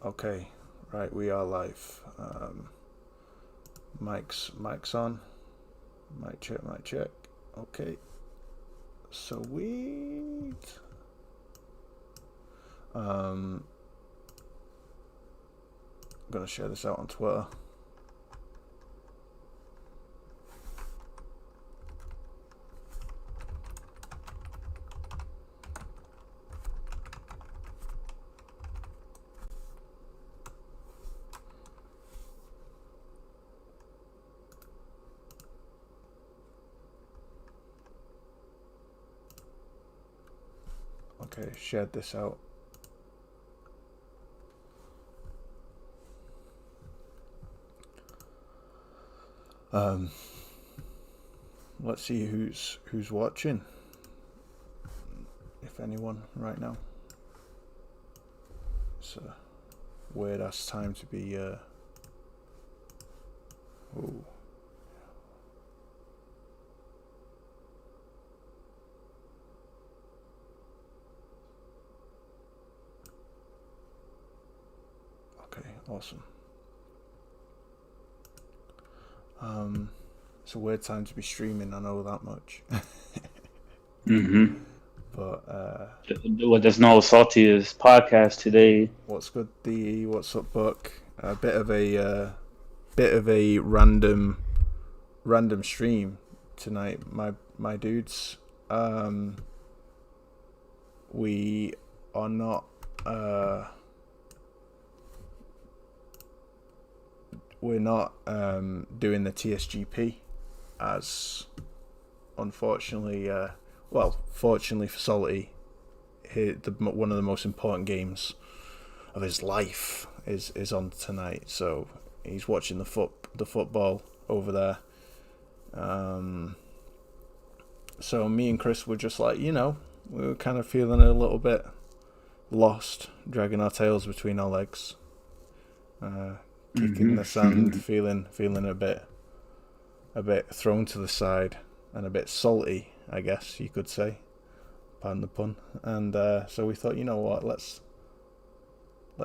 Okay, right, we are live. Mic's on. Mic check, mic check. Okay, sweet. I'm gonna share this out on Twitter. Okay, shared this out. Let's see who's watching, if anyone, right now. It's a weird ass time to be. Ooh. Okay, awesome. It's a weird time to be streaming, I know that much. Mm-hmm. But Well, there's no saltiest podcast today. what's good, D? What's up, Buck? A bit of a random stream tonight, my dudes. We are not we're not doing the TSGP, as unfortunately, fortunately for Salty, one of the most important games of his life is on tonight. So he's watching the football over there. So me and Chris were just like, we were kind of feeling a little bit lost, dragging our tails between our legs, kicking the sand, feeling a bit thrown to the side and a bit salty, I guess you could say, pardon the pun. And so we thought, you know what, let's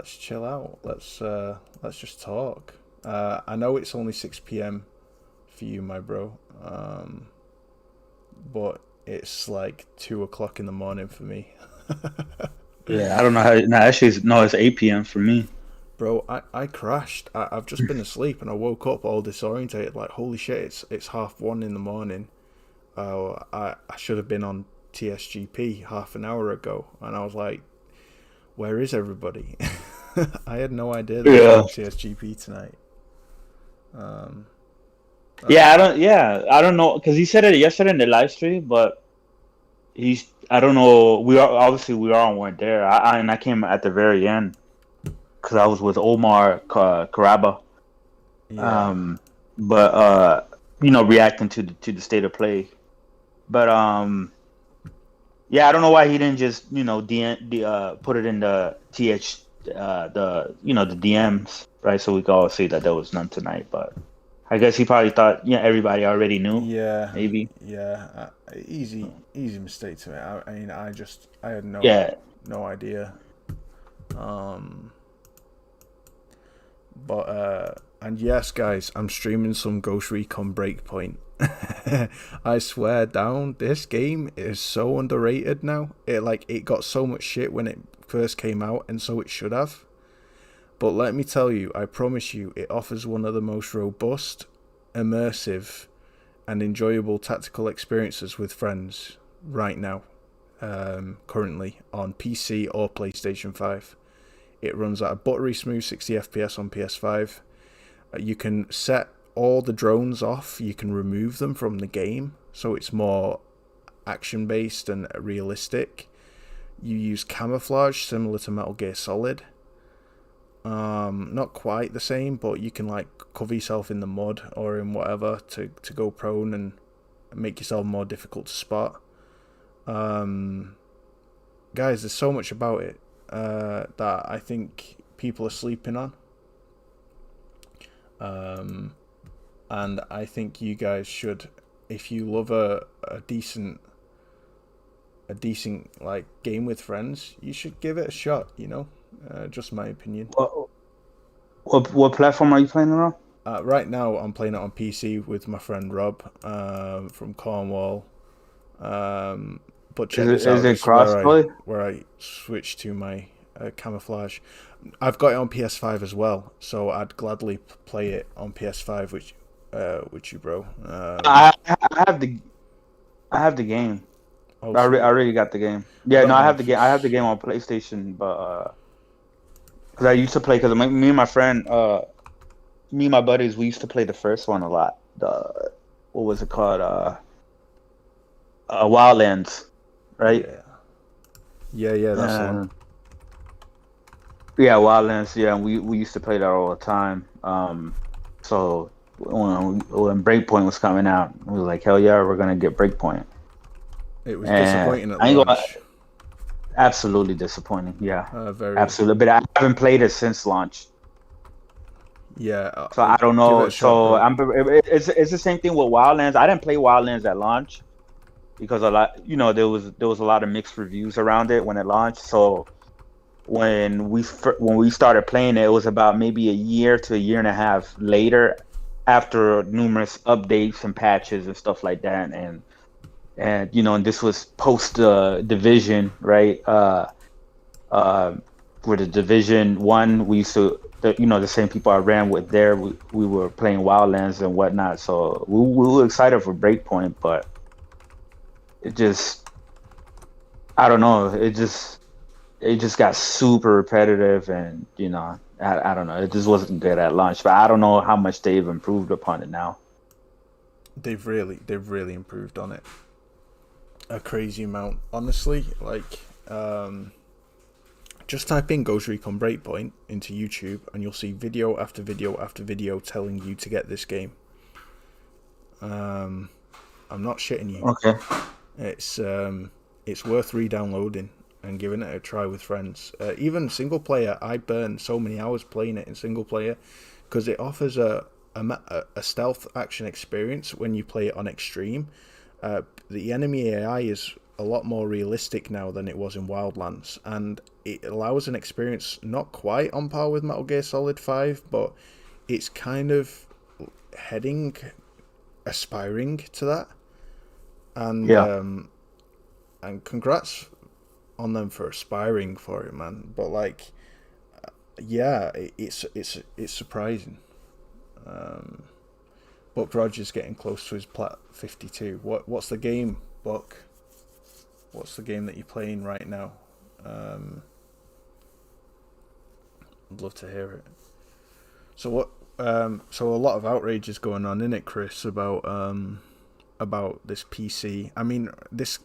chill out. Let's just talk. I know it's only 6 p.m. for you, my bro, but it's like 2 o'clock in the morning for me. Yeah, I don't know how. No, actually, no, it's 8 p.m. for me. Bro, I crashed. I've just been asleep and I woke up all disorientated. Like, holy shit, it's 1:30 in the morning. I should have been on TSGP half an hour ago, and I was like, where is everybody? I had no idea there was Yeah. TSGP tonight. Yeah, I don't. Yeah, I don't know because he said it yesterday in the live stream, but he's. I don't know. We all weren't there. And I came at the very end because I was with Omar Karaba. Yeah. But reacting to the state of play. But yeah, I don't know why he didn't just put it in the the DMs, right, so we could all see that there was none tonight. But I guess he probably thought everybody already knew, Yeah. maybe. Yeah. Easy mistake to make. I mean, I had Yeah. no idea. But and yes, guys, I'm streaming some Ghost Recon Breakpoint. I swear down, this game is so underrated now. It got so much shit when it first came out, and so it should have. But let me tell you, I promise you, it offers one of the most robust, immersive, and enjoyable tactical experiences with friends right now. Currently on PC or PlayStation 5. It runs at a buttery smooth 60 FPS on PS5. You can set all the drones off. You can remove them from the game, so it's more action based and realistic. You use camouflage similar to Metal Gear Solid. Not quite the same, but you can cover yourself in the mud or in whatever to go prone and make yourself more difficult to spot. Guys, there's so much about it that I think people are sleeping on. And I think you guys should, if you love a decent game with friends, you should give it a shot. Just my opinion. What platform are you playing it on? Right now, I'm playing it on PC with my friend Rob from Cornwall. Um, but check this Is out. it This is where crossplay? I switch to my camouflage. I've got it on PS5 as well, so I'd gladly play it on PS5, which you, bro. I have the game. Oh, I sweet. already got the game. I Yeah, no, don't I know have the if game. I have the it's game on PlayStation, but because I used to play because me and my friend, me and my buddies, we used to play the first one a lot. The what was it called? Wildlands, right? yeah, yeah. That's the one. And yeah, Wildlands. Yeah, we used to play that all the time. So when Breakpoint was coming out, we were like, hell yeah, we're gonna get Breakpoint. It was And disappointing at I ain't gonna launch. absolutely disappointing. Yeah, Very. absolutely. But I haven't played it since launch. Yeah, So I don't give it know. a shot, So bro. it's the same thing with Wildlands. I didn't play Wildlands at launch because a lot, there was a lot of mixed reviews around it when it launched. So when we started playing it, it was about maybe a year to a year and a half later, after numerous updates and patches and stuff like that, and this was post Division, right? Uh, for the Division 1, we used to, the same people I ran with there, we were playing Wildlands and whatnot. So we were excited for Breakpoint, but it just, I don't know, it just got super repetitive, and I don't know, it just wasn't good at launch. But I don't know how much they've improved upon it now. They've really improved on it a crazy amount. Honestly, like, just type in Ghost Recon Breakpoint into YouTube, and you'll see video after video after video telling you to get this game. I'm not shitting you. Okay. It's worth re-downloading and giving it a try with friends. Even single player, I burned so many hours playing it in single player because it offers a stealth action experience when you play it on extreme. The enemy AI is a lot more realistic now than it was in Wildlands, and it allows an experience not quite on par with Metal Gear Solid 5, but it's kind of aspiring to that. And Yeah. and congrats on them for aspiring for it, man. But like, yeah, it's surprising. Buck Rogers getting close to his plat 52. What's the game, Buck? What's the game that you're playing right now? I'd love to hear it. So what? So a lot of outrage is going on in it, Chris, about this PC. I mean, this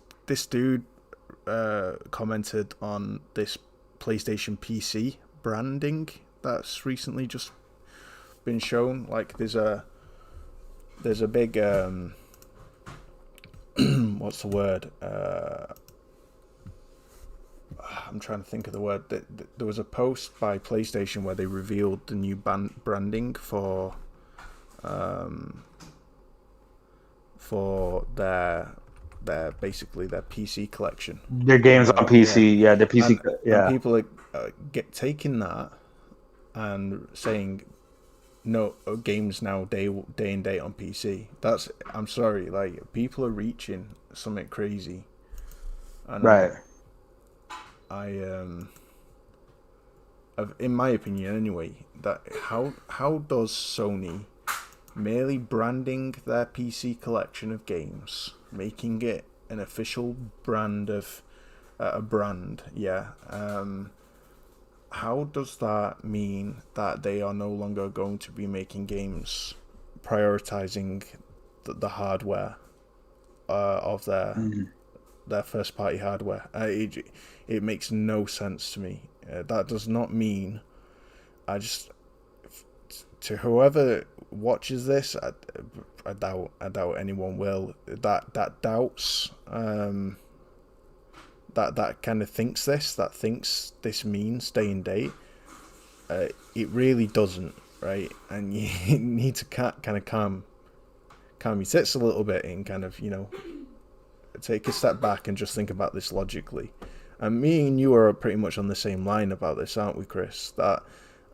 dude commented on this PlayStation PC branding that's recently just been shown. Like, there's a big what's the word? I'm trying to think of the word. There was a post by PlayStation where they revealed the new branding for basically their PC collection. Their games on PC, yeah, the PC, And yeah. people are taking that and saying no, games now day and date on PC. I'm sorry, like, people are reaching something crazy. And Right. in my opinion anyway, that how does Sony merely branding their PC collection of games, making it an official brand of a brand, yeah, how does that mean that they are no longer going to be making games prioritizing the hardware of their first party hardware? It makes no sense to me. That does not mean, to whoever watches this, I doubt anyone will, that doubts, that kind of thinks this means day and date. It really doesn't, right? And you need to kind of calm your tits a little bit and kind of take a step back and just think about this logically. And me and you are pretty much on the same line about this, aren't we, Chris? That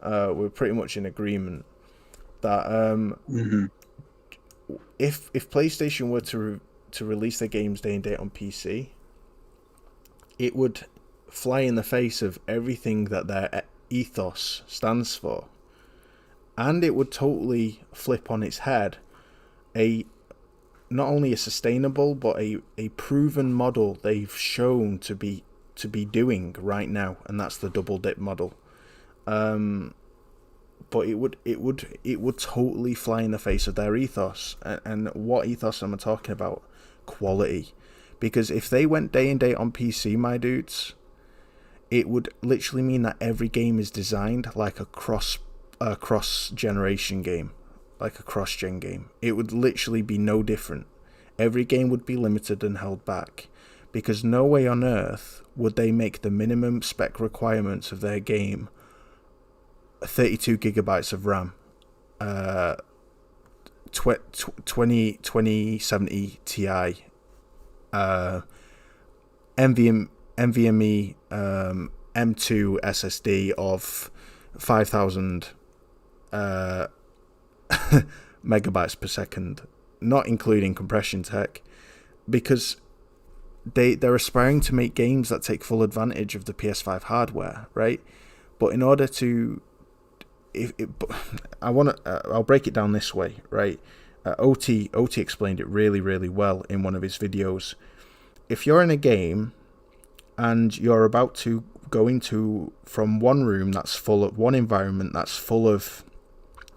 we're pretty much in agreement that Mm-hmm. if PlayStation were to release their games day and date on PC, it would fly in the face of everything that their ethos stands for, and it would totally flip on its head a not only a sustainable but a proven model they've shown to be doing right now, and that's the double dip model. But it would totally fly in the face of their ethos. And what ethos am I talking about? Quality. Because if they went day and date on PC, my dudes, it would literally mean that every game is designed like a cross generation game, like a cross gen game. It would literally be no different. Every game would be limited and held back, because no way on earth would they make the minimum spec requirements of their game 32 gigabytes of RAM, 2070 Ti, NVMe M2 SSD of 5,000 megabytes per second, not including compression tech, because they're aspiring to make games that take full advantage of the PS5 hardware, right? But in order to I'll break it down this way, right? OT explained it really, really well in one of his videos. If you're in a game and you're about to go into from one room that's full of one environment that's full of,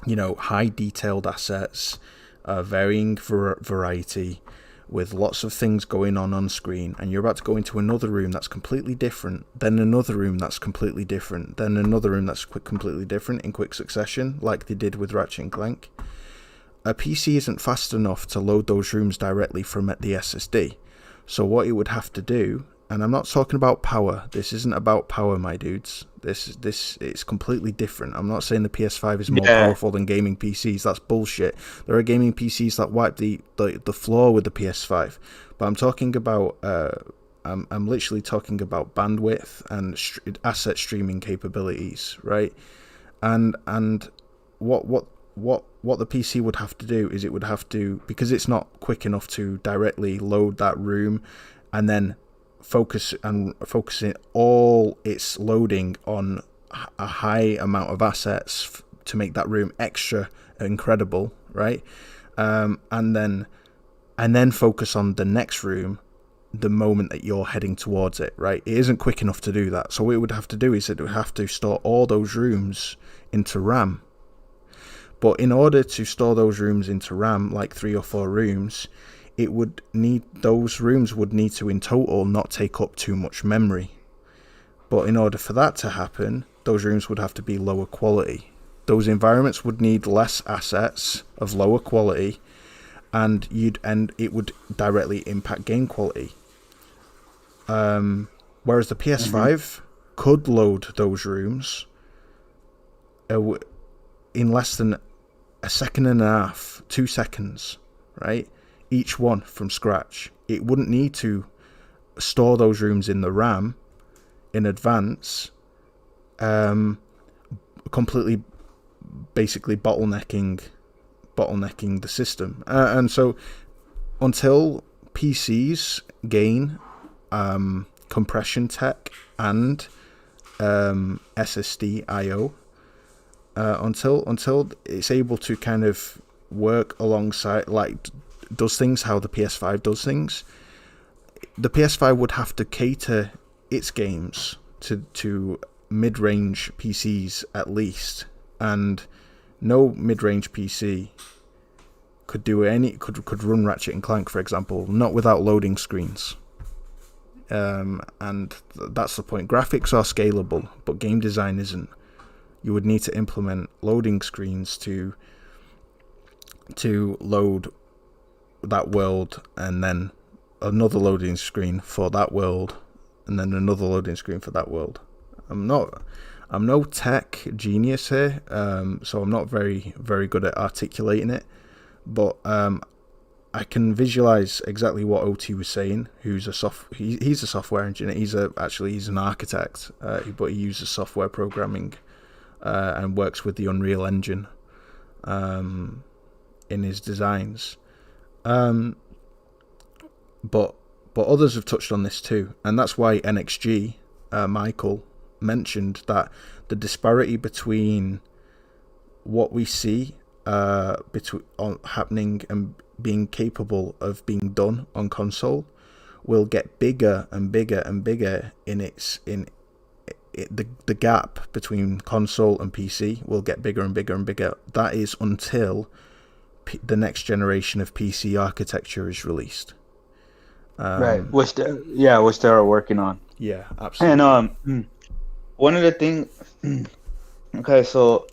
high detailed assets, varying variety, with lots of things going on screen, and you're about to go into another room that's completely different, then another room that's completely different, then another room that's completely different in quick succession, like they did with Ratchet & Clank, a PC isn't fast enough to load those rooms directly from the SSD. So what it would have to do, and I'm not talking about power, this isn't about power, my dudes, it's completely different. I'm not saying the PS5 is more powerful than gaming PCs. That's bullshit. There are gaming PCs that wipe the floor with the PS5, but I'm talking about I'm literally talking about bandwidth and asset streaming capabilities, right? And what the PC would have to do is it would have to, because it's not quick enough to directly load that room and then focusing all its loading on a high amount of assets to make that room extra incredible, right? And then focus on the next room the moment that you're heading towards it, right? It isn't quick enough to do that. So what it would have to do is it would have to store all those rooms into RAM. But in order to store those rooms into RAM, like 3 or 4 rooms, those rooms would need to in total not take up too much memory. But in order for that to happen, those rooms would have to be lower quality. Those environments would need less assets of lower quality, and it would directly impact game quality. Whereas the PS5 could load those rooms in less than a second and a half, 2 seconds, right? Each one from scratch. It wouldn't need to store those rooms in the RAM in advance, completely, basically bottlenecking the system. And so until PCs gain compression tech and SSD I/O, until it's able to kind of work alongside, like, does things how the PS5 does things, the PS5 would have to cater its games to mid-range PCs at least, and no mid-range PC could run Ratchet and Clank, for example, not without loading screens. And that's the point. Graphics are scalable, but game design isn't. You would need to implement loading screens to load that world, and then another loading screen for that world, and then another loading screen for that world. I'm no tech genius here, so I'm not very, very good at articulating it, but I can visualize exactly what OT was saying. He's a software engineer. He's an architect, but he uses software programming and works with the Unreal Engine in his designs. But others have touched on this too, and that's why NXG Michael mentioned that the disparity between what we see happening and being capable of being done on console will get bigger and bigger and bigger the gap between console and PC will get bigger and bigger and bigger. That is until the next generation of PC architecture is released. Right, which they are working on. Yeah, absolutely. And one of the things, okay, so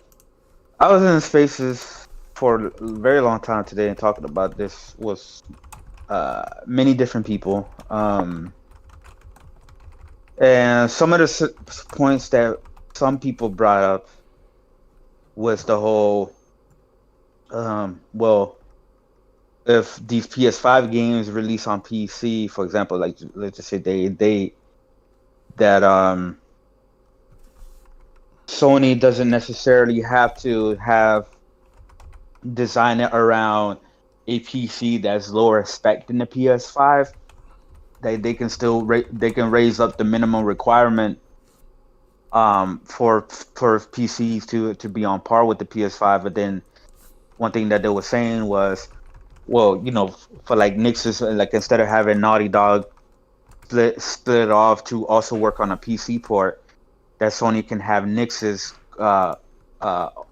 I was in spaces for a very long time today and talking about this was many different people. And some of the points that some people brought up was the whole, well, if these PS5 games release on PC, for example, like let's just say that Sony doesn't necessarily have to have design it around a PC that's lower spec than the PS5. They can still raise up the minimum requirement for PCs to be on par with the PS5. But then one thing that they were saying was, well, you know, for like Nix's, like instead of having Naughty Dog split off to also work on a PC port, that Sony can have Nix's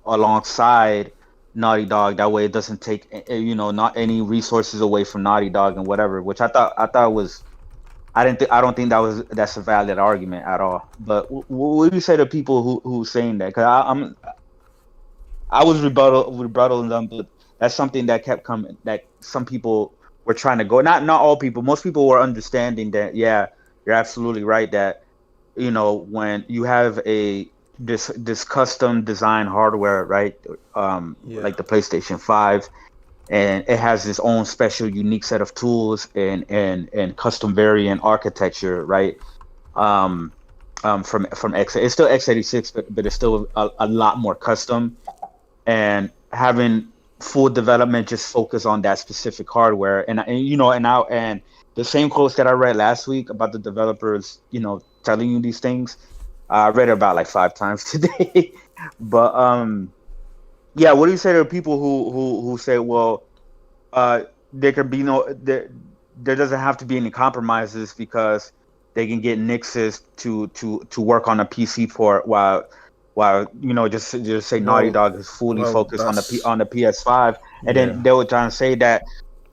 alongside Naughty Dog. That way, it doesn't take not any resources away from Naughty Dog and whatever. Which I thought was, I don't think that's a valid argument at all. But what do you say to people who saying that? Because I was rebuttaling them, but that's something that kept coming. That some people were trying to go. Not all people. Most people were understanding that. Yeah, you're absolutely right. That when you have this custom design hardware, right? Like the PlayStation 5, and it has its own special, unique set of tools and custom variant architecture, right? From X, it's still x86, but it's still a lot more custom, and having full development just focus on that specific hardware, and the same quotes that I read last week about the developers, telling you these things. I read it about like 5 times today. But yeah, what do you say to people who say, well, there could be there doesn't have to be any compromises because they can get Nixes to work on a PC port while just say Naughty Dog is fully focused on the PS5, and then they were trying to say that,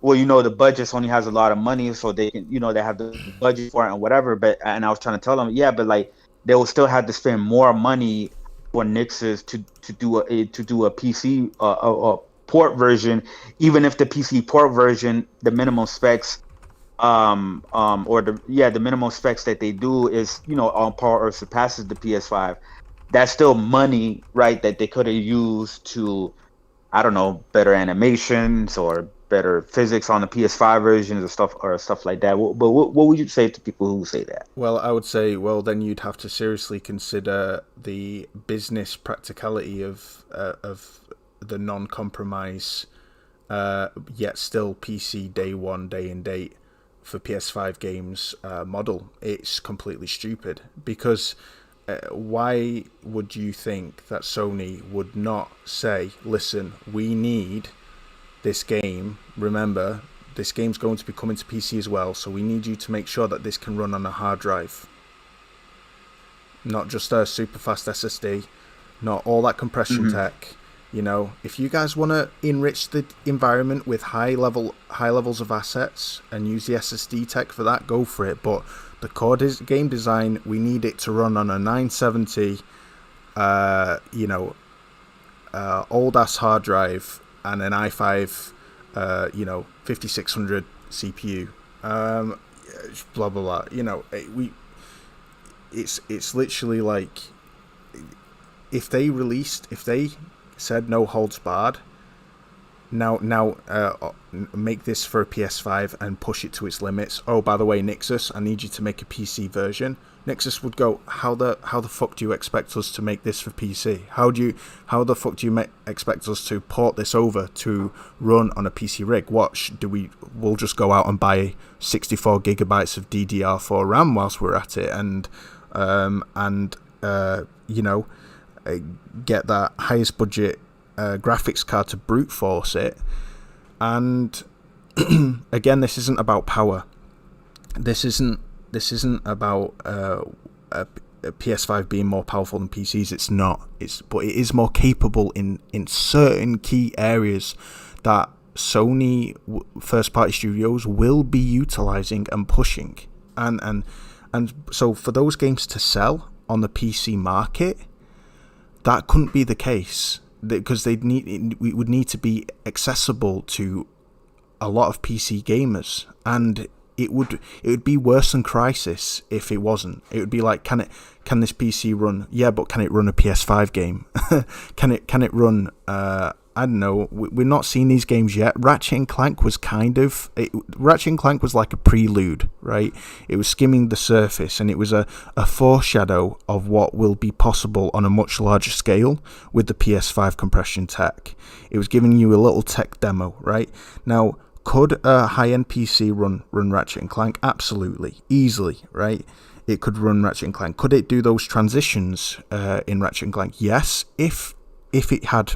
well, the budget only has a lot of money, so they can, they have the budget for it and whatever. And I was trying to tell them, yeah, but like they will still have to spend more money for Nixes to do a PC port version, even if the PC port version, the minimum specs, the minimum specs that they do is on par or surpasses the PS5. That's still money, right? That they could have used to, I don't know, better animations or better physics on the PS5 versions or stuff like that. But what would you say to people who say that? Well, I would say, then you'd have to seriously consider the business practicality of the non-compromise, yet still PC day one, day and date for PS5 games model. It's completely stupid because. Why would you think that Sony would not say, listen, we need this game. Remember, this game's going to be coming to PC as well, so we need you to make sure that this can run on a hard drive. Not just a super fast SSD, not all that compression tech. If you guys want to enrich the environment with high levels of assets and use the SSD tech for that, go for it. But the core game design, we need it to run on a 970, old ass hard drive and an i5, 5600 CPU. Blah blah blah. It's literally like if they said no holds barred, Make this for a PS5 and push it to its limits. Oh, by the way, Nixus, I need you to make a PC version. Nixus would go, how the fuck do you expect us to make this for PC? How the fuck do you expect us to port this over to run on a PC rig? We'll just go out and buy 64 gigabytes of DDR4 RAM whilst we're at it, and get that highest budget graphics card to brute force it. And again, this isn't about power. This isn't about a PS5 being more powerful than PCs. It's not. But it is more capable in certain key areas that Sony first-party studios will be utilizing and pushing. And so for those games to sell on the PC market, that couldn't be the case, because it would need to be accessible to a lot of PC gamers, and it would be worse than Crysis if it wasn't. It would be like, can this PC run? Yeah, but can it run a PS5 game? Can it run? I don't know. We're not seeing these games yet. Ratchet & Clank was like a prelude, right? It was skimming the surface, and it was a foreshadow of what will be possible on a much larger scale with the PS5 compression tech. It was giving you a little tech demo, right? Now, could a high-end PC run Ratchet & Clank? Absolutely. Easily, right? It could run Ratchet & Clank. Could it do those transitions in Ratchet & Clank? Yes, if it had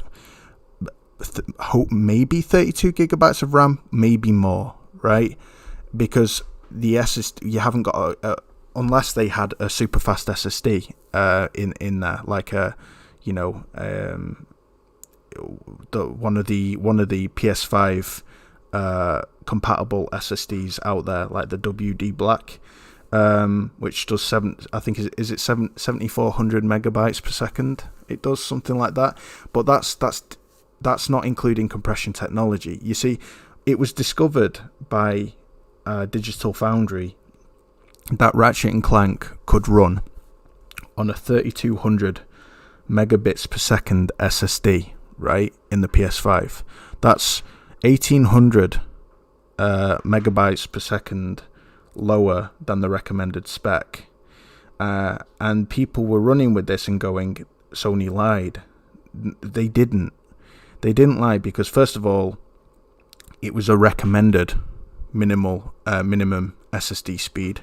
maybe 32 gigabytes of RAM, maybe more, right? Because the SSD, you haven't got unless they had a super fast SSD in there, like one of the PS5 compatible SSDs out there, like the WD Black, which does 7400 megabytes per second. It does something like that, but that's not including compression technology. You see, it was discovered by Digital Foundry that Ratchet & Clank could run on a 3200 megabits per second SSD, right, in the PS5. That's 1800 megabytes per second lower than the recommended spec. And people were running with this and going, Sony lied. They didn't lie, because first of all, it was a recommended minimum SSD speed,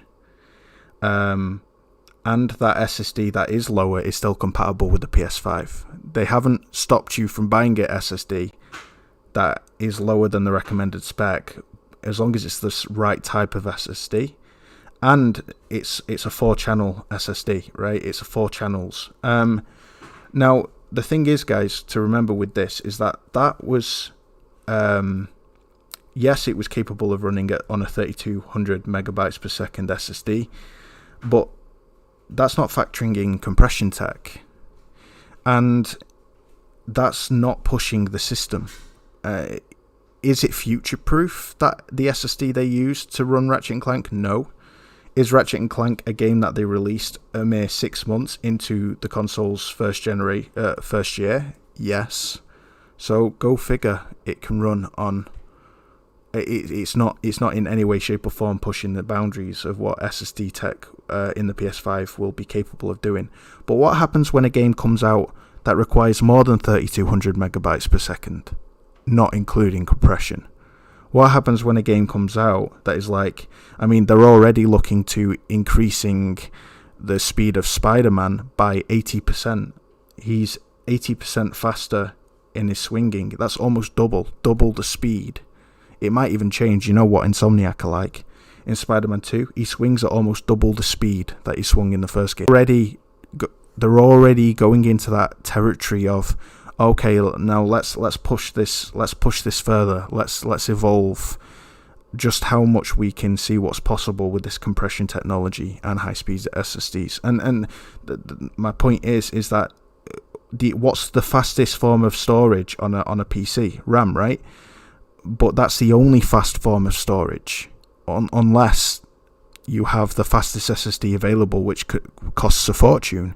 and that SSD that is lower is still compatible with the PS5. They haven't stopped you from buying an SSD that is lower than the recommended spec, as long as it's the right type of SSD, and it's a 4-channel SSD, right? It's 4 channels. Now, the thing is, guys, to remember with this is that was, yes, it was capable of running it on a 3200 megabytes per second SSD, but that's not factoring in compression tech, and that's not pushing the system. Is it future-proof, that the SSD they used to run Ratchet & Clank? No. Is Ratchet & Clank a game that they released a mere 6 months into the console's first year? Yes. So go figure. It can run on. It's not in any way, shape, or form pushing the boundaries of what SSD tech in the PS5 will be capable of doing. But what happens when a game comes out that requires more than 3200 megabytes per second, not including compression? What happens when a game comes out that is like, I mean, they're already looking to increasing the speed of Spider-Man by 80%. He's 80% faster in his swinging. That's almost double the speed. It might even change. You know what Insomniac are like. In Spider-Man 2, he swings at almost double the speed that he swung in the first game. They're already going into that territory of, okay, now let's push this further. Let's evolve just how much we can see what's possible with this compression technology and high speed SSDs. And my point is that what's the fastest form of storage on a PC? RAM, right? But that's the only fast form of storage, unless you have the fastest SSD available, which costs a fortune.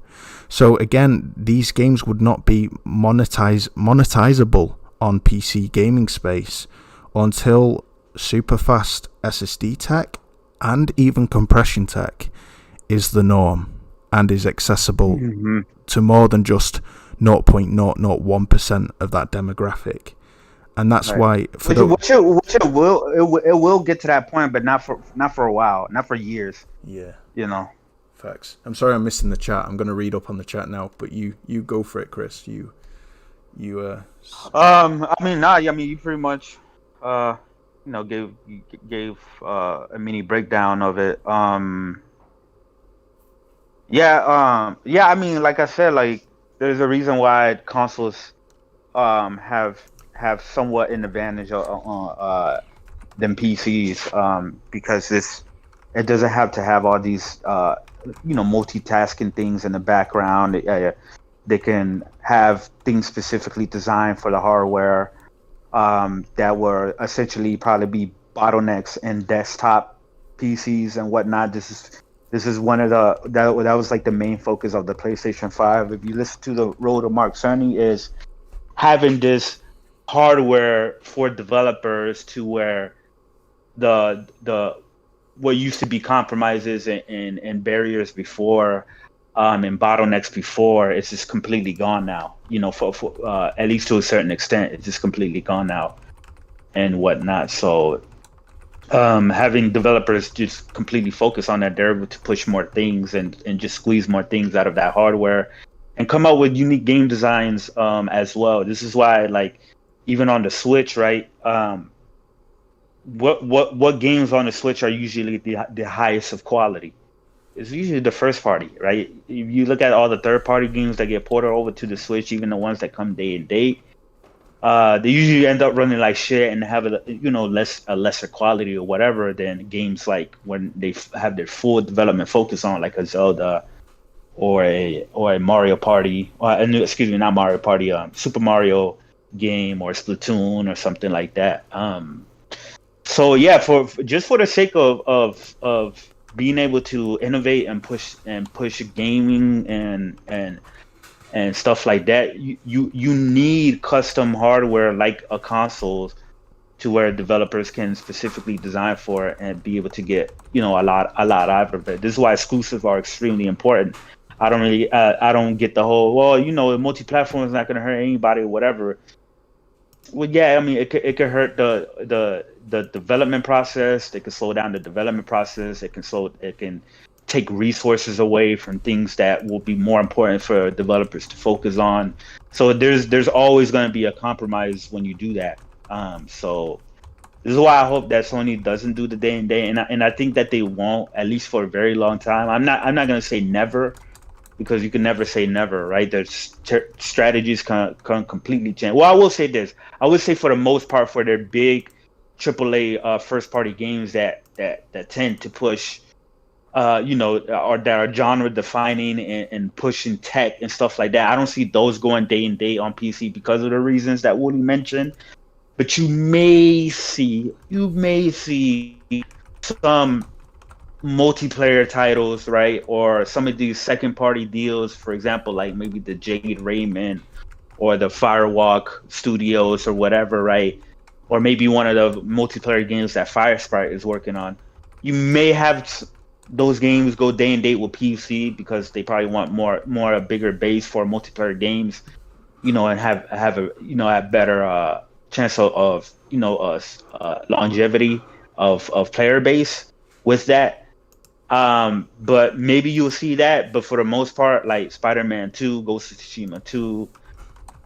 So again, these games would not be monetizable on PC gaming space until super fast SSD tech and even compression tech is the norm and is accessible to more than just 0.001% of that demographic. And that's why for it will get to that point, but not for a while, not for years. Yeah. You know. Facts. I'm sorry I'm missing the chat. I'm going to read up on the chat now, but you go for it, Chris. You you pretty much gave a mini breakdown of it. I mean, like I said, like there's a reason why consoles have somewhat an advantage than PCs, because it doesn't have to have all these multitasking things in the background. They can have things specifically designed for the hardware that were essentially probably be bottlenecks in desktop PCs and whatnot. This is one of that was like the main focus of the PlayStation 5. If you listen to the road of Mark Cerny, is having this hardware for developers to where the what used to be compromises and barriers before and bottlenecks before, it's just completely gone now. For at least to a certain extent, it's just completely gone now and whatnot. So having developers just completely focus on that, they're able to push more things and just squeeze more things out of that hardware and come out with unique game designs as well. This is why, like, even on the Switch, right? What games on the Switch are usually the highest of quality? It's usually the first party, right? If you look at all the third party games that get ported over to the Switch, even the ones that come day and date, they usually end up running like shit and have a lesser quality or whatever than games like when they have their full development focus on, like a Zelda or a Mario Party, not Mario Party, Super Mario game or Splatoon or something like that. So yeah, for the sake of being able to innovate and push gaming and stuff like that, you need custom hardware like a console to where developers can specifically design for it and be able to get a lot out of it. This is why exclusives are extremely important. I don't get the whole multi-platform is not going to hurt anybody or whatever. Well, yeah, I mean it could hurt the development process. It can slow down the development process. It can take resources away from things that will be more important for developers to focus on. So there's always going to be a compromise when you do that. So this is why I hope that Sony doesn't do the day and day, and I think that they won't, at least for a very long time. I'm not going to say never, because you can never say never, right? There's strategies can completely change. Well, I will say this. I would say for the most part, for their big AAA first-party games that tend to push, or that are genre-defining and pushing tech and stuff like that, I don't see those going day and day on PC because of the reasons that Woody mentioned. But you may see some multiplayer titles, right, or some of these second party deals, for example, like maybe the Jade Raymond or the Firewalk Studios or whatever, right, or maybe one of the multiplayer games that Firesprite is working on. You may have those games go day and date with PC because they probably want more a bigger base for multiplayer games, and have a better chance of longevity of player base with that. But maybe you'll see that, but for the most part, like Spider-Man 2, Ghost of Tsushima 2,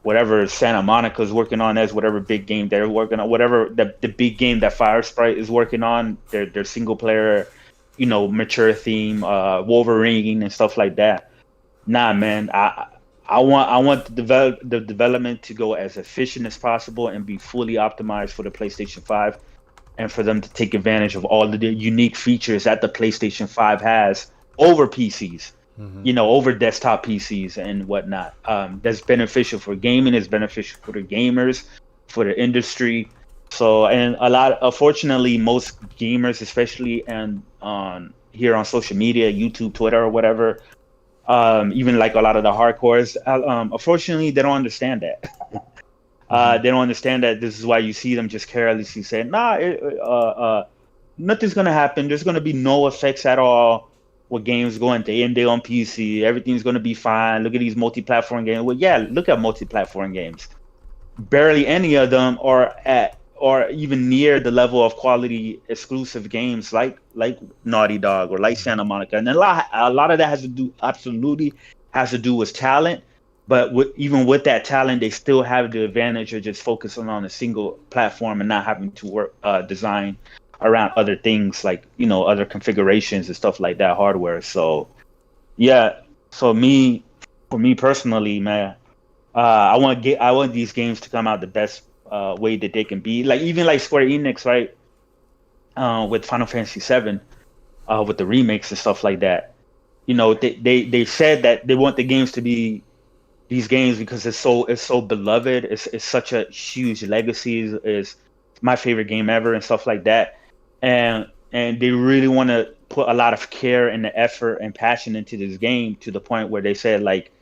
whatever Santa Monica's working on, as whatever big game they're working on, whatever the big game that Firesprite is working on, their single player, mature theme, Wolverine and stuff like that. Nah, man, I want the development to go as efficient as possible and be fully optimized for the PlayStation 5. And for them to take advantage of all the unique features that the PlayStation 5 has over PCs, over desktop PCs and whatnot. That's beneficial for gaming, it's beneficial for the gamers, for the industry. So, and unfortunately, most gamers, especially here on social media, YouTube, Twitter, or whatever, even like a lot of the hardcores, unfortunately, they don't understand that. They don't understand that this is why you see them just carelessly saying, "Nah, nothing's gonna happen. There's gonna be no effects at all with games going day and day on PC. Everything's gonna be fine. Look at these multi-platform games." Well, yeah, look at multi-platform games. Barely any of them are at or even near the level of quality exclusive games like Naughty Dog or like Santa Monica. And a lot of that absolutely has to do with talent. But even with that talent, they still have the advantage of just focusing on a single platform and not having to work design around other things like, you know, other configurations and stuff like that, hardware. So yeah, for me personally, man, I want these games to come out the best way that they can be. Like even like Square Enix, right? With Final Fantasy VII, with the remakes and stuff like that. You know, they said that they want the games to be these games because it's so beloved. It's such a huge legacy. Is my favorite game ever and stuff like that. And they really want to put a lot of care and the effort and passion into this game to the point where they said like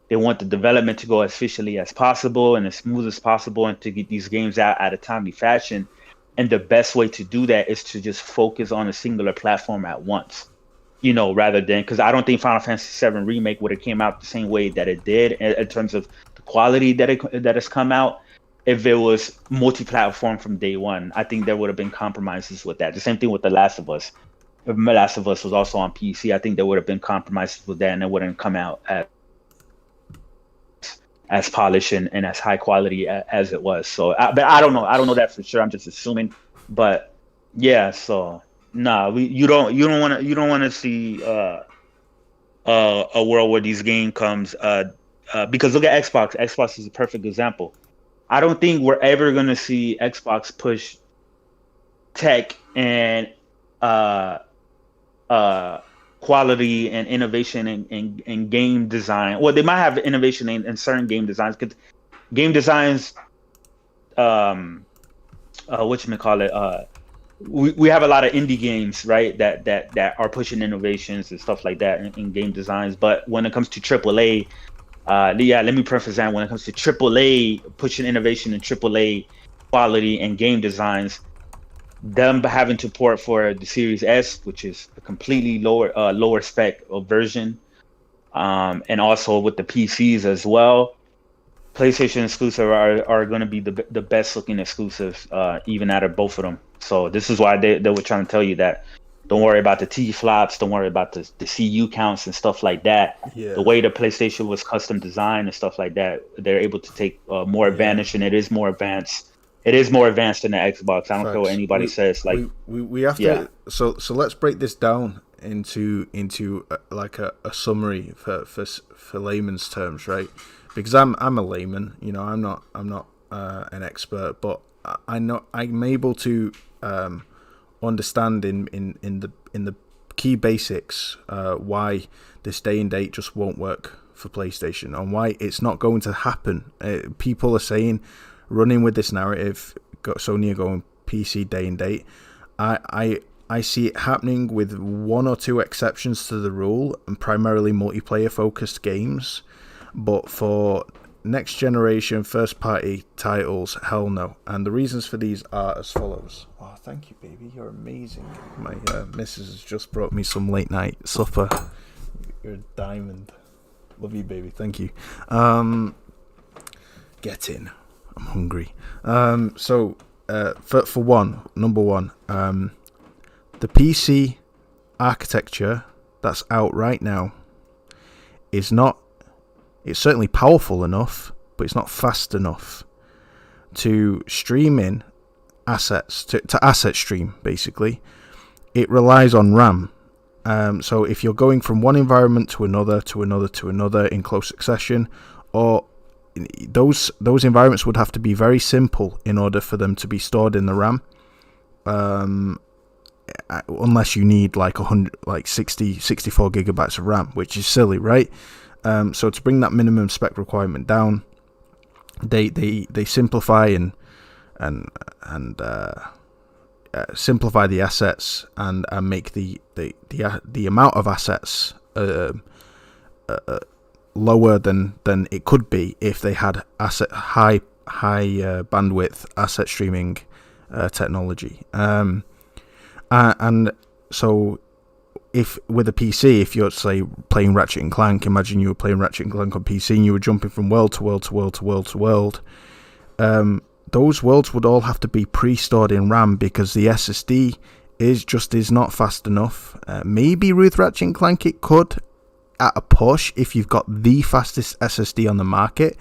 they want the development to go as efficiently as possible and as smooth as possible and to get these games out at a timely fashion. And the best way to do that is to just focus on a singular platform at once, you know, rather than, because I don't think Final Fantasy VII Remake would have came out the same way that it did in terms of the quality that has come out. If it was multi-platform from day one, I think there would have been compromises with that. The same thing with The Last of Us. If The Last of Us was also on PC, I think there would have been compromises with that, and it wouldn't come out as polished and as high quality as it was. So, but I don't know. I don't know that for sure. I'm just assuming. But yeah, so you don't want to see a world where these game comes because look at Xbox. Xbox is a perfect example. I don't think we're ever going to see Xbox push tech and quality and innovation in game design. Well, they might have innovation in certain game designs, because game designs, whatchamacallit, we have a lot of indie games, right, that are pushing innovations and stuff like that in game designs. But when it comes to AAA, let me preface that, when it comes to AAA pushing innovation in AAA quality and game designs, them having to port for the Series S, which is a completely lower spec version, and also with the PCs as well, PlayStation exclusive are going to be the best looking exclusives, even out of both of them. So this is why they were trying to tell you that don't worry about the T flops, don't worry about the CU counts and stuff like that. Yeah. The way the PlayStation was custom designed and stuff like that, they're able to take more advantage, and it is more advanced. It is more advanced than the Xbox. I don't care what anybody says. Like we have to. So let's break this down into like a summary for layman's terms, right? Because I'm a layman. You know, I'm not an expert, but I'm able to understand in the key basics why this day and date just won't work for PlayStation and why it's not going to happen. People are saying, running with this narrative, Sony are going PC day and date. I see it happening with one or two exceptions to the rule, and primarily multiplayer focused games. But for next generation first party titles, hell no. And the reasons for these are as follows. Oh, thank you, baby. You're amazing. My missus has just brought me some late night supper. You're a diamond. Love you, baby. Thank you. Get in. I'm hungry. So for number one, the PC architecture that's out right now is not. It's certainly powerful enough, but it's not fast enough to stream in assets, to asset stream, basically. It relies on RAM. So if you're going from one environment to another in close succession, or those environments would have to be very simple in order for them to be stored in the RAM. Unless you need like 64 gigabytes of RAM, which is silly, right? So to bring that minimum spec requirement down, they simplify and simplify the assets and make the amount of assets lower than it could be if they had high bandwidth asset streaming technology. And so if with a PC, if you're, say, playing Ratchet and Clank, imagine you were playing Ratchet and Clank on PC and you were jumping from world to world to world to world to world. Those worlds would all have to be pre-stored in RAM because the SSD is not fast enough. Maybe with Ratchet and Clank it could at a push if you've got the fastest SSD on the market,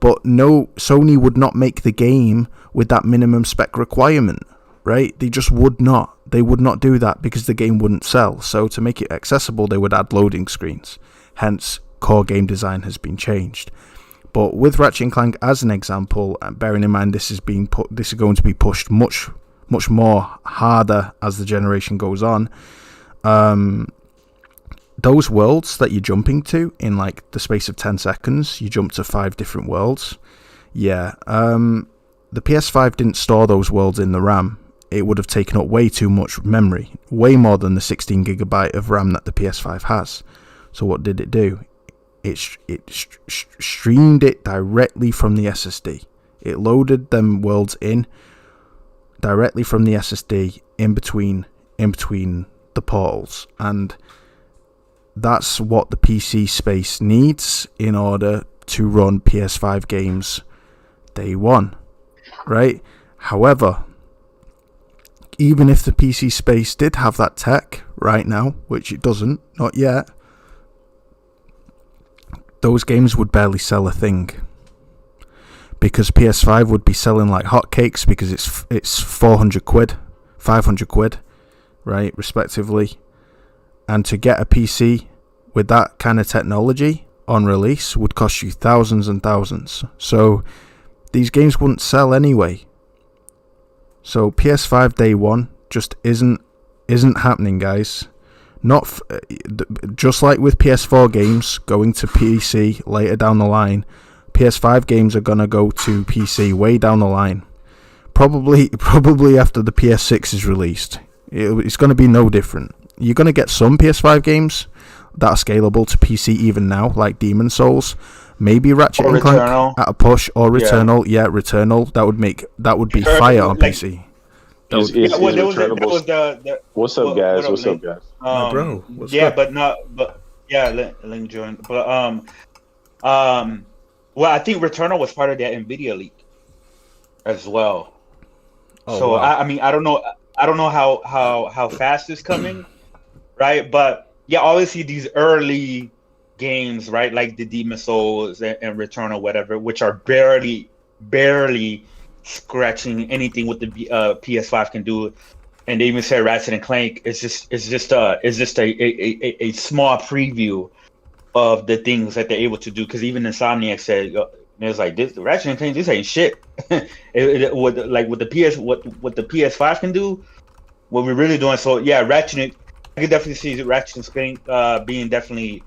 but no, Sony would not make the game with that minimum spec requirement, right? They just would not. They would not do that because the game wouldn't sell. So to make it accessible, they would add loading screens. Hence, core game design has been changed. But with Ratchet and Clank as an example, bearing in mind this is going to be pushed much more harder as the generation goes on. Those worlds that you're jumping to in like the space of 10 seconds, you jump to 5 different worlds. Yeah, the PS5 didn't store those worlds in the RAM. It would have taken up way too much memory, way more than the 16 gigabyte of RAM that the PS5 has. So what did it do? It streamed it directly from the SSD. It loaded them worlds in directly from the SSD in between the portals, and that's what the PC space needs in order to run PS5 games day one, right? However, even if the PC space did have that tech right now, which it doesn't, not yet, those games would barely sell a thing. Because PS5 would be selling like hotcakes because it's 400 quid, 500 quid, right, respectively. And to get a PC with that kind of technology on release would cost you thousands and thousands. So these games wouldn't sell anyway. So PS5 day one just isn't happening, guys. Just like with PS4 games going to PC later down the line, PS5 games are gonna go to PC way down the line. Probably after the PS6 is released. It's gonna be no different. You're gonna get some PS5 games that are scalable to PC even now, like Demon Souls, maybe Ratchet and Clank at a push, or Returnal. Yeah, Returnal. That would be fire on PC. What's up, guys? What's up, guys? Bro, what's yeah, up? Link joined. But well, I think Returnal was part of that Nvidia leak as well. Oh, so wow. I mean, I don't know how fast it's coming, right? But yeah, obviously these early games, right, like the Demon Souls and Returnal, whatever, which are barely scratching anything what the PS5 can do. And they even said Ratchet and Clank is just a small preview of the things that they're able to do. Because even Insomniac said, it was like, this Ratchet and Clank, this ain't shit. What the PS5 can do, what we're really doing. So yeah, I could definitely see Ratchet and Clank being definitely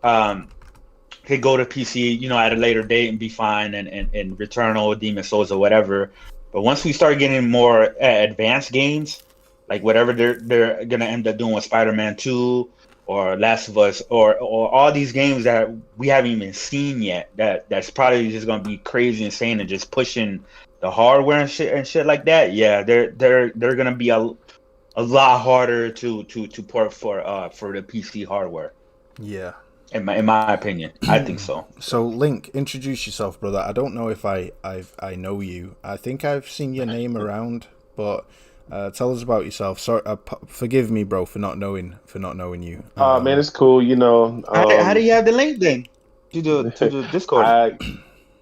could go to PC, at a later date and be fine, and Returnal, Demon Souls, or whatever. But once we start getting more advanced games, like whatever they're gonna end up doing with Spider-Man 2 or Last of Us, or all these games that we haven't even seen yet, that's probably just gonna be crazy insane and just pushing the hardware and shit like that. Yeah, they're gonna be a lot harder to port for the PC hardware. Yeah. In my opinion, I think so. So, Link, introduce yourself, brother. I don't know if I know you. I think I've seen your name around, but tell us about yourself. Sorry, forgive me, bro, for not knowing you. Man, it's cool. How do you have the link then to the Discord?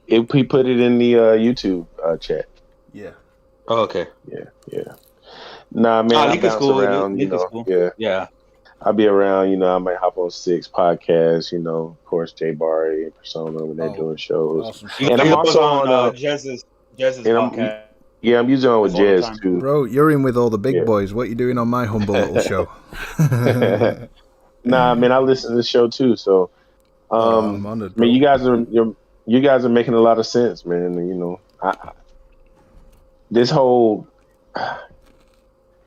He put it in the YouTube chat. Yeah. Oh, okay. Yeah. Nah, man, I link is bounce cool. around. Link is cool. Yeah. I'll be around, I might hop on 6 podcasts, of course, Jay Barry and Persona when they're doing shows. Awesome. And I'm also on Jazz's podcast. I'm usually on with Jazz too. Bro, you're in with all the big boys. What you doing on my humble little show? Nah, man, I listen to the show too. So, I'm honored, bro. you guys are making a lot of sense, man. This whole.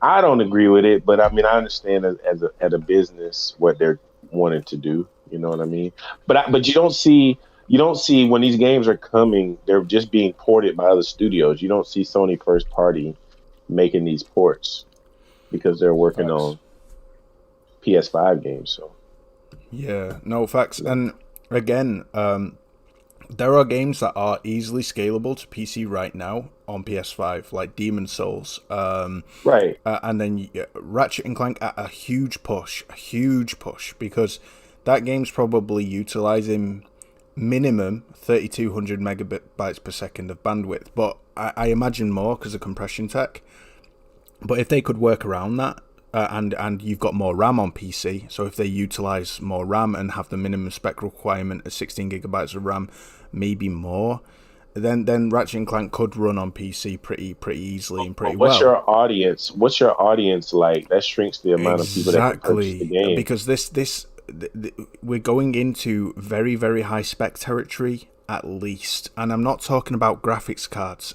I don't agree with it, but I understand as a business what they're wanting to do. You know what I mean? But you don't see you don't see when these games are coming, they're just being ported by other studios. You don't see Sony first party making these ports because they're working on PS5 games. So yeah, no facts. And again, there are games that are easily scalable to PC right now on PS5, like Demon Souls. right. And then Ratchet and Clank at a huge push, because that game's probably utilizing minimum 3200 megabytes per second of bandwidth. But I imagine more because of compression tech. But if they could work around that, and you've got more RAM on PC, so if they utilize more RAM and have the minimum spec requirement of 16 gigabytes of RAM, maybe more, then Ratchet and Clank could run on PC pretty easily and pretty well. What's your audience like? That shrinks the amount of people that can purchase the game. Because we're going into very, very high spec territory at least, and I'm not talking about graphics cards.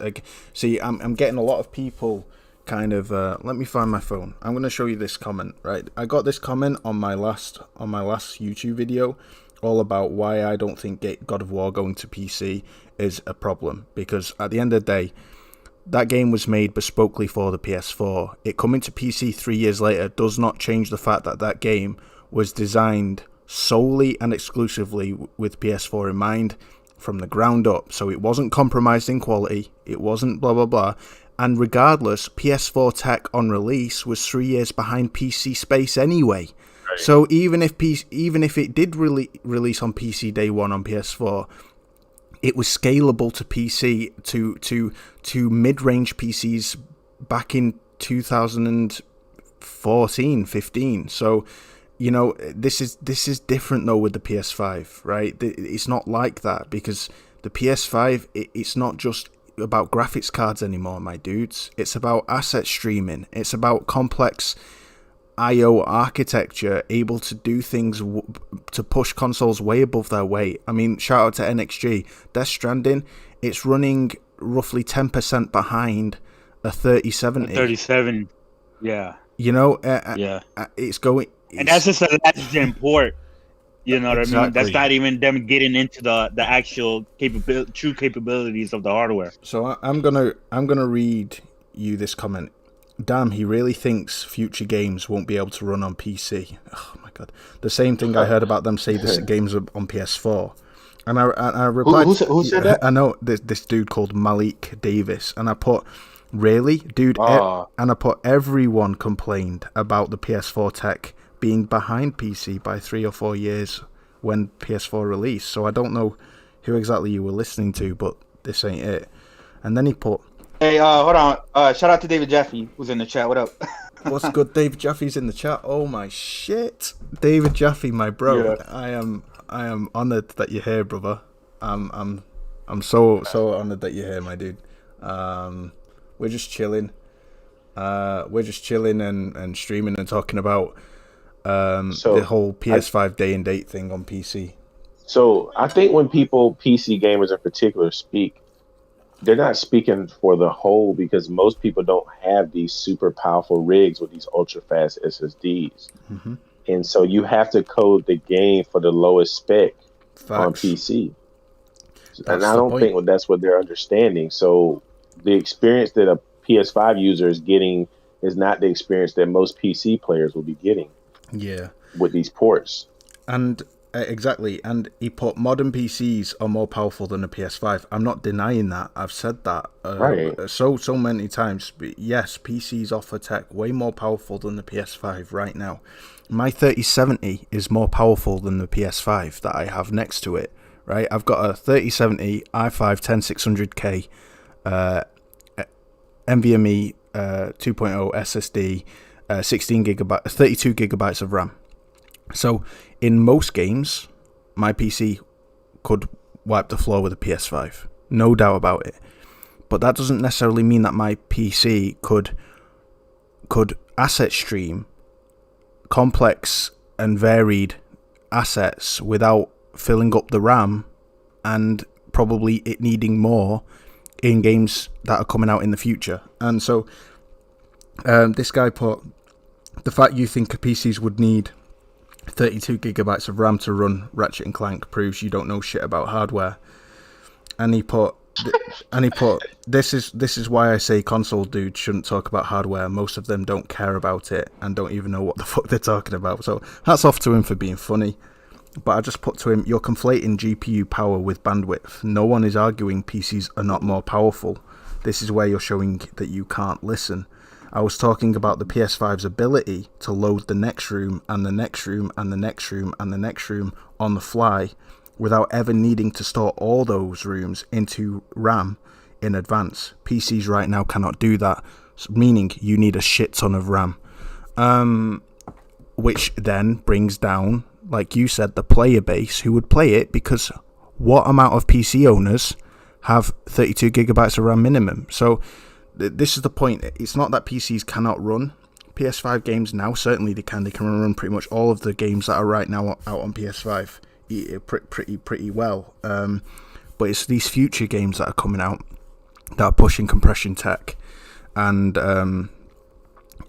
See, I'm getting a lot of people kind of let me find my phone. I'm going to show you this comment, right? I got this comment on my last YouTube video all about why I don't think God of War going to PC is a problem, because at the end of the day, that game was made bespokely for the PS4. It coming to PC 3 years later does not change the fact that that game was designed solely and exclusively with PS4 in mind from the ground up. So it wasn't compromised in quality, it wasn't blah blah blah. And regardless, PS4 tech on release was 3 years behind PC space anyway. Right. So even if it did release on PC day one on PS4, it was scalable to PC to mid-range PCs back in 2014-15. So, you know, this is different though with the PS5, right? It's not like that, because the PS5 it's not just about graphics cards anymore, my dudes. It's about asset streaming. It's about complex I/O architecture, able to do things to push consoles way above their weight. I mean, shout out to NXG. Death Stranding, it's running roughly 10% behind a 3070. 37, yeah. You know, it's going... And that's just a last-gen port. You know what I mean? That's not even them getting into the actual true capabilities of the hardware. So I'm gonna read you this comment. Damn, he really thinks future games won't be able to run on PC. Oh my god, the same thing I heard about them say this games on PS4. And I replied, who said that? I know this dude called Malik Davis, and I put, really, dude, and I put, everyone complained about the PS4 tech being behind PC by 3 or 4 years when PS4 released. So I don't know who exactly you were listening to, but this ain't it. And then he put, hey, hold on. Shout out to David Jaffe, who's in the chat. What up? What's good? David Jaffe's in the chat. Oh my shit, David Jaffe, my bro. Yeah. I am honored that you're here, brother. I'm so honored that you're here, my dude. We're just chilling. And streaming and talking about the whole PS5 day and date thing on PC. So I think when PC gamers in particular speak, they're not speaking for the whole, because most people don't have these super powerful rigs with these ultra fast SSDs. Mm-hmm. And so you have to code the game for the lowest spec on PC. And I don't think that's what they're understanding. So the experience that a PS5 user is getting is not the experience that most PC players will be getting. Yeah. With these ports. And exactly. And he put modern PCs are more powerful than a PS5. I'm not denying that. I've said that so many times. But yes, PCs offer tech way more powerful than the PS5 right now. My 3070 is more powerful than the PS5 that I have next to it. Right? I've got a 3070 i5 10600K NVMe 2.0 SSD, 32 gigabytes of RAM. So in most games, my PC could wipe the floor with a PS5, no doubt about it. But that doesn't necessarily mean that my PC could asset stream complex and varied assets without filling up the RAM, and probably it needing more in games that are coming out in the future. And so this guy put, the fact you think PCs would need 32 gigabytes of RAM to run Ratchet and Clank proves you don't know shit about hardware. And he put, this is why I say console dudes shouldn't talk about hardware. Most of them don't care about it and don't even know what the fuck they're talking about. So hats off to him for being funny. But I just put to him, you're conflating GPU power with bandwidth. No one is arguing PCs are not more powerful. This is where you're showing that you can't listen. I was talking about the PS5's ability to load the next room and the next room and the next room and the next room on the fly without ever needing to store all those rooms into RAM in advance. PCs right now cannot do that, meaning you need a shit ton of RAM. Which then brings down, like you said, the player base who would play it, because what amount of PC owners have 32 gigabytes of RAM minimum? So this is the point. It's not that PCs cannot run PS5 games now. Certainly they can. They can run pretty much all of the games that are right now out on PS5 pretty well. But it's these future games that are coming out that are pushing compression tech and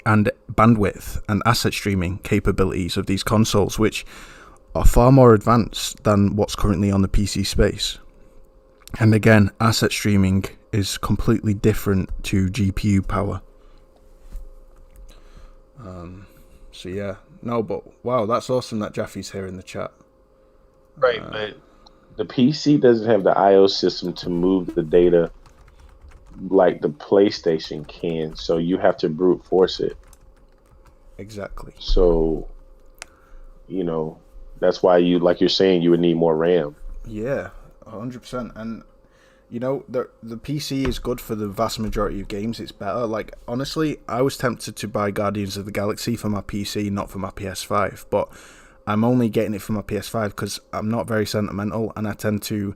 bandwidth and asset streaming capabilities of these consoles, which are far more advanced than what's currently on the PC space. And again, asset streaming is completely different to GPU power. So yeah, no, but wow, that's awesome that Jaffe's here in the chat. Right, but the PC doesn't have the I/O system to move the data like the PlayStation can, so you have to brute force it. Exactly. So, that's why like you're saying, you would need more RAM. Yeah, 100%. And the PC is good for the vast majority of games. It's better. Like, honestly, I was tempted to buy Guardians of the Galaxy for my PC, not for my PS5, but I'm only getting it for my PS5 because I'm not very sentimental, and I tend to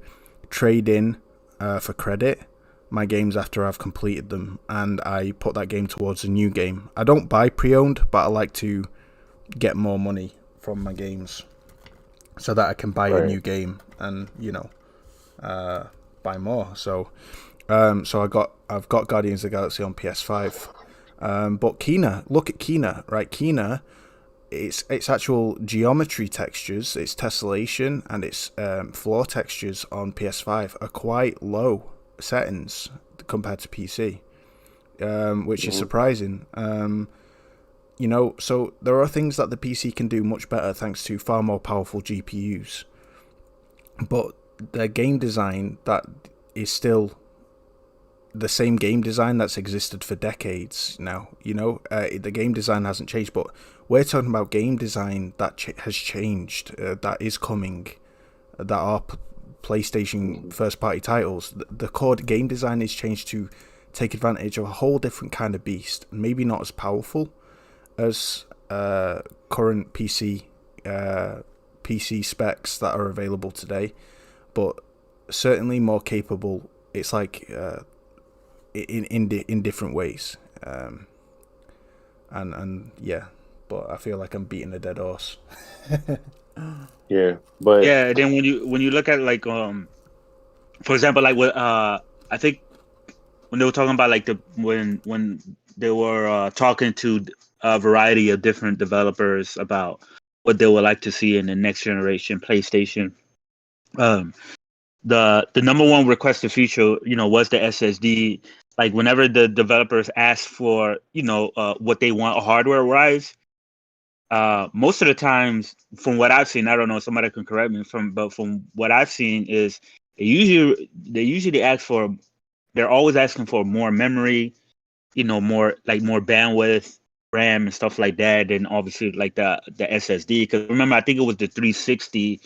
trade in for credit my games after I've completed them, and I put that game towards a new game. I don't buy pre-owned, but I like to get more money from my games so that I can buy a new game and buy more. So I've got Guardians of the Galaxy on PS5. But Kena, look at Kena, right? Kena, its actual geometry textures, its tessellation, and its floor textures on PS5 are quite low settings compared to PC, which is surprising. So there are things that the PC can do much better thanks to far more powerful GPUs, but the game design that is still the same game design that's existed for decades now. The game design hasn't changed, but we're talking about game design that has changed, that is coming, that are PlayStation first-party titles. The core game design is changed to take advantage of a whole different kind of beast, maybe not as powerful as current PC specs that are available today, but certainly more capable. It's like in different ways, and yeah. But I feel like I'm beating a dead horse. Yeah, but yeah. Then when you look at like for example, like what I think when they were talking about like when they were talking to a variety of different developers about what they would like to see in the next generation PlayStation. The number one requested feature, was the SSD. Like whenever the developers ask for, what they want hardware wise, most of the times, from what I've seen, I don't know, somebody can correct me, but from what I've seen is they usually ask for, they're always asking for more memory, more bandwidth, RAM and stuff like that, and obviously like the SSD. Because remember, I think it was the 360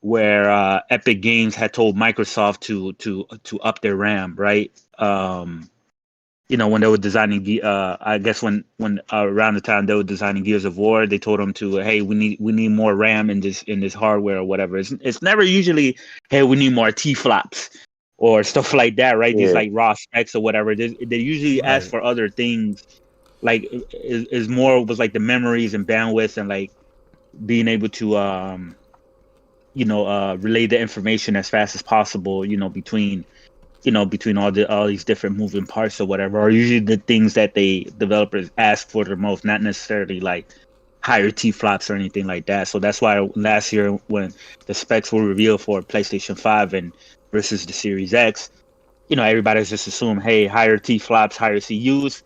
where Epic Games had told Microsoft to up their RAM, right? When they were designing, I guess when around the time they were designing Gears of War, they told them to, hey, we need more RAM in this hardware or whatever. It's never usually, hey, we need more T-flops or stuff like that, right? Yeah. These like raw specs or whatever. They usually ask for other things, like was like the memories and bandwidth and like being able to relay the information as fast as possible, between all these different moving parts or whatever, are usually the things that developers ask for the most, not necessarily like higher T flops or anything like that. So that's why last year when the specs were revealed for PlayStation 5 and versus the Series X, everybody's just assumed, hey, higher T flops, higher CUs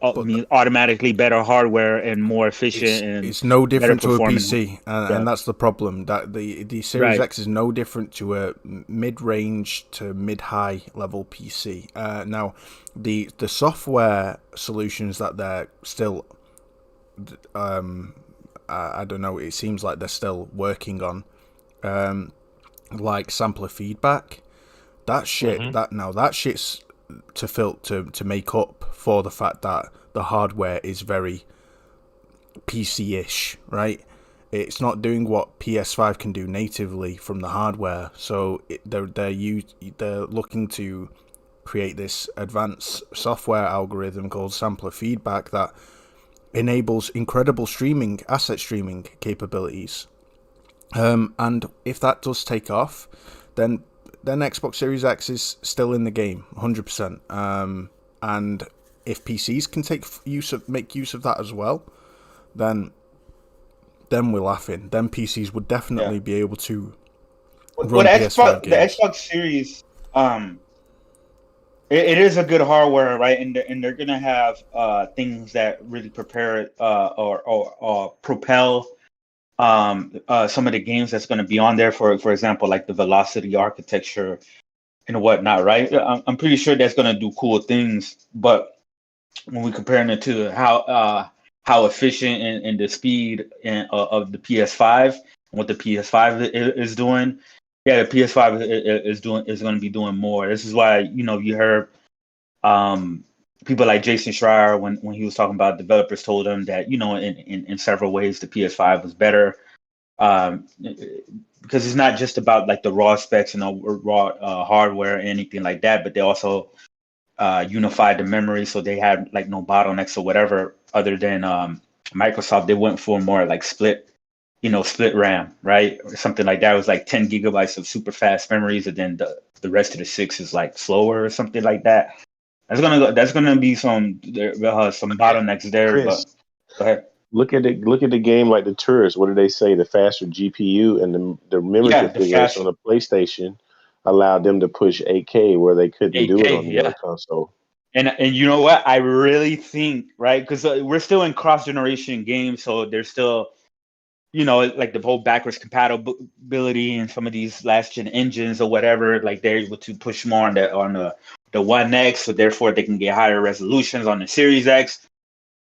But mean automatically better hardware and more efficient and it's no better different to a performing. PC, Yeah. and that's the problem. That the Series Right. X is no different to a mid-range to mid-high level PC. Now, the software solutions that they're still, I don't know. It seems like they're still working on, like sampler feedback. That shit. That shit's to make up for the fact that the hardware is very PC-ish, right? It's not doing what PS5 can do natively from the hardware, so they're looking to create this advanced software algorithm called sampler feedback that enables incredible asset streaming capabilities. And if that does take off, then Xbox Series X is still in the game, 100%. And if PCs can make use of that as well, then we're laughing. Then PCs would definitely be able to run PS5 games. The Xbox Series, it is a good hardware, right? And they're gonna have things that really prepare it or propel some of the games that's going to be on there. For example, like the velocity architecture and whatnot, right? I'm pretty sure that's going to do cool things. But when we comparing it to how efficient and the speed of the PS5 and what the PS5 is doing, yeah, the PS5 is going to be doing more. This is why you heard people like Jason Schreier when he was talking about developers told him that in several ways the PS5 was better, because it's not just about like the raw specs and the raw hardware or anything like that, but they also unified the memory, so they had like no bottlenecks or whatever. Other than Microsoft, they went for more like split RAM, right, or something like that. It was like 10 gigabytes of super fast memories, and then the rest of the 6 is like slower or something like that. That's gonna be some bottlenecks there. Chris, but go ahead. Look at the game like the Tourist. What do they say? The faster GPU and the memory configuration on the PlayStation allowed them to push 8K where they couldn't do it on the other console. And you know what? I really think, right, because we're still in cross-generation games, so there's still, like the whole backwards compatibility and some of these last-gen engines or whatever, like they're able to push more on the One X, so therefore they can get higher resolutions on the Series X,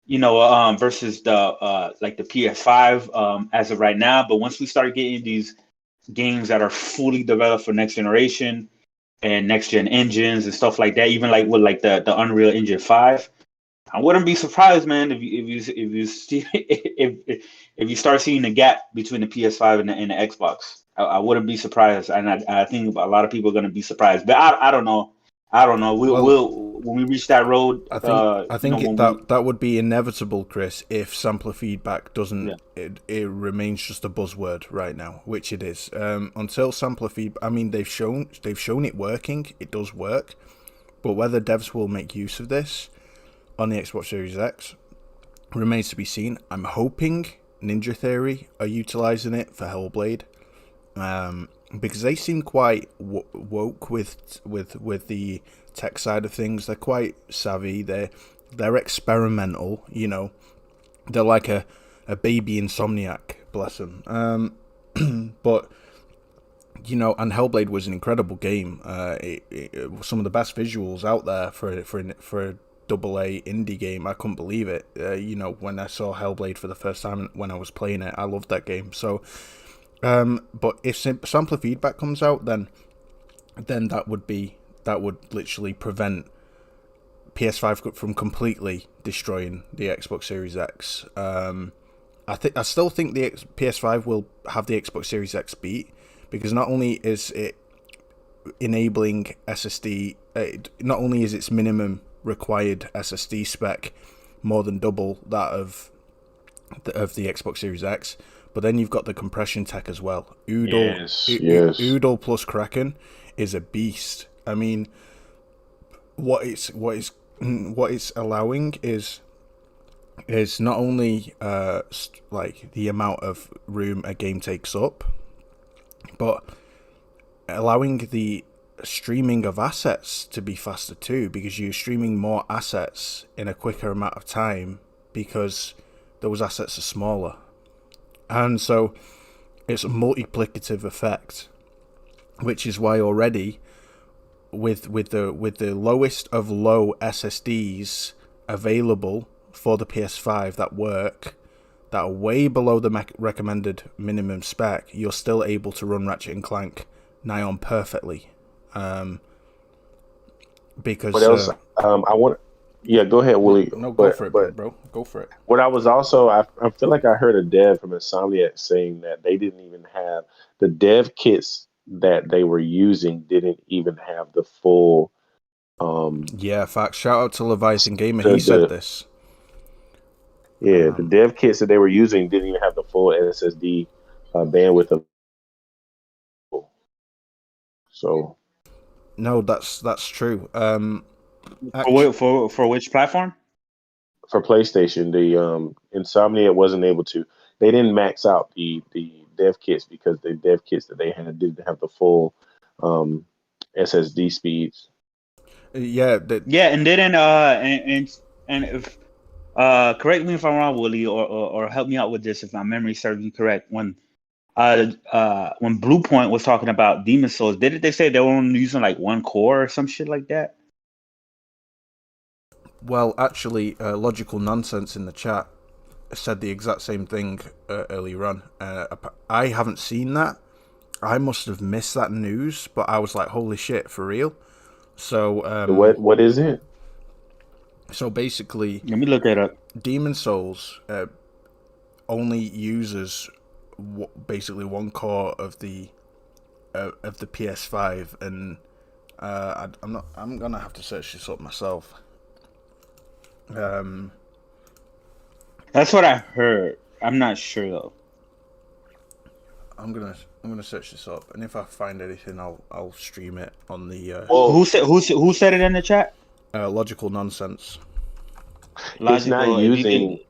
versus the like the PS5 as of right now. But once we start getting these games that are fully developed for next generation and next gen engines and stuff like that, even like with like the Unreal Engine 5, I wouldn't be surprised, man, if you see if you start seeing the gap between the PS5 and the Xbox. I wouldn't be surprised, and I think a lot of people are going to be surprised. But I don't know. We'll when we reach that road. I think that would be inevitable, Chris, if sampler feedback doesn't. Yeah. It remains just a buzzword right now, which it is. Until sampler feedback, I mean, they've shown it working. It does work, but whether devs will make use of this on the Xbox Series X remains to be seen. I'm hoping Ninja Theory are utilizing it for Hellblade. Because they seem quite woke with the tech side of things. They're quite savvy. They're experimental. They're like a baby insomniac. Bless them. But and Hellblade was an incredible game. It was some of the best visuals out there for a AA indie game. I couldn't believe it. When I saw Hellblade for the first time when I was playing it, I loved that game. So. But if sampler feedback comes out, then that would literally prevent PS5 from completely destroying the Xbox Series X. I still think the PS5 will have the Xbox Series X beat, because not only is it enabling SSD, not only is its minimum required SSD spec more than double that of the Xbox Series X. But then you've got the compression tech as well. Oodle plus Kraken is a beast. I mean, what it's allowing is is not only like the amount of room a game takes up, but allowing the streaming of assets to be faster too, because you're streaming more assets in a quicker amount of time because those assets are smaller. And so it's a multiplicative effect, which is why already with the lowest of low SSDs available for the PS5 that are way below the recommended minimum spec, you're still able to run Ratchet and Clank nigh on perfectly. Because what else? I want. Yeah, go ahead, Willie. No, go for it, bro. Go for it. What I was also, I feel like I heard a dev from Insomniac saying that they didn't even have the dev kits that they were using didn't even have the full. Yeah, facts. Shout out to Leviathan Gamer. He said this. Yeah, the dev kits that they were using didn't even have the full SSD bandwidth of. So. No, that's true. For which platform? For PlayStation, the Insomniac wasn't able to. They didn't max out the dev kits because the dev kits that they had didn't have the full SSD speeds. Yeah, and didn't and if correct me if I'm wrong, Willie, or help me out with this if my memory serves me correct. When Bluepoint was talking about Demon Souls, didn't they say they were only using like one core or some shit like that? Well, actually, Logical Nonsense in the chat said the exact same thing earlier on. I haven't seen that. I must have missed that news, but I was like, holy shit, for real? So what is it? So basically, let me look that up. Demon Souls only uses basically one core of the PS5, and I'm gonna have to search this up myself. That's what I heard. I'm not sure though. I'm gonna search this up, and if I find anything, I'll stream it on the. Who said it in the chat? Logical Nonsense. It's not using.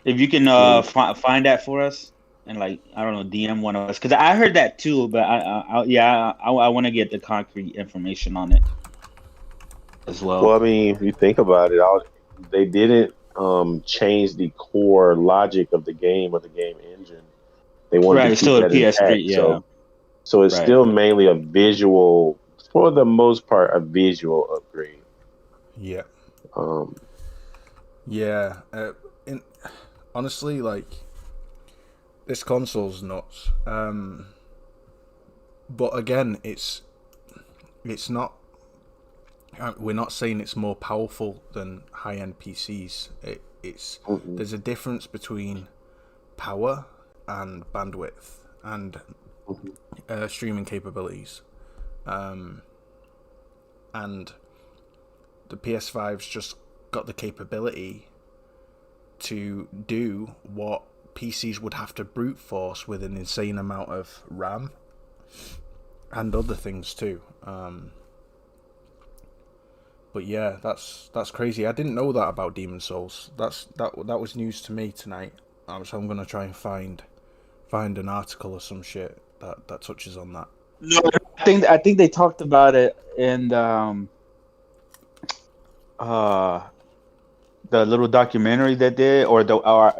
If you can find that for us, and like I don't know, DM one of us, because I heard that too. But I want to get the concrete information on it as well. Well, I mean, if you think about it, they didn't change the core logic of the game or the game engine. They wanted to keep still that a PS3, intact, so it's still mainly a visual, for the most part, a visual upgrade. Yeah. Yeah. Honestly, like, this console's nuts. But again, it's not. We're not saying it's more powerful than high-end PCs. There's a difference between power and bandwidth and streaming capabilities, and the PS5's just got the capability to do what PCs would have to brute force with an insane amount of RAM and other things too. But yeah, that's crazy. I didn't know that about Demon Souls. That was news to me tonight. So I'm gonna try and find an article or some shit that touches on that. No, I think they talked about it in the little documentary that did, or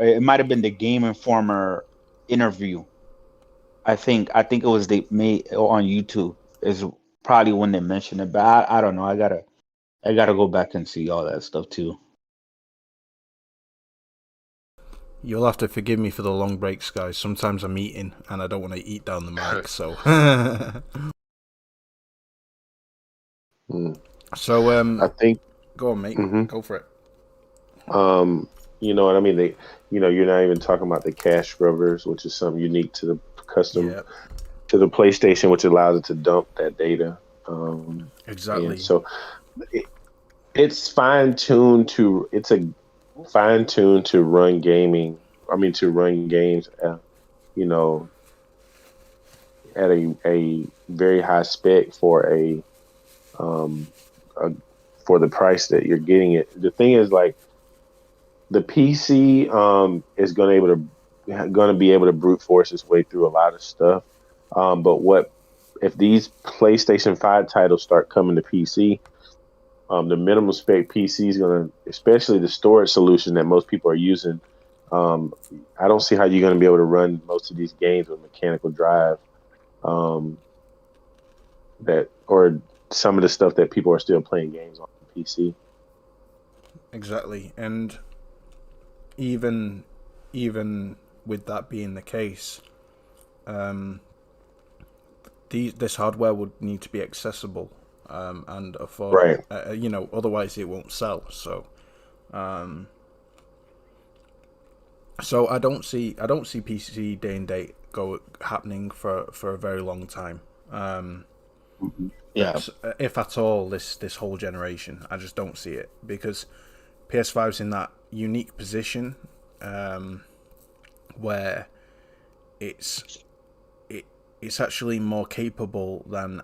it might have been the Game Informer interview. I think it was they made on YouTube is probably when they mentioned it, but I don't know. I gotta go back and see all that stuff too. You'll have to forgive me for the long breaks, guys. Sometimes I'm eating and I don't want to eat down the mic, so. So I think. Go on, mate. Go for it. You know what I mean? You're not even talking about the cache scrubbers, which is something unique to the custom to the PlayStation, which allows it to dump that data. Exactly. So it's fine-tuned to run gaming. I mean, to run games, at a very high spec for for the price that you're getting it. The thing is, like, the PC is going to be able to brute force its way through a lot of stuff. But what if these PlayStation 5 titles start coming to PC? The minimum spec PC is going to, especially the storage solution that most people are using. I don't see how you're going to be able to run most of these games with mechanical drive. Or some of the stuff that people are still playing games on PC. Exactly, and even with that being the case, this hardware would need to be accessible and affordable. Right. Otherwise it won't sell. So I don't see PC day and date happening for a very long time. Yeah. If at all, this whole generation, I just don't see it, because PS5's in that unique position where it's actually more capable than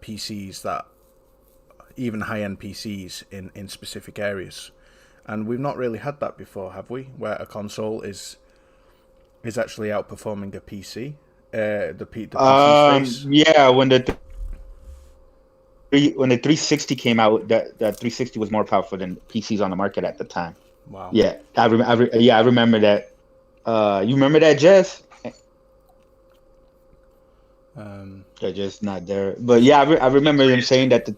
PCs, that even high-end PCs in specific areas. And we've not really had that before, have we? Where a console is actually outperforming a PC. The PC space. Yeah, when the 360 came out, that 360 was more powerful than PCs on the market at the time. Wow. Yeah, I remember that. You remember that, Jess? They're just not there. But yeah, I remember them saying that the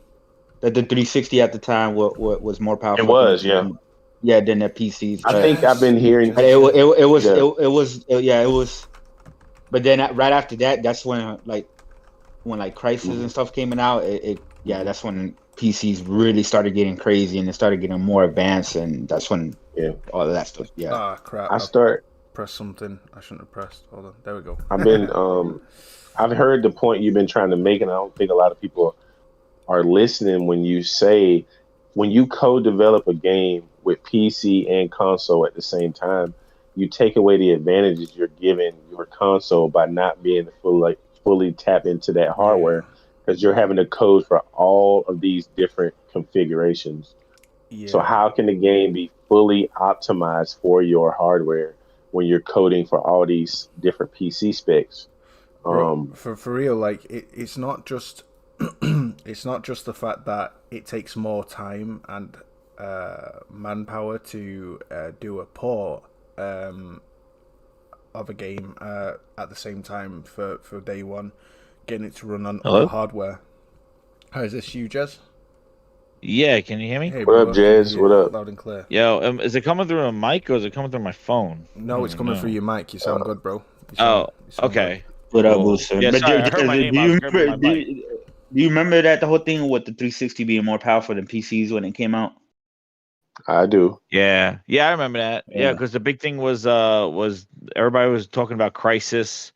360 at the time was more powerful. It was, than the PCs. I think I've been hearing. It was. But then right after that, that's when Crisis and stuff came out. That's when PCs really started getting crazy and it started getting more advanced, and that's when all of that stuff. Yeah. Ah, crap! Press something I shouldn't have pressed. Hold on. There we go. I've heard the point you've been trying to make, and I don't think a lot of people are listening when you say, when you co-develop a game with PC and console at the same time, you take away the advantages you're giving your console by not being fully tap into that hardware, because you're having to code for all of these different configurations. Yeah. So how can the game be fully optimized for your hardware when you're coding for all these different PC specs? For real, like it's not just it's not just the fact that it takes more time and manpower to do a port of a game at the same time for day one, getting it to run on other hardware. Hi, is this you, Jez? Yeah, can you hear me? Hey, what up, Jez? What up? Loud and clear. Yo, is it coming through a mic or is it coming through my phone? No, it's coming through your mic. You sound good, bro. You sound What okay. up, Cool. Booster? Yeah, sorry, I heard my name. Do you remember that the whole thing with the 360 being more powerful than PCs when it came out? I do. Yeah, I remember that. Yeah, because the big thing was everybody was talking about Crisis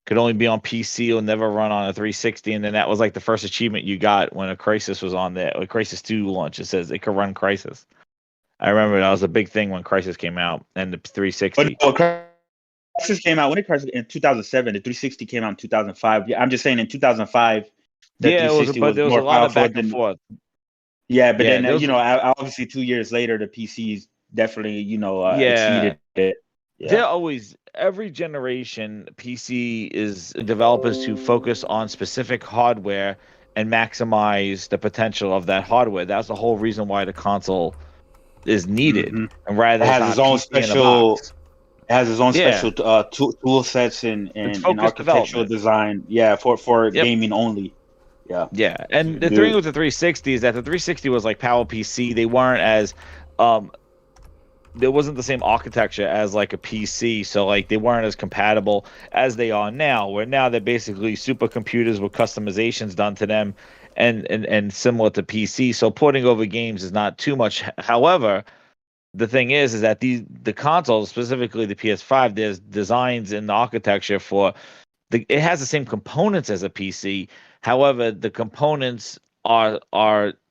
could only be on PC or never run on a 360, and then that was like the first achievement you got when a Crisis was on there. When Crisis 2 launched, it says it could run Crisis. I remember that was a big thing when Crisis came out and the 360. Crisis came out when it Crisis in 2007. The 360 came out in 2005. Yeah, I'm just saying in 2005. Yeah, there was a lot of back and forth. Yeah, but then obviously 2 years later, the PCs definitely exceeded it. Yeah. They're always, every generation, PC is developers who focus on specific hardware and maximize the potential of that hardware. That's the whole reason why the console is needed. Mm-hmm. And rather it has its own special. It has its own special tool sets and architectural design. Yeah, for gaming only. Yeah. Yeah. And the thing with the 360 is that the 360 was like power PC. They weren't as there wasn't the same architecture as like a PC, so like they weren't as compatible as they are now, where now they're basically supercomputers with customizations done to them and similar to PC. So porting over games is not too much. However, the thing is that the consoles, specifically the PS5, there's designs in the architecture for it has the same components as a PC. However, the components are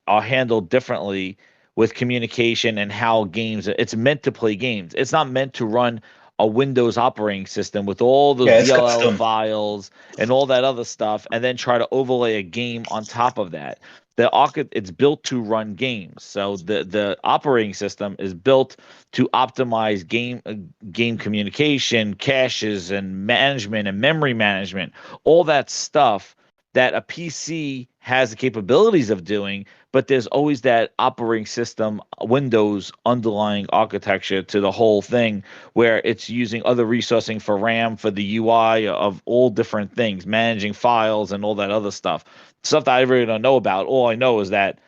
handled differently with communication and how games. It's meant to play games. It's not meant to run a Windows operating system with all the DLL files and all that other stuff, and then try to overlay a game on top of that. It's built to run games. So the operating system is built to optimize game communication, caches, and management and memory management, all that stuff that a PC has the capabilities of doing, but there's always that operating system Windows underlying architecture to the whole thing where it's using other resourcing for RAM, for the UI of all different things, managing files and all that other stuff that I really don't know about. All I know is that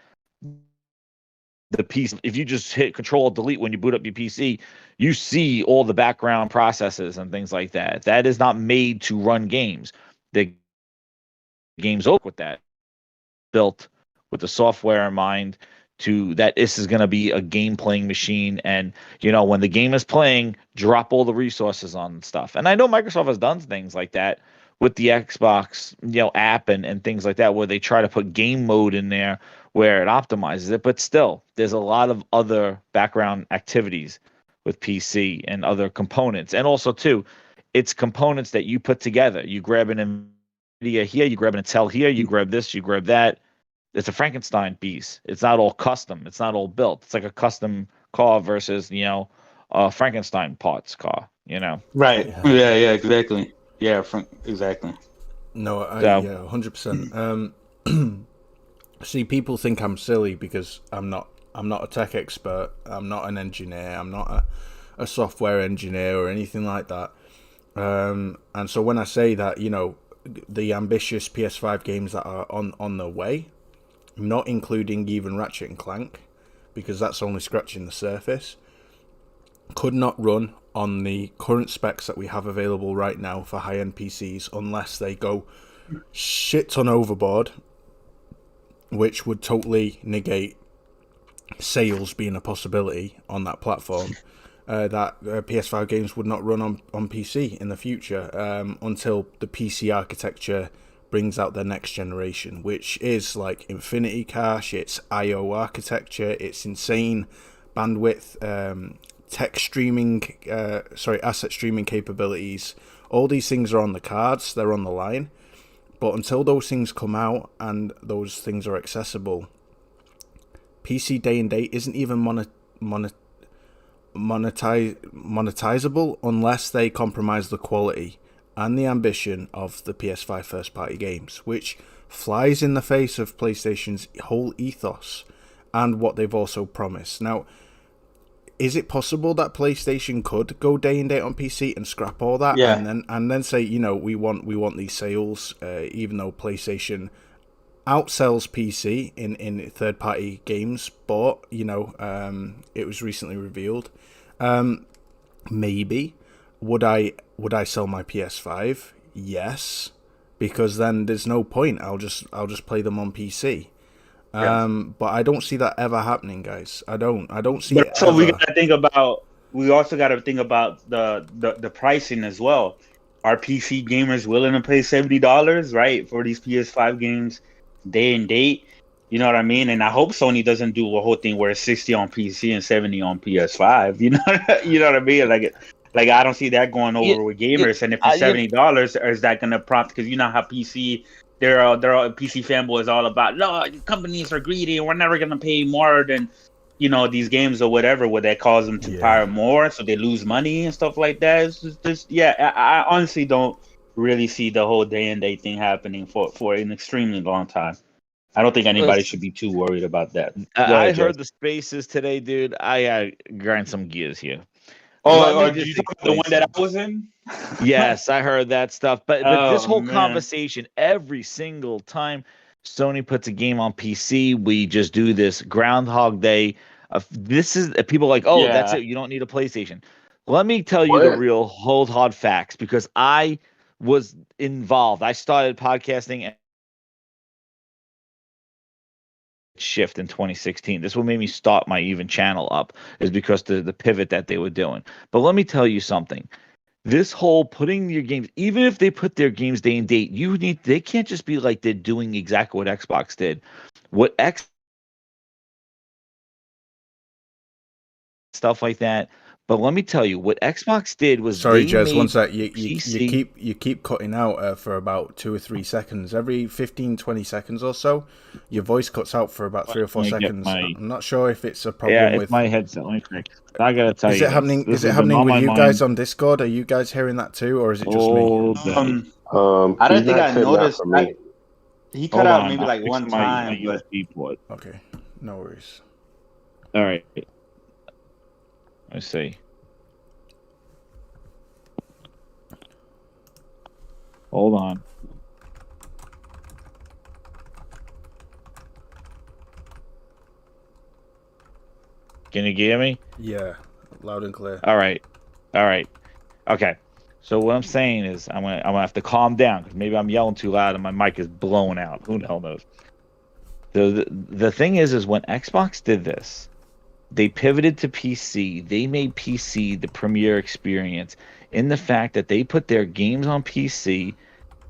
the PC, if you just hit Control Delete when you boot up your PC, you see all the background processes and things like that. That is not made to run games. The games open with that, built with the software in mind to that this is going to be a game playing machine. And, when the game is playing, drop all the resources on stuff. And I know Microsoft has done things like that with the Xbox, app and things like that, where they try to put game mode in there where it optimizes it. But still, there's a lot of other background activities with PC and other components. And also, too, it's components that you put together. You grab an NVIDIA here, you grab an Intel here, you grab this, you grab that. It's a Frankenstein piece. It's not all custom. It's not all built. It's like a custom car versus, a Frankenstein parts car, Right. Yeah, exactly. Yeah, exactly. No, So- yeah, 100%. See, people think I'm silly because I'm not a tech expert. I'm not an engineer. I'm not a software engineer or anything like that. And so when I say that, the ambitious PS5 games that are on the way, not including even Ratchet and Clank, because that's only scratching the surface, could not run on the current specs that we have available right now for high-end PCs unless they go shit ton overboard, which would totally negate sales being a possibility on that platform. That PS5 games would not run on PC in the future until the PC architecture brings out their next generation, which is like Infinity Cache, it's I/O architecture, it's insane bandwidth, asset streaming capabilities. All these things are on the cards, they're on the line. But until those things come out and those things are accessible, PC day and date isn't even monetizable unless they compromise the quality and the ambition of the PS5 first-party games, which flies in the face of PlayStation's whole ethos and what they've also promised. Now, is it possible that PlayStation could go day and date on PC and scrap all that, and then say, we want these sales, even though PlayStation outsells PC in third-party games, but it was recently revealed. Maybe would I sell my PS5? Yes, because then there's no point. I'll just play them on PC. But I don't see that ever happening, guys. I don't see it. So we gotta think about. We also got to think about the pricing as well. Are PC gamers willing to pay $70, right, for these PS5 games day and date? You know what I mean? And I hope Sony doesn't do a whole thing where it's 60 on PC and 70 on PS5. You know what I mean? Like I don't see that going over with gamers. And if it's $70, is that going to prompt? Because you know how PC, they're all PC fanboys all about. No, companies are greedy, and we're never going to pay more than these games or whatever. Where that cause them to pay more, so they lose money and stuff like that. It's just I honestly don't really see the whole day and date thing happening for an extremely long time. I don't think anybody should be too worried about that. I heard the spaces today, dude. I grind some gears here. Oh, did you talk about the one that I was in? Yes, I heard that stuff. But this whole conversation, every single time Sony puts a game on PC, we just do this Groundhog Day. This is people are like, that's it. You don't need a PlayStation. Let me tell you the real cold hard facts, because I was involved. I started podcasting shift in 2016. This is what made me start my even channel up, is because the pivot that they were doing. But let me tell you something. This whole putting your games, even if they put their games day and date, they can't just be like they're doing exactly what Xbox did. What stuff like that, But let me tell you, what Xbox did was Sorry, they Jez, made one sec. You PC. keep cutting out for about 2 or 3 seconds. Every 15, 20 seconds or so, your voice cuts out for about 3 or 4 Let me get seconds. my I'm not sure if it's a yeah, problem it's with. my headset. Let me fix. I gotta tell Is you it happening? this Is it has been happening on with my you mind guys on Discord? Are you guys hearing that too, or is it just me? all day. I don't He's think not I saying not noticed. for me. He cut Hold out on, maybe I'm like one fixing my time, but USB port. Okay, no worries. All right, let me see. Hold on. Can you hear me? Yeah, loud and clear. All right. Okay. So what I'm saying is I'm gonna have to calm down because maybe I'm yelling too loud and my mic is blowing out. Who the hell knows? The thing is when Xbox did this, they pivoted to PC. They made PC the premier experience in the fact that they put their games on PC,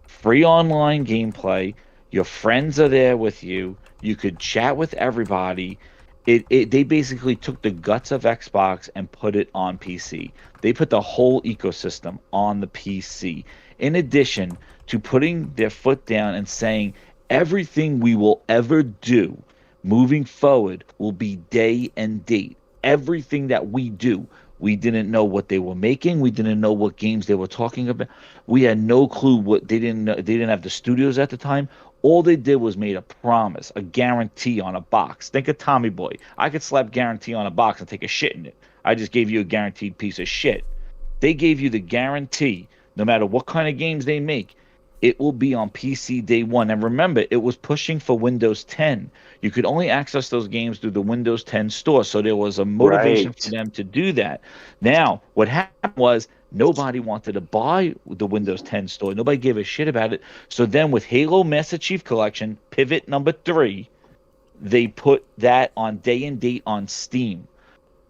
free online gameplay. Your friends are there with you. You could chat with everybody. They basically took the guts of Xbox and put it on PC. They put the whole ecosystem on the PC. In addition to putting their foot down and saying everything we will ever do moving forward will be day and date. Everything that we do, we didn't know what they were making. We didn't know what games they were talking about. We had no clue what they didn't know. They didn't have the studios at the time. All they did was made a promise, a guarantee on a box. Think of Tommy Boy. I could slap guarantee on a box and take a shit in it. I just gave you a guaranteed piece of shit. They gave you the guarantee, no matter what kind of games they make, it will be on PC day one. And remember, it was pushing for Windows 10. You could only access those games through the Windows 10 store. So there was a motivation for Right. them to do that. Now, what happened was nobody wanted to buy the Windows 10 store. Nobody gave a shit about it. So then with Halo Master Chief Collection, pivot number 3, they put that on day and date on Steam.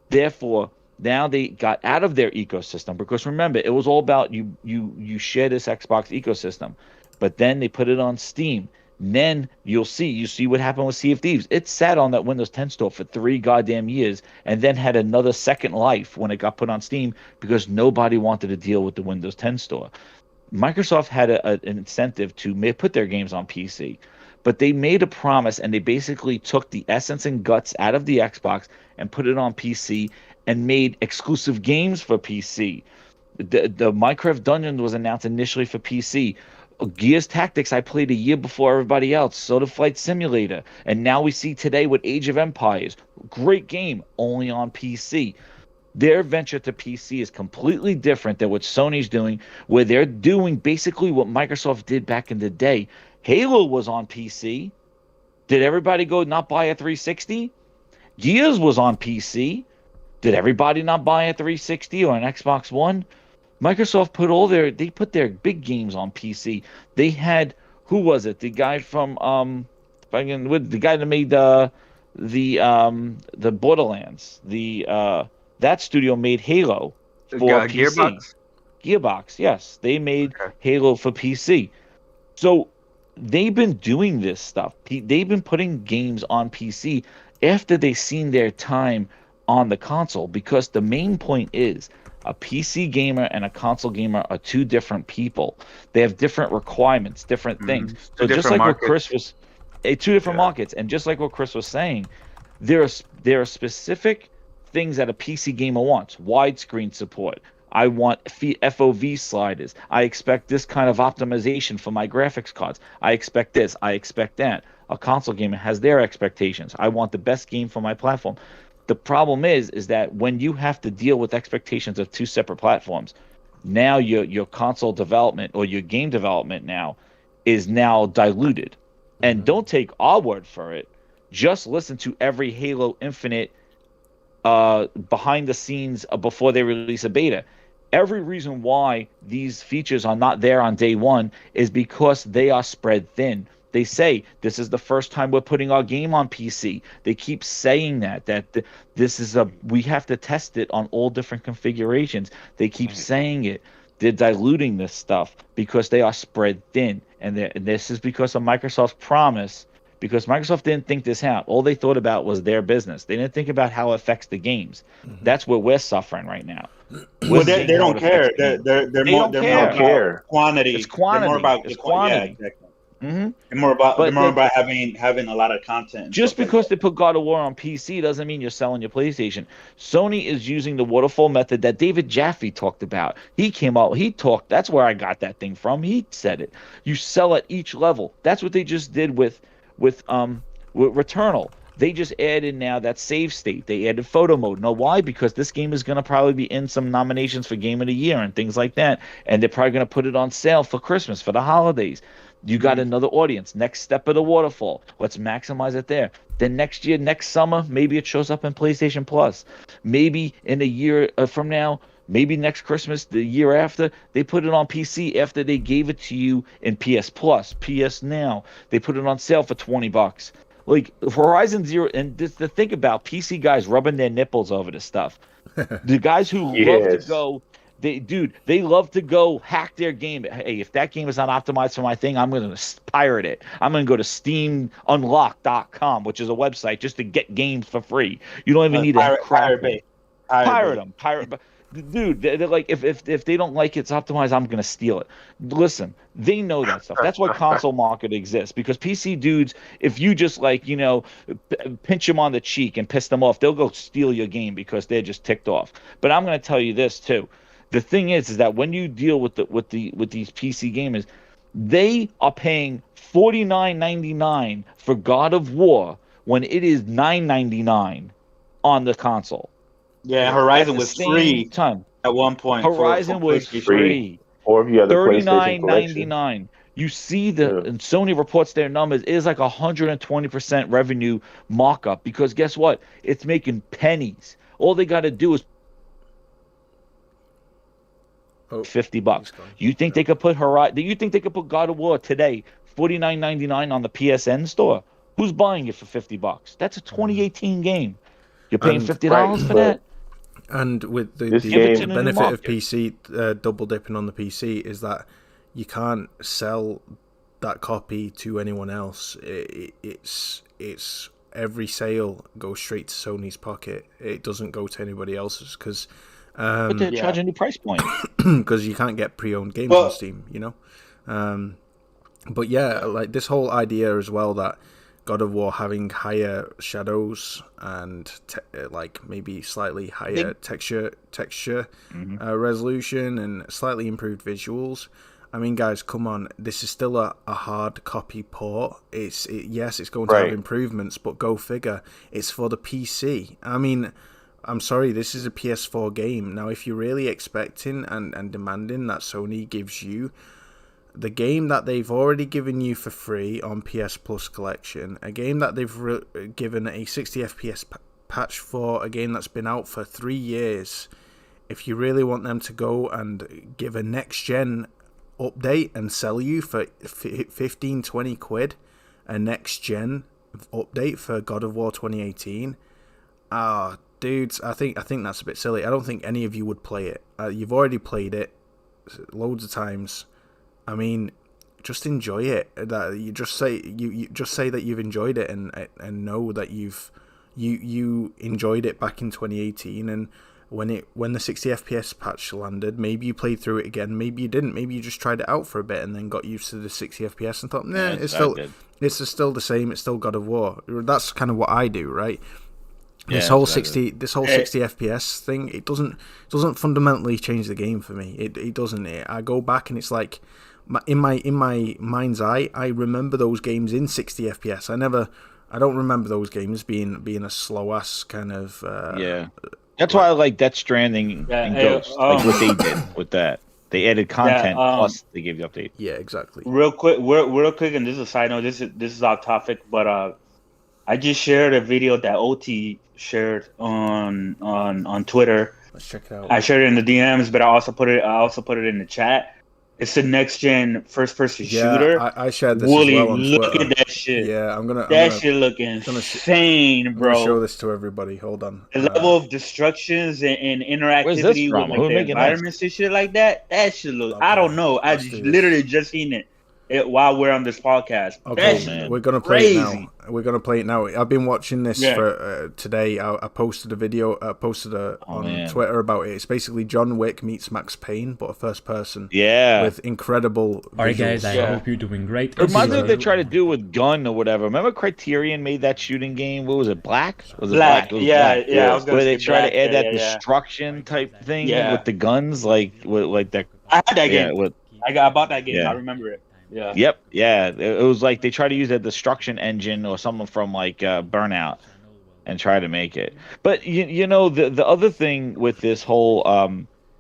Therefore, now they got out of their ecosystem because remember, it was all about you share this Xbox ecosystem, but then they put it on Steam. And then you see what happened with Sea of Thieves. It sat on that Windows 10 store for 3 goddamn years and then had another second life when it got put on Steam because nobody wanted to deal with the Windows 10 store. Microsoft had an incentive to put their games on PC, but they made a promise and they basically took the essence and guts out of the Xbox and put it on PC and made exclusive games for PC. The Minecraft Dungeon was announced initially for PC. Gears Tactics I played a year before everybody else. So did Flight Simulator. And now we see today with Age of Empires. Great game, only on PC. Their venture to PC is completely different than what Sony's doing, where they're doing basically what Microsoft did back in the day. Halo was on PC. Did everybody go not buy a 360? Gears was on PC. Did everybody not buy a 360 or an Xbox One? Microsoft put their big games on PC. They had, who was it? The guy from the guy that made the Borderlands. That studio made Halo for PC. Gearbox. Gearbox, yes, they made Halo for PC. So they've been doing this stuff. They've been putting games on PC after they've seen their time on the console, because the main point is a PC gamer and a console gamer are two different people. They have different requirements, different things. So just like what Chris was, two different markets, and just like what Chris was saying, there are specific things that a PC gamer wants. Widescreen support. I want FOV sliders. I expect this kind of optimization for my graphics cards. I expect this. I expect that. A console gamer has their expectations. I want the best game for my platform. The problem is that when you have to deal with expectations of two separate platforms, now your console development or your game development now is now diluted. And don't take our word for it. Just listen to every Halo Infinite behind the scenes before they release a beta. Every reason why these features are not there on day one is because they are spread thin. They say this is the first time we're putting our game on PC. They keep saying that this is we have to test it on all different configurations. They keep saying it. They're diluting this stuff because they are spread thin, and this is because of Microsoft's promise because Microsoft didn't think this out. All they thought about was their business. They didn't think about how it affects the games. That's where we're suffering right now. Well, they don't care. They're more care. Quantity. It's quantity. They're more about it's the quantity. Yeah, exactly. Mm-hmm. They're more about having a lot of content. Just because they put God of War on PC doesn't mean you're selling your PlayStation. Sony is using the waterfall method that David Jaffe talked about. He came out, he talked. That's where I got that thing from. He said it. You sell at each level. That's what they just did with Returnal. They just added now that save state. They added photo mode. Know why? Because this game is going to probably be in some nominations for Game of the Year and things like that. And they're probably going to put it on sale for Christmas, for the holidays. You got another audience. Next step of the waterfall. Let's maximize it there. Then next year, next summer, maybe it shows up in PlayStation Plus. Maybe in a year from now, maybe next Christmas, the year after, they put it on PC after they gave it to you in PS Plus, PS Now. They put it on sale for $20. Like Horizon Zero, and just to think about PC guys rubbing their nipples over this stuff. The guys who love to go. They love to go hack their game. Hey, if that game is not optimized for my thing, I'm going to pirate it. I'm going to go to SteamUnlock.com, which is a website just to get games for free. You don't even need to pirate them. Dude, they're like, if they don't like it's optimized, I'm going to steal it. Listen, they know that stuff. That's why console market exists, because PC dudes, if you just pinch them on the cheek and piss them off, they'll go steal your game because they're just ticked off. But I'm going to tell you this too. The thing is that when you deal with these PC gamers, they are paying $49.99 for God of War when it is $9.99 on the console. Yeah, Horizon was free at one point. Horizon was free. Or if you have the $39.99. You see and Sony reports their numbers. It is like 120% revenue markup, because guess what? It's making pennies. All they got to do is $50. You think they could put Horizon? You think they could put God of War today, $49.99 on the PSN store? Who's buying it for $50? That's a 2018 game. You're paying $50 for that. And with the benefit of PC double dipping on the PC is that you can't sell that copy to anyone else. It's every sale goes straight to Sony's pocket. It doesn't go to anybody else's, because but they're charging a new price point. Because you can't get pre-owned games on Steam, you know. But yeah, like this whole idea as well that God of War having higher shadows and maybe slightly higher texture resolution and slightly improved visuals. I mean, guys, come on. This is still a hard copy port. Yes, it's going to have improvements, but go figure. It's for the PC. I mean, I'm sorry, this is a PS4 game. Now, if you're really expecting and demanding that Sony gives you the game that they've already given you for free on PS Plus Collection, a game that they've given a 60 FPS patch for, a game that's been out for 3 years, if you really want them to go and give a next-gen update and sell you for 15-20 quid a next-gen update for God of War 2018, dudes, I think that's a bit silly. I don't think any of you would play it. You've already played it loads of times. I mean, just enjoy it. That you just say that you've enjoyed it and know that you enjoyed it back in 2018, and when the 60 FPS patch landed, maybe you played through it again, maybe you didn't, maybe you just tried it out for a bit and then got used to the 60 FPS and thought, it's still the same, it's still God of War. That's kind of what I do, right? This whole 60 FPS thing, it doesn't fundamentally change the game for me. It doesn't. I go back and it's like, in my mind's eye, I remember those games in 60 FPS. I don't remember those games being a slow ass kind of. That's why I like Death Stranding and Ghost, like what they did with that. They added content plus they gave the update. Yeah, exactly. Real quick, and this is a side note. This is off topic, but I just shared a video that OT shared on Twitter. Let's check it out. I shared it in the DMs, but I also put it in the chat. It's the next gen first person shooter. I shared this Wooly, as well on look Twitter. at that shit. Yeah, that shit look insane, bro. I'm gonna show this to everybody. Hold on. The level of destructions and interactivity with the environments and shit like that. That shit look. I don't know. I just literally just seen it. while we're on this podcast. Okay, man. we're gonna play it Crazy. now. We're gonna play it now. I've been watching this for today. I posted a video. On Twitter about it. It's basically John Wick meets Max Payne, but a first person. Yeah. With incredible. Alright, visuals. guys. I hope you're doing great. It reminds me of what they try to do with Gun or whatever. Remember Criterion made that shooting game? What was it? Black? Was it Black. Black? It was Yeah, Black. yeah. I was gonna Where say they try Black. to add that Yeah. destruction type thing Yeah. with the guns, like that. I had that Yeah, game. with I bought that game. Yeah. I remember it. Yeah. Yep, yeah. It was like they try to use a destruction engine or something from like Burnout and try to make it. But you know the other thing with this whole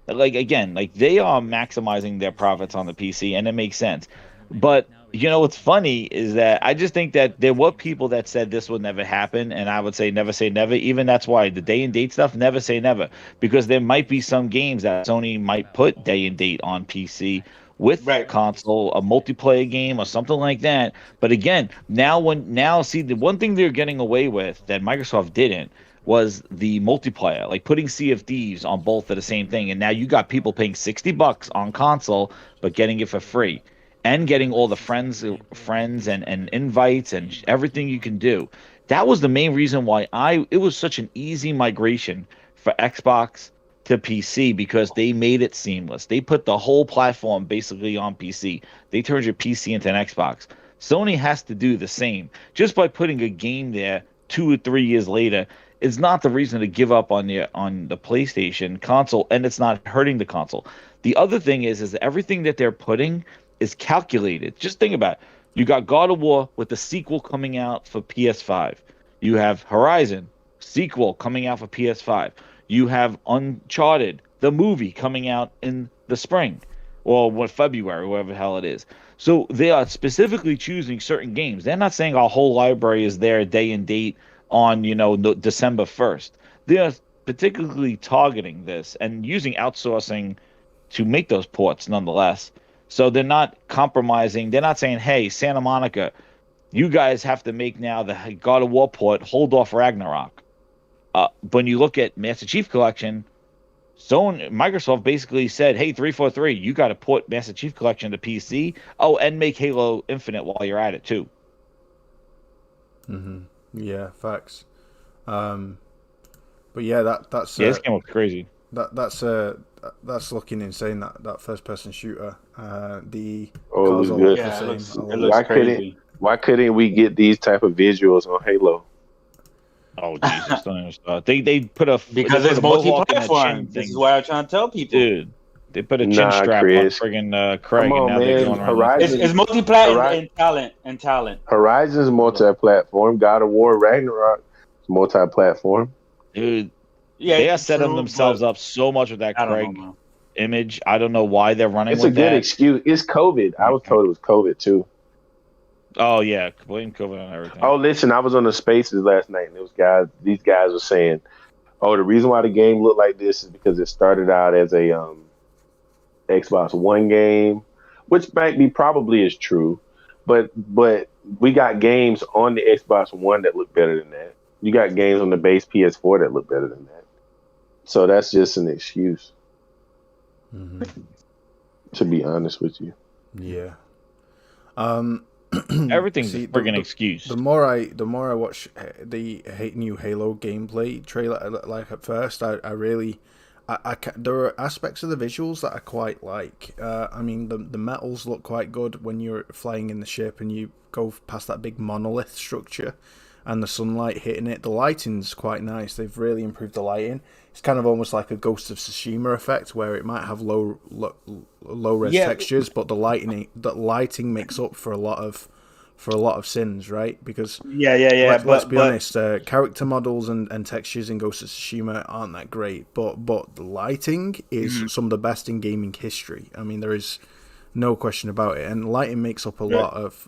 like again, like they are maximizing their profits on the PC and it makes sense. But you know what's funny is that I just think that there were people that said this would never happen, and I would say never say never. Even that's why the day and date stuff, never say never, because there might be some games that Sony might put day and date on PC with console, a multiplayer game or something like that. But again, see the one thing they're getting away with that Microsoft didn't was the multiplayer, like putting Sea of Thieves on both of the same thing. And now you got people paying $60 on console, but getting it for free. And getting all the friends and invites and everything you can do. That was the main reason why it was such an easy migration for Xbox to PC, because they made it seamless. They put the whole platform basically on PC. They turned your PC into an Xbox. Sony has to do the same. Just by putting a game there 2 or 3 years later, it's not the reason to give up on the PlayStation console, and it's not hurting the console. The other thing is everything that they're putting is calculated. Just think about it. You got God of War with the sequel coming out for PS5. You have Horizon sequel coming out for PS5. You have Uncharted, the movie, coming out in the spring, or February, whatever the hell it is. So they are specifically choosing certain games. They're not saying our whole library is there day and date on December 1st. They are particularly targeting this and using outsourcing to make those ports nonetheless. So they're not compromising. They're not saying, hey, Santa Monica, you guys have to make now the God of War port, hold off Ragnarok. When you look at Master Chief Collection, Microsoft basically said, hey, 343, you got to port Master Chief Collection to PC. Oh, and make Halo Infinite while you're at it, too. Mm-hmm. Yeah, facts. But yeah, that's this game looks crazy. That's looking insane. That first person shooter. It looks good. Yeah, it looks crazy. Why couldn't we get these type of visuals on Halo? Oh Jesus! Don't even start. They put a because it's multi-platform. This is why I'm trying to tell people, dude. They put a chin strap Chris. on friggin' Craig, Come on, and now they're going Horizon, it's multi-platform and talent. Horizon's multi-platform. God of War Ragnarok is multi-platform. Dude, yeah, they are setting themselves up so much with that Craig image. I don't know why they're running. It's with a good that. excuse. It's COVID. I was told it was COVID too. Oh yeah, blame COVID on everything. Oh, listen, I was on the Spaces last night, and these guys were saying, "Oh, the reason why the game looked like this is because it started out as a Xbox One game," which might be probably is true, but we got games on the Xbox One that look better than that. You got games on the base PS4 that look better than that. So that's just an excuse. Mm-hmm. To be honest with you. Yeah. Everything's a friggin' excuse. The more I watch the new Halo gameplay trailer, like at first, I really, there are aspects of the visuals that I quite like. I mean, the metals look quite good when you're flying in the ship and you go past that big monolith structure, and the sunlight hitting it. The lighting's quite nice. They've really improved the lighting. It's kind of almost like a Ghost of Tsushima effect, where it might have low res textures, but the lighting makes up for a lot of sins, right? Because let's be honest, character models and textures in Ghost of Tsushima aren't that great, but the lighting is some of the best in gaming history. I mean, there is no question about it, and lighting makes up a lot of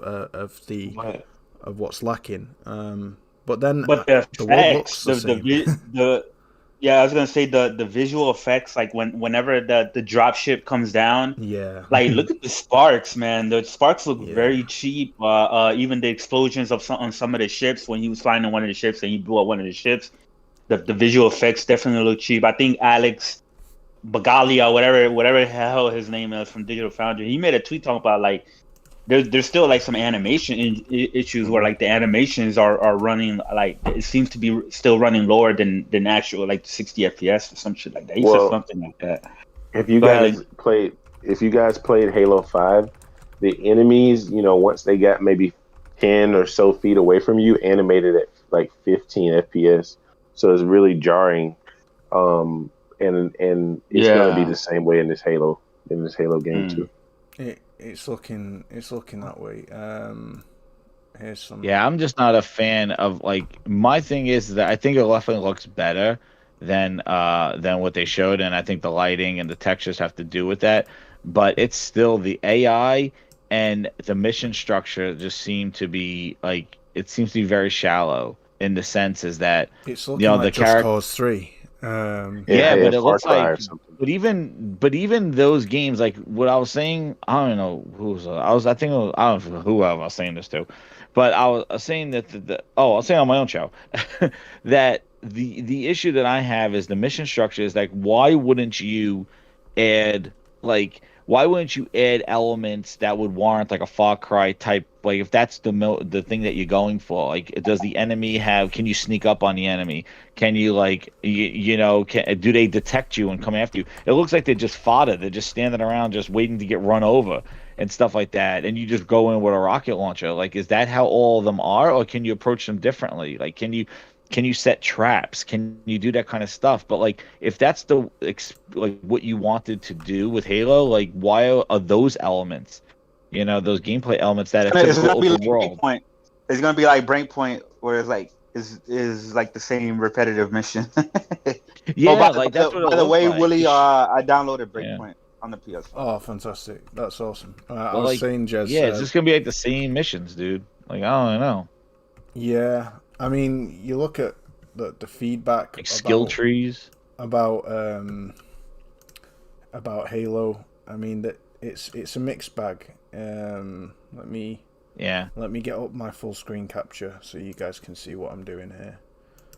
what's lacking. But the world looks the same. I was gonna say the visual effects, like whenever the drop ship comes down, like look at the sparks, man. The sparks look very cheap. Even the explosions on some of the ships when he was flying in one of the ships and he blew up one of the ships, the visual effects definitely look cheap. I think Alex Bagalia, whatever the hell his name is from Digital Foundry, he made a tweet talking about like there's still like some animation issues where like the animations are running like it seems to be still running lower than actual like 60 FPS or some shit like that. He said something like that. If you Go ahead, guys played Halo 5, the enemies, once they got maybe 10 or so feet away from you, animated at like 15 FPS. So it's really jarring. And it's gonna be the same way in this Halo game too. It's looking that way. Here's some. Yeah, I'm just not a fan of like. My thing is that I think it definitely looks better than what they showed, and I think the lighting and the textures have to do with that. But it's still the AI and the mission structure just seem to be like it seems to be very shallow in the sense is that it's looking like the Just Cause 3. But it looks like but even those games like what I was saying I don't know I don't know who I was saying this to, but I was saying that I was saying on my own show that the issue that I have is the mission structure is like why wouldn't you add elements that would warrant like a Far Cry type, like if that's the thing that you're going for, like does the enemy can you sneak up on the enemy? Can you like do they detect you and come after you? It looks like they're just fodder. They're just standing around just waiting to get run over and stuff like that. And you just go in with a rocket launcher. Like, is that how all of them are, or can you approach them differently? Like, can you set traps? Can you do that kind of stuff? But like, if that's what you wanted to do with Halo, like, why are those elements, those gameplay elements that it's typical open world? It's gonna be like Breakpoint, where it's like is like the same repetitive mission. Yeah, that's what. By the way, like. Willie, I downloaded Breakpoint on the PS4. Oh, fantastic! That's awesome. I was saying, Jez. Yeah, it's just gonna be like the same missions, dude. Like, I don't know. Yeah. I mean, you look at the feedback like skill trees about Halo. I mean that it's a mixed bag. Let me get up my full screen capture so you guys can see what I'm doing here.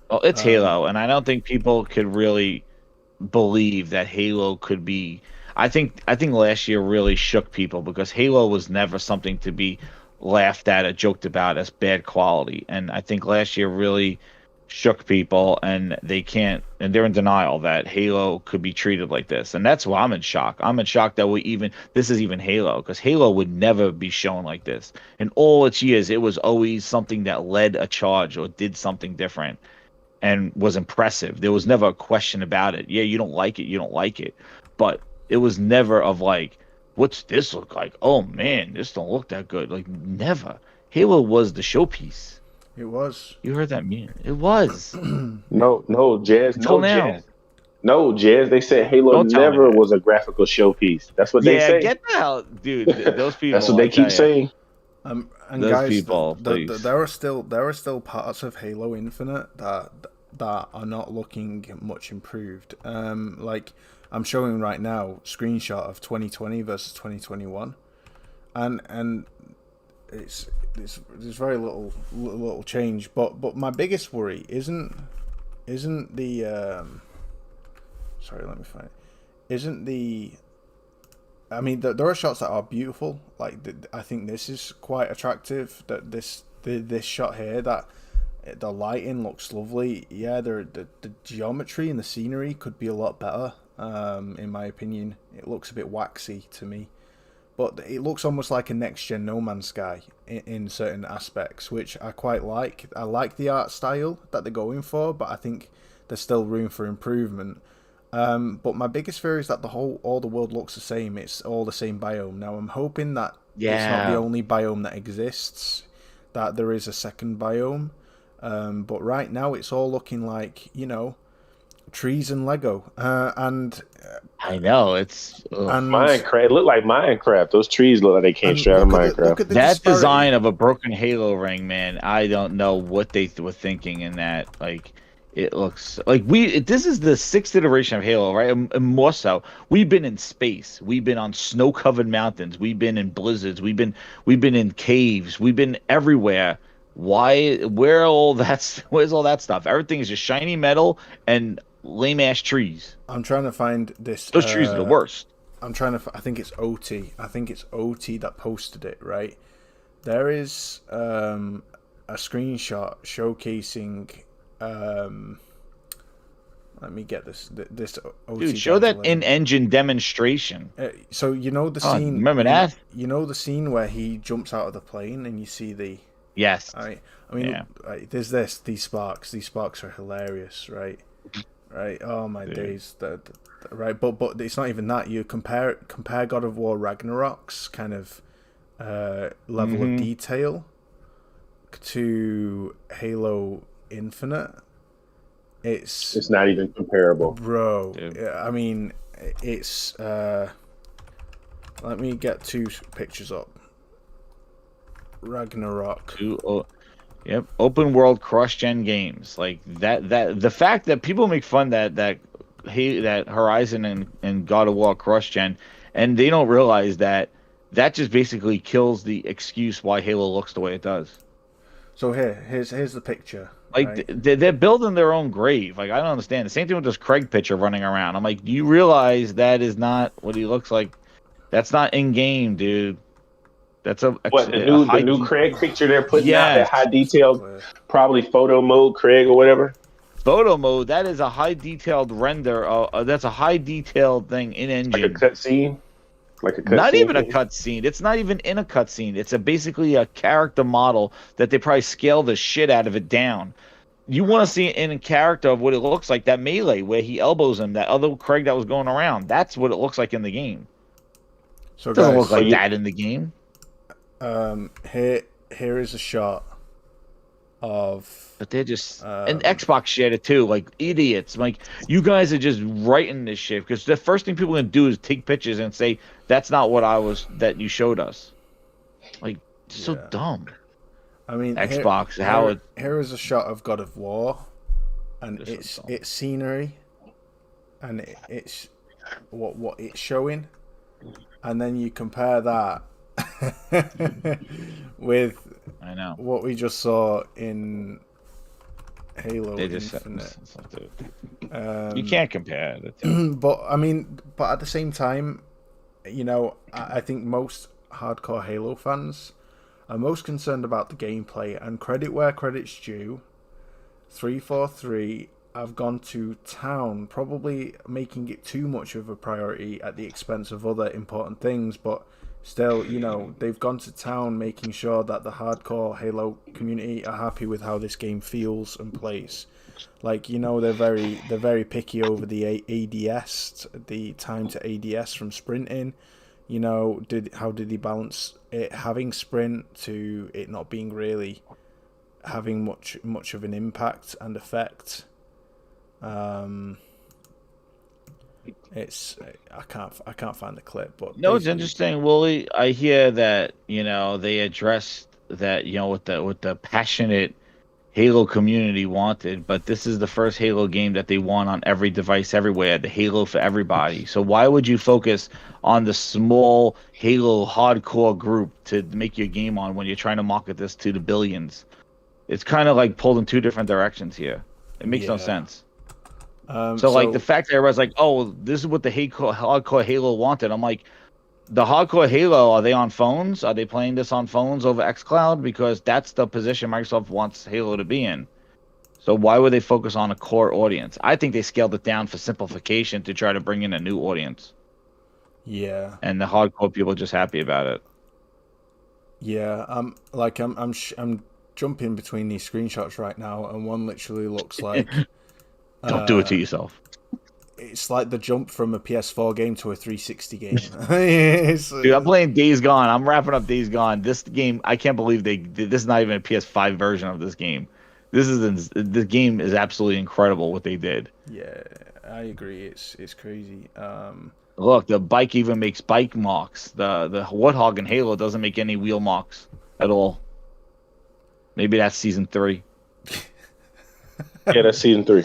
Well, it's Halo, and I don't think people could really believe that Halo could be. I think last year really shook people because Halo was never something to be laughed at or joked about as bad quality, and I think last year really shook people, and they're in denial that Halo could be treated like this, and that's why I'm in shock. I'm in shock that this is even Halo, because Halo would never be shown like this. In all its years, it was always something that led a charge or did something different and was impressive. There was never a question about it. Yeah, you don't like it, but it was never of like, what's this look like? Oh man, this don't look that good. Like, never. Halo was the showpiece. It was. You heard that, man? It was. No, Jazz. No, Jazz. They said Halo never was a graphical showpiece. That's what they say. Yeah, get the hell, dude. Those people. That's what they keep saying. And those guys, people, there are still parts of Halo Infinite that are not looking much improved. Like, I'm showing right now screenshot of 2020 versus 2021, and it's there's very little change. But my biggest worry isn't the sorry, let me find it. Isn't the I mean, there are shots that are beautiful. Like, I think this is quite attractive. That this shot here, that the lighting looks lovely. Yeah, the geometry and the scenery could be a lot better. In my opinion, it looks a bit waxy to me, but it looks almost like a next-gen No Man's Sky in certain aspects, which I quite like. I like the art style that they're going for, but I think there's still room for improvement. But my biggest fear is that all the world looks the same. It's all the same biome. Now I'm hoping that it's not the only biome that exists, that there is a second biome. But right now it's all looking like, trees and Lego, and I know it's Minecraft. It looked like Minecraft. Those trees look like they came straight out of Minecraft. That design of a broken Halo ring, man. I don't know what they were thinking in that. Like, it looks like this is the 6th iteration of Halo, right? And more so, we've been in space, we've been on snow-covered mountains, we've been in blizzards, we've been in caves, we've been everywhere. Where's all that stuff? Everything is just shiny metal and lame ass trees. I'm trying to find this. Those trees are the worst. I'm trying to. I think it's OT. I think it's OT that posted it. Right. There is a screenshot showcasing. Let me get this OT. Dude, show that in-engine demonstration. So you know the scene. Remember that? You know the scene where he jumps out of the plane and you see the. Yes. I mean, there's these sparks. These sparks are hilarious, right? Right. Oh my days. Right. But it's not even that. You compare God of War Ragnarok's kind of level of detail to Halo Infinite. It's not even comparable, bro. I mean, it's. Let me get 2 pictures up. Ragnarok. Yep, open world cross-gen games like that. The fact that people make fun that Horizon and God of War cross-gen, and they don't realize that just basically kills the excuse why Halo looks the way it does. So here's the picture. Like right? they're building their own grave. Like I don't understand. The same thing with this Craig picture running around. I'm like, do you realize that is not what he looks like? That's not in game, dude. That's the new Craig picture they're putting out, that high detailed, probably photo mode Craig or whatever. Photo mode, that is a high detailed render. That's a high detailed thing in engine. Like a cutscene. Not even a cutscene. It's not even in a cutscene. It's basically a character model that they probably scale the shit out of it down. You want to see it in a character of what it looks like, that melee where he elbows him, that other Craig that was going around. That's what it looks like in the game. So it doesn't look like that in the game. Here is a shot of. But they're just and Xbox shared it too, like idiots. Like you guys are just writing this shit because the first thing people are gonna do is take pictures and say that's not what that you showed us. Like so dumb. I mean, Xbox. Here is a shot of God of War, and it's scenery, and it's what it's showing, and then you compare that. With what we just saw in Halo Infinite. You can't compare the two. But at the same time, I think most hardcore Halo fans are most concerned about the gameplay, and credit where credit's due. 343 have gone to town, probably making it too much of a priority at the expense of other important things, but still, they've gone to town making sure that the hardcore Halo community are happy with how this game feels and plays. Like, they're very picky over the ADS, the time to ADS from sprinting. How did he balance it having sprint to it not being really having much of an impact and effect? I can't find the clip, but it's interesting, Wooly. I hear that they addressed that with the passionate Halo community wanted, but this is the first Halo game that they want on every device everywhere, the Halo for everybody. So why would you focus on the small Halo hardcore group to make your game on when you're trying to market this to the billions? It's kind of like pulled in 2 different directions here. It makes no sense. So like the fact that everybody's like, oh, this is what the hardcore Halo wanted. I'm like, the hardcore Halo, are they on phones? Are they playing this on phones over xCloud? Because that's the position Microsoft wants Halo to be in. So why would they focus on a core audience? I think they scaled it down for simplification to try to bring in a new audience. Yeah. And the hardcore people are just happy about it. Yeah. I'm jumping between these screenshots right now, and one literally looks like. Don't do it to yourself. It's like the jump from a PS4 game to a 360 game. Dude, I'm playing Days Gone. I'm wrapping up Days Gone. This game, I can't believe this is not even a PS5 version of this game. This game is absolutely incredible what they did. Yeah, I agree. It's crazy. Look, the bike even makes bike marks. The Warthog in Halo doesn't make any wheel marks at all. Maybe that's season 3. Yeah, that's season 3.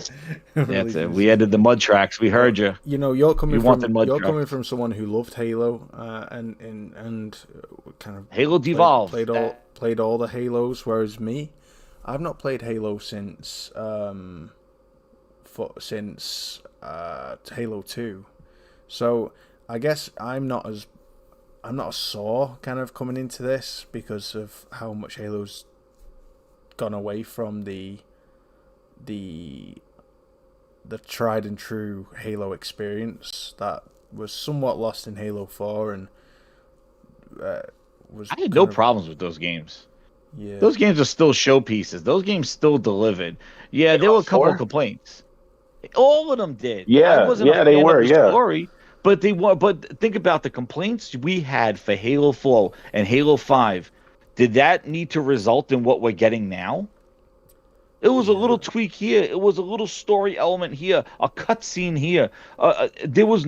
That's it. We added the mud tracks. We heard you. You're coming from someone who loved Halo and kind of Halo Devolved. Played all the Halos, whereas me, I've not played Halo since Halo 2. So I guess I'm not as sore kind of coming into this because of how much Halo's gone away from the tried and true Halo experience that was somewhat lost in Halo 4 and was. I had no problems with those games. Yeah, those games are still showpieces. Those games still delivered. Yeah, there were a couple of complaints. All of them did. Yeah, I wasn't a they fan were. of the Yeah, story, but they were. But think about the complaints we had for Halo 4 and Halo 5. Did that need to result in what we're getting now? It was a little tweak here. It was a little story element here, a cutscene here. There was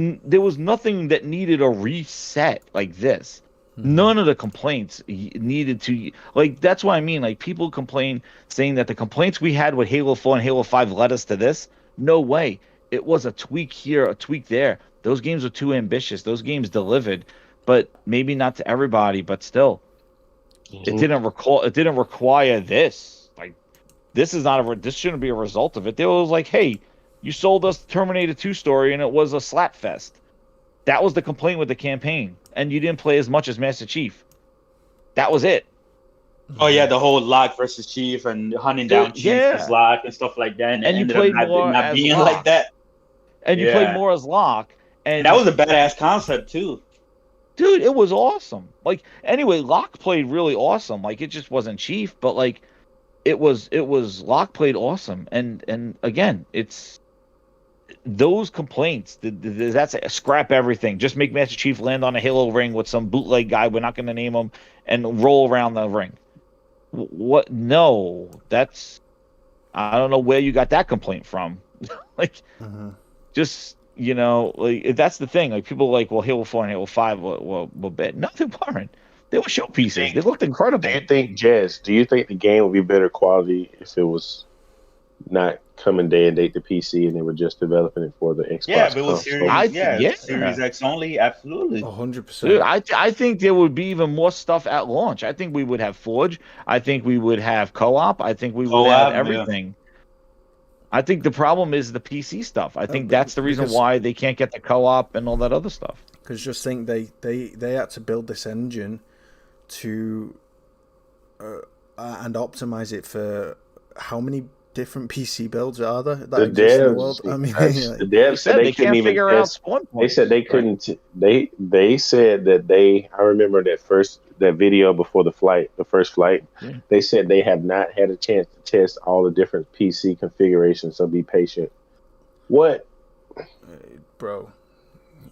nothing that needed a reset like this. None of the complaints needed to, like, that's what I mean. Like, people complain saying that the complaints we had with Halo 4 and Halo 5 led us to this. No way. It was a tweak here, a tweak there. Those games were too ambitious. Those games delivered, but maybe not to everybody, but still. It didn't require this. Like, this shouldn't be a result of it. It was like, hey, you sold us the Terminator 2 story and it was a slap fest. That was the complaint with the campaign. And you didn't play as much as Master Chief. That was it. Oh yeah, the whole Locke versus Chief and hunting down Chief as Locke and stuff like that. And you played more as being Locke. like that. And you played more as Locke. And that was a badass concept too. Dude, it was awesome. Like, anyway, Locke played really awesome. Like, it just wasn't Chief, but like it was Locke played awesome. And again, it's those complaints, that's scrap everything. Just make Master Chief land on a Halo ring with some bootleg guy, we're not going to name him, and roll around the ring. What? No, that's, I don't know where you got that complaint from. Like, just, you know, like, that's the thing. Like, people are like, well, Halo 4 and Halo 5 were bad. No, they weren't. They were showpieces. They looked incredible. Do you think the game would be better quality if it was not coming day and date to PC and they were just developing it for the Xbox? Yeah, but it was Series, Series X only, absolutely. 100%. Dude, I think there would be even more stuff at launch. I think we would have Forge. I think we would have co-op. I think we would have everything. Yeah. I think the problem is the PC stuff. I think that's the reason why they can't get the co-op and all that other stuff. Because just think they had to build this engine to and optimize it for how many different PC builds are there that exist in the world? I mean, the devs said they couldn't even figure out spawn points. They said they couldn't. They said that I remember that video before the first flight. Yeah. They said they have not had a chance to test all the different PC configurations. So be patient. What, bro?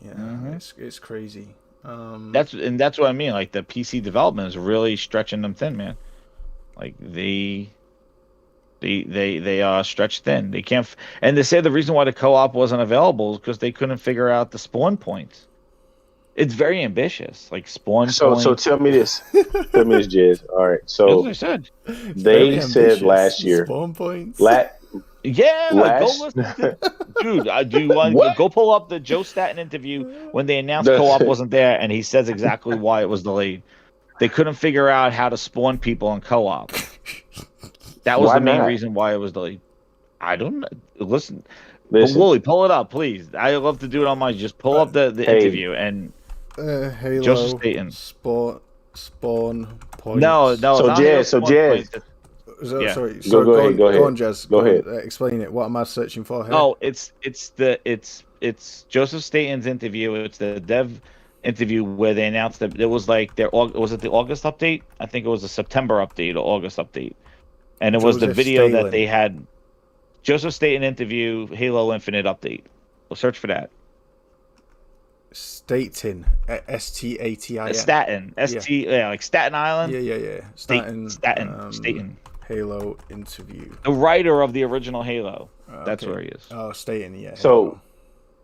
Yeah, it's crazy. That's what I mean. Like, the PC development is really stretching them thin, man. Like, they are stretched thin. They can't, and they say the reason why the co-op wasn't available is because they couldn't figure out the spawn points. It's very ambitious, like spawn points. So tell me this, Jez. All right, so as I said, they said last year spawn points. Go listen dude. Do you want to go pull up the Joe Staten interview when they announced co-op wasn't there, and he says exactly why it was delayed. They couldn't figure out how to spawn people in co-op. That was the main reason why it was delayed. I don't know. Listen. Wooly, pull it up, please. I love to do it on my. Just pull up the interview and Halo Joseph Staten. Spawn points. No. So Jez. Sorry. Go ahead. Go on, Jez. Go ahead. Explain it. What am I searching for here? Oh, it's Joseph Staten's interview. It's the dev interview where they announced that it was like was it the August update? I think it was the September update or August update. And it was the video that they had. Joseph Staten interview, Halo Infinite update. We'll search for that. Staten. Statin. Staten. Like Staten Island. Yeah. Staten. Halo interview. The writer of the original Halo. That's where he is. Oh, Staten, yeah. So,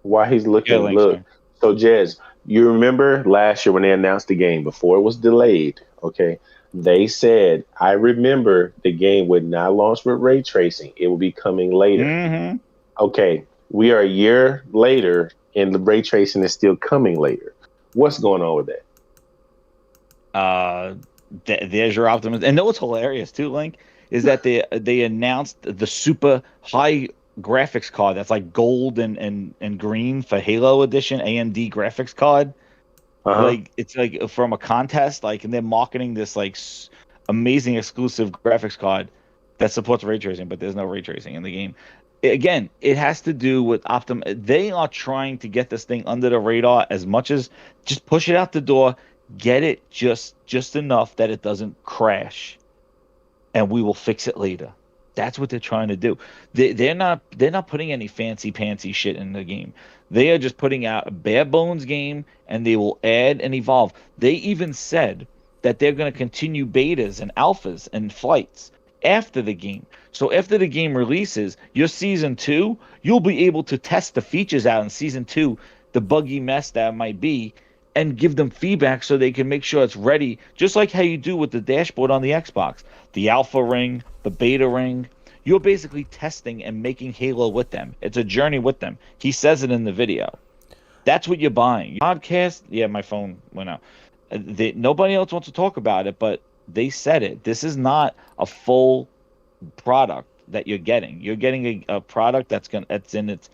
while he's looking, look. So, Jez, you remember last year when they announced the game, before it was delayed, okay? They said, I remember the game would not launch with ray tracing. It will be coming later. Mm-hmm. Okay, we are a year later, and the ray tracing is still coming later. What's going on with that? There's your optimism. And what's hilarious, too, Link, is that they announced the super high graphics card that's like gold and green for Halo Edition AMD graphics card. Like it's like from a contest, like, and they're marketing this like amazing exclusive graphics card that supports ray tracing, but there's no ray tracing in the game. Again, it has to do with They are trying to get this thing under the radar as much as just push it out the door, get it just enough that it doesn't crash, and we will fix it later. That's what they're trying to do. They're not putting any fancy shit in the game. They are just putting out a bare bones game, and they will add and evolve. They even said that they're going to continue betas and alphas and flights after the game. So after the game releases, your season 2, you'll be able to test the features out in season 2, the buggy mess that might be, and give them feedback so they can make sure it's ready, just like how you do with the dashboard on the Xbox. The alpha ring, the beta ring, you're basically testing and making Halo with them. It's a journey with them. He says it in the video. That's what you're buying. Podcast, yeah, my phone went out. Nobody else wants to talk about it, but they said it. This is not a full product that you're getting. You're getting a product that's in its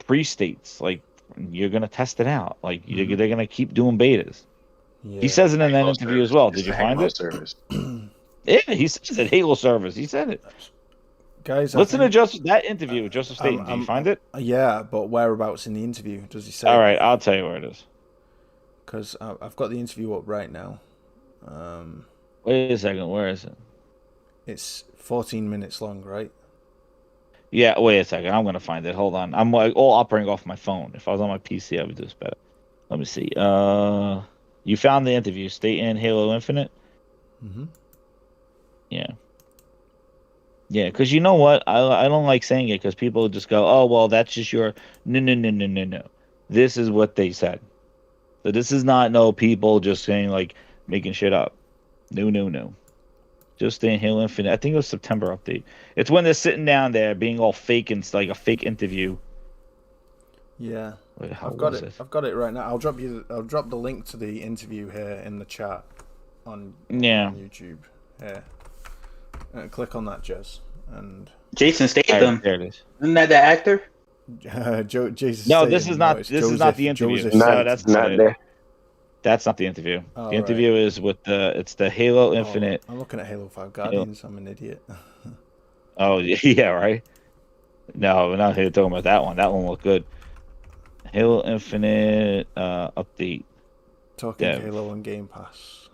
pre-states. Like, you're gonna test it out. Like, they're gonna keep doing betas. Yeah. He says it in that interview as well. Did you find it? Service. Yeah, he says it. Halo service. He said it. Guys, listen to that interview with Joseph Staten. Did you find it? Yeah, but whereabouts in the interview does he say? All right, I'll tell you where it is. Because I've got the interview up right now. Wait a second. Where is it? It's 14 minutes long, right? Yeah, wait a second. I'm gonna find it. Hold on. I'm like, I'll bring off my phone. If I was on my PC, I would do this better. Let me see. You found the interview. Staten, Halo Infinite. Mm-hmm. Yeah. Yeah, because you know what? I don't like saying it because people just go, oh, well, that's just your... No. This is what they said. So this is not people just saying, like, making shit up. No. Just stay in Halo Infinite. I think it was September update. It's when they're sitting down there being all fake and it's like a fake interview. Yeah. Wait, I've got it. I've got it right now. I'll drop the link to the interview here in the chat on YouTube. Yeah. Click on that, Jez, and Jason Statham. There it is. Isn't that the actor? Jason. No, Statham. this is not. This is not the interview. No, that's not there. That's not the interview. Oh, the interview is with it's the Halo Infinite. I'm looking at Halo 5 Guardians. I'm an idiot. Oh yeah, right. No, we're not here talking about that one. That one looked good. Halo Infinite update. Talking Halo and Game Pass.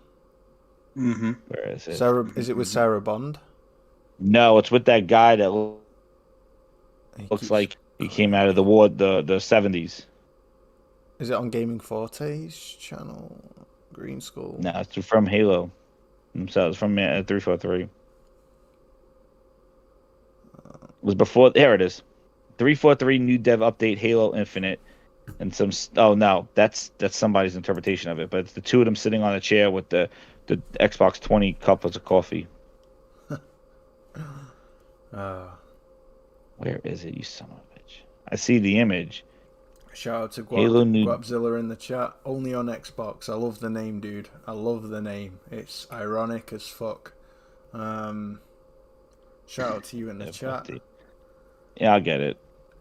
Mm-hmm. Where is it? Is it with Sarah Bond? No, it's with that guy that looks like he came out of the 70s. Is it on Gaming Forte's channel? Green Skull? No, it's from Halo themselves, from 343. It was before. There it is. 343 new dev update Halo Infinite. And some... Oh, no. That's somebody's interpretation of it. But it's the two of them sitting on a chair with the Xbox 20 cup of coffee. Where is it, you son of a bitch? I see the image. Shout out to Guapzilla in the chat. Only on Xbox. I love the name, dude. I love the name. It's ironic as fuck. Shout out to you in the chat. Yeah, I'll get it.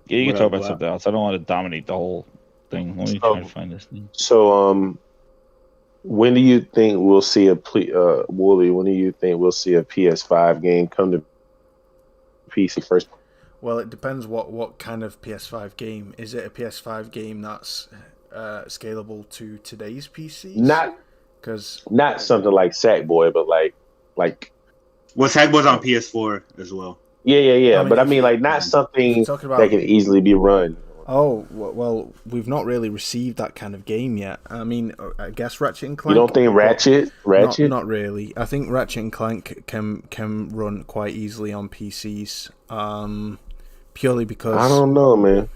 Yeah, you can talk about something else. I don't want to dominate the whole thing. Let me try to find this thing. So, when do you think we'll see Wooly? When do you think we'll see a PS5 game come to PC first? Well, it depends what kind of PS5 game. Is it a PS5 game that's scalable to today's PCs? Not something like Sackboy, but like. Well, Sackboy's on PS4 as well. Yeah. But I mean, like, not something that can easily be run. Oh, well, we've not really received that kind of game yet. I mean, I guess Ratchet and Clank... You don't think Ratchet? Not really. I think Ratchet and Clank can run quite easily on PCs, purely because... I don't know, man.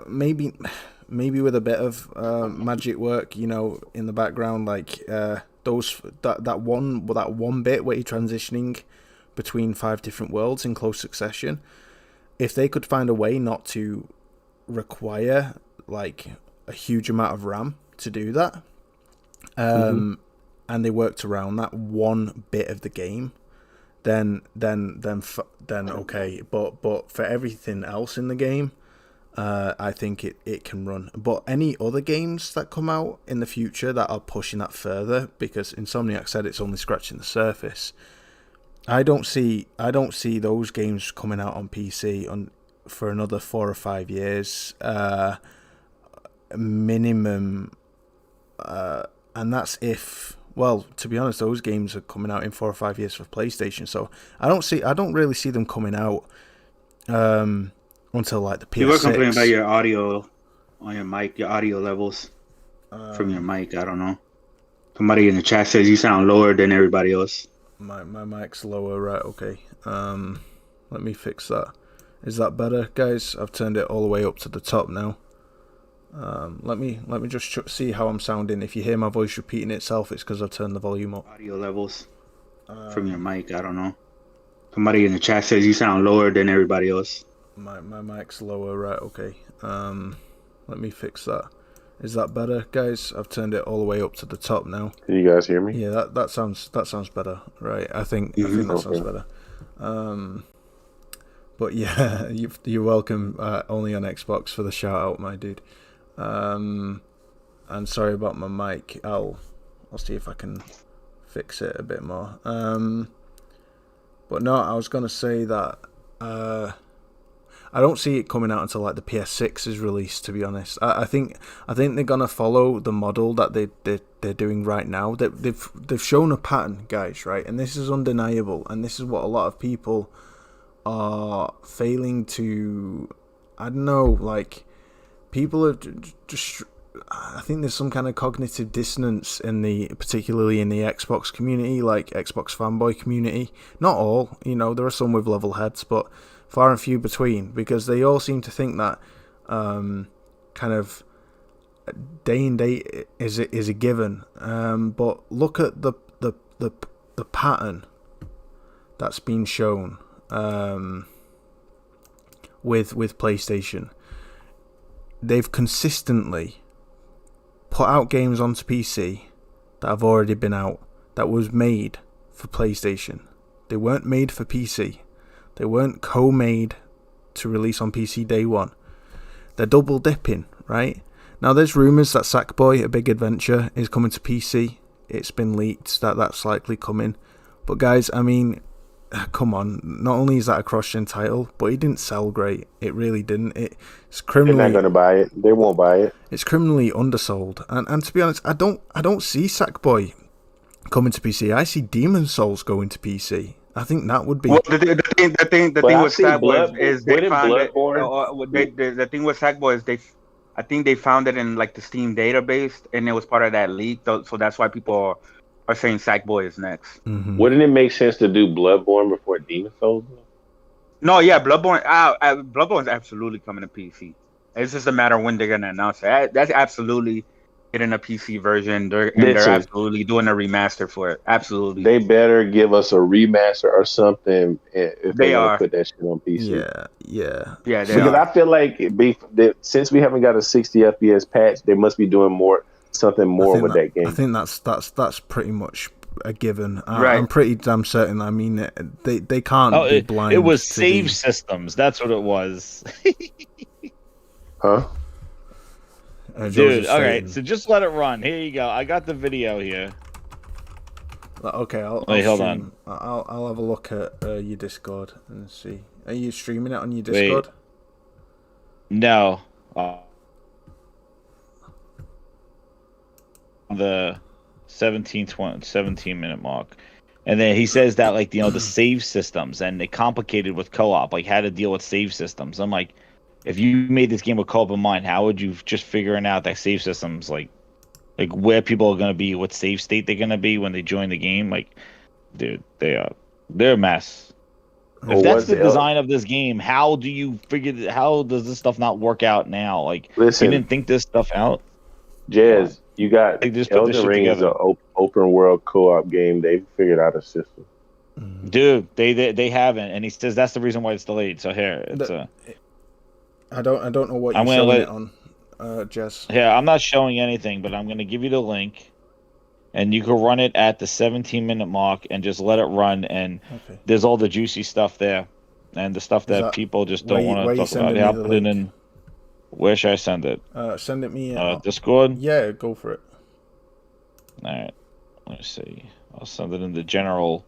Maybe with a bit of magic work, in the background, like that one bit where you're transitioning between 5 different worlds in close succession. If they could find a way not to require like a huge amount of RAM to do that, and they worked around that one bit of the game, then okay. But for everything else in the game, I think it can run. But any other games that come out in the future that are pushing that further, because Insomniac said it's only scratching the surface. I don't see those games coming out on PC for another 4 or 5 years minimum, and that's if. Well, to be honest, those games are coming out in 4 or 5 years for PlayStation, so I don't really see them coming out until like the PS6. You were complaining about your audio on your mic, your audio levels from your mic. I don't know. Somebody in the chat says you sound lower than everybody else. My mic's lower, right? Okay. Let me fix that. Is that better, guys? I've turned it all the way up to the top now. Let me just see how I'm sounding. If you hear my voice repeating itself, it's because I've turned the volume up. Audio levels from your mic. I don't know. Somebody in the chat says you sound lower than everybody else. My mic's lower, right? Okay. Let me fix that. Is that better, guys? I've turned it all the way up to the top now. Can you guys hear me? Yeah, that sounds better, right? I think that sounds better. But yeah, you're welcome. Only on Xbox for the shout out, my dude. And sorry about my mic. I'll see if I can fix it a bit more. But no, I was gonna say that I don't see it coming out until like the PS6 is released. To be honest, I think they're gonna follow the model that they're doing right now. They've shown a pattern, guys, right? And this is undeniable. And this is what a lot of people are failing to. I don't know, like people are just. I think there's some kind of cognitive dissonance particularly in the Xbox community, like Xbox fanboy community. Not all, there are some with level heads, but far and few between, because they all seem to think that kind of day and date is a given. But look at the pattern that's been shown with PlayStation. They've consistently put out games onto PC that have already been out, that was made for PlayStation. They weren't made for PC. They weren't co-made to release on PC day one. They're double dipping, right? Now there's rumours that Sackboy: A Big Adventure is coming to PC. It's been leaked that that's likely coming. But guys, I mean, come on. Not only is that a cross-gen title, but it didn't sell great. It really didn't. It's criminally. They're not going to buy it. They won't buy it. It's criminally undersold. And to be honest, I don't see Sackboy coming to PC. I see Demon's Souls going to PC. I think that would be. Well, the thing with Sackboy is they found it. The thing with Sackboy is I think they found it in like the Steam database, and it was part of that leak. So that's why people are saying Sackboy is next. Mm-hmm. Wouldn't it make sense to do Bloodborne before Demon Souls? No, yeah, Bloodborne. Bloodborne's absolutely coming to PC. It's just a matter of when they're gonna announce it. That's absolutely getting a PC version. They're absolutely doing a remaster for it. Absolutely. They better give us a remaster or something if they want to put that shit on PC. Yeah. Because I feel like since we haven't got a 60 FPS patch, they must be doing something more with that game. I think that's pretty much a given. Right. I'm pretty damn certain. I mean, they can't be blind. It was save systems. That's what it was. Huh? Dude, all right, so just let it run. Here you go. I got the video here. Okay, Wait, hold on. I'll have a look at your Discord and see. Are you streaming it on your Discord? Wait. No. The 17-minute mark. And then he says that, like, the save systems, and they complicated with co-op, like, how to deal with save systems. I'm like, if you made this game with co-op in mind, how would you just figuring out that save systems, like where people are going to be, what save state they're going to be when they join the game? Like, dude, they're a mess. If that's the design of this game, how does this stuff not work out now? Like, listen, you didn't think this stuff out? Jazz, you got Elden Ring is an open world co-op game. They've figured out a system. Dude, they haven't, and he says that's the reason why it's delayed. So here, it's I don't know what you're showing it on, Jess. Yeah, I'm not showing anything, but I'm going to give you the link. and you can run it at the 17-minute mark and just let it run. And Okay. there's all the juicy stuff there, and the stuff that people just don't want to talk about. I'll put it in. Where should I send it? Send it me. Discord. Yeah, go for it. All right. Let me see. I'll send it in the general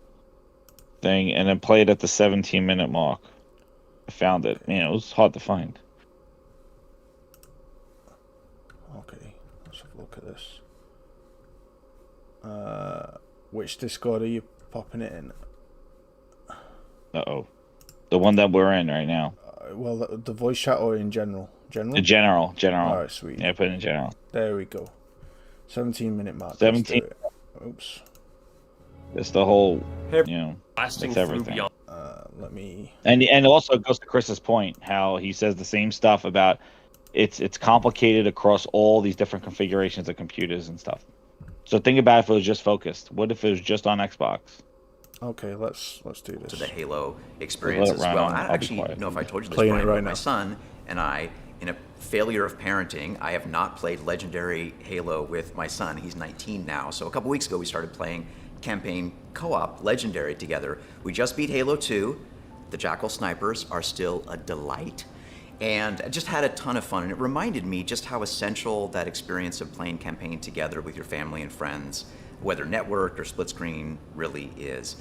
thing, and then play it at the 17-minute mark. I found it. Man, it was hard to find. Okay, let's have a look at this. Which Discord are you popping it in? Uh-oh. The one that we're in right now. Well, the voice chat or in general? General? The general. All right, sweet. Yeah, put it in general. There we go. 17-minute mark. 17. Oops. It's the whole, makes everything. Let me. And also it goes to Chris's point, how he says the same stuff about it's complicated across all these different configurations of computers and stuff. So think about if it was just focused. What if it was just on Xbox? Okay, let's do this. To the Halo experience as well. I actually know if I told you this, Brian, right but now. my son and I, in a failure of parenting, I have not played Legendary Halo with my son. He's 19 now. So a couple weeks ago, we started playing campaign co-op Legendary together. We just beat Halo 2. The Jackal snipers are still a delight. And I just had a ton of fun. And it reminded me just how essential that experience of playing campaign together with your family and friends, whether networked or split screen, really is.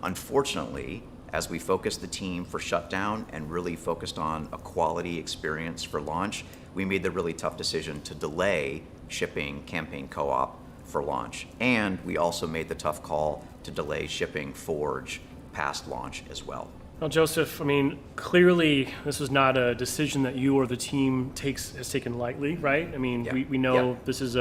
Unfortunately, as we focused the team for shutdown and really focused on a quality experience for launch, we made the really tough decision to delay shipping campaign co-op for launch. And we also made the tough call to delay shipping Forge past launch as well. Well, Joseph, I mean, clearly this was not a decision that you or the team has taken lightly, right? I mean, we know this is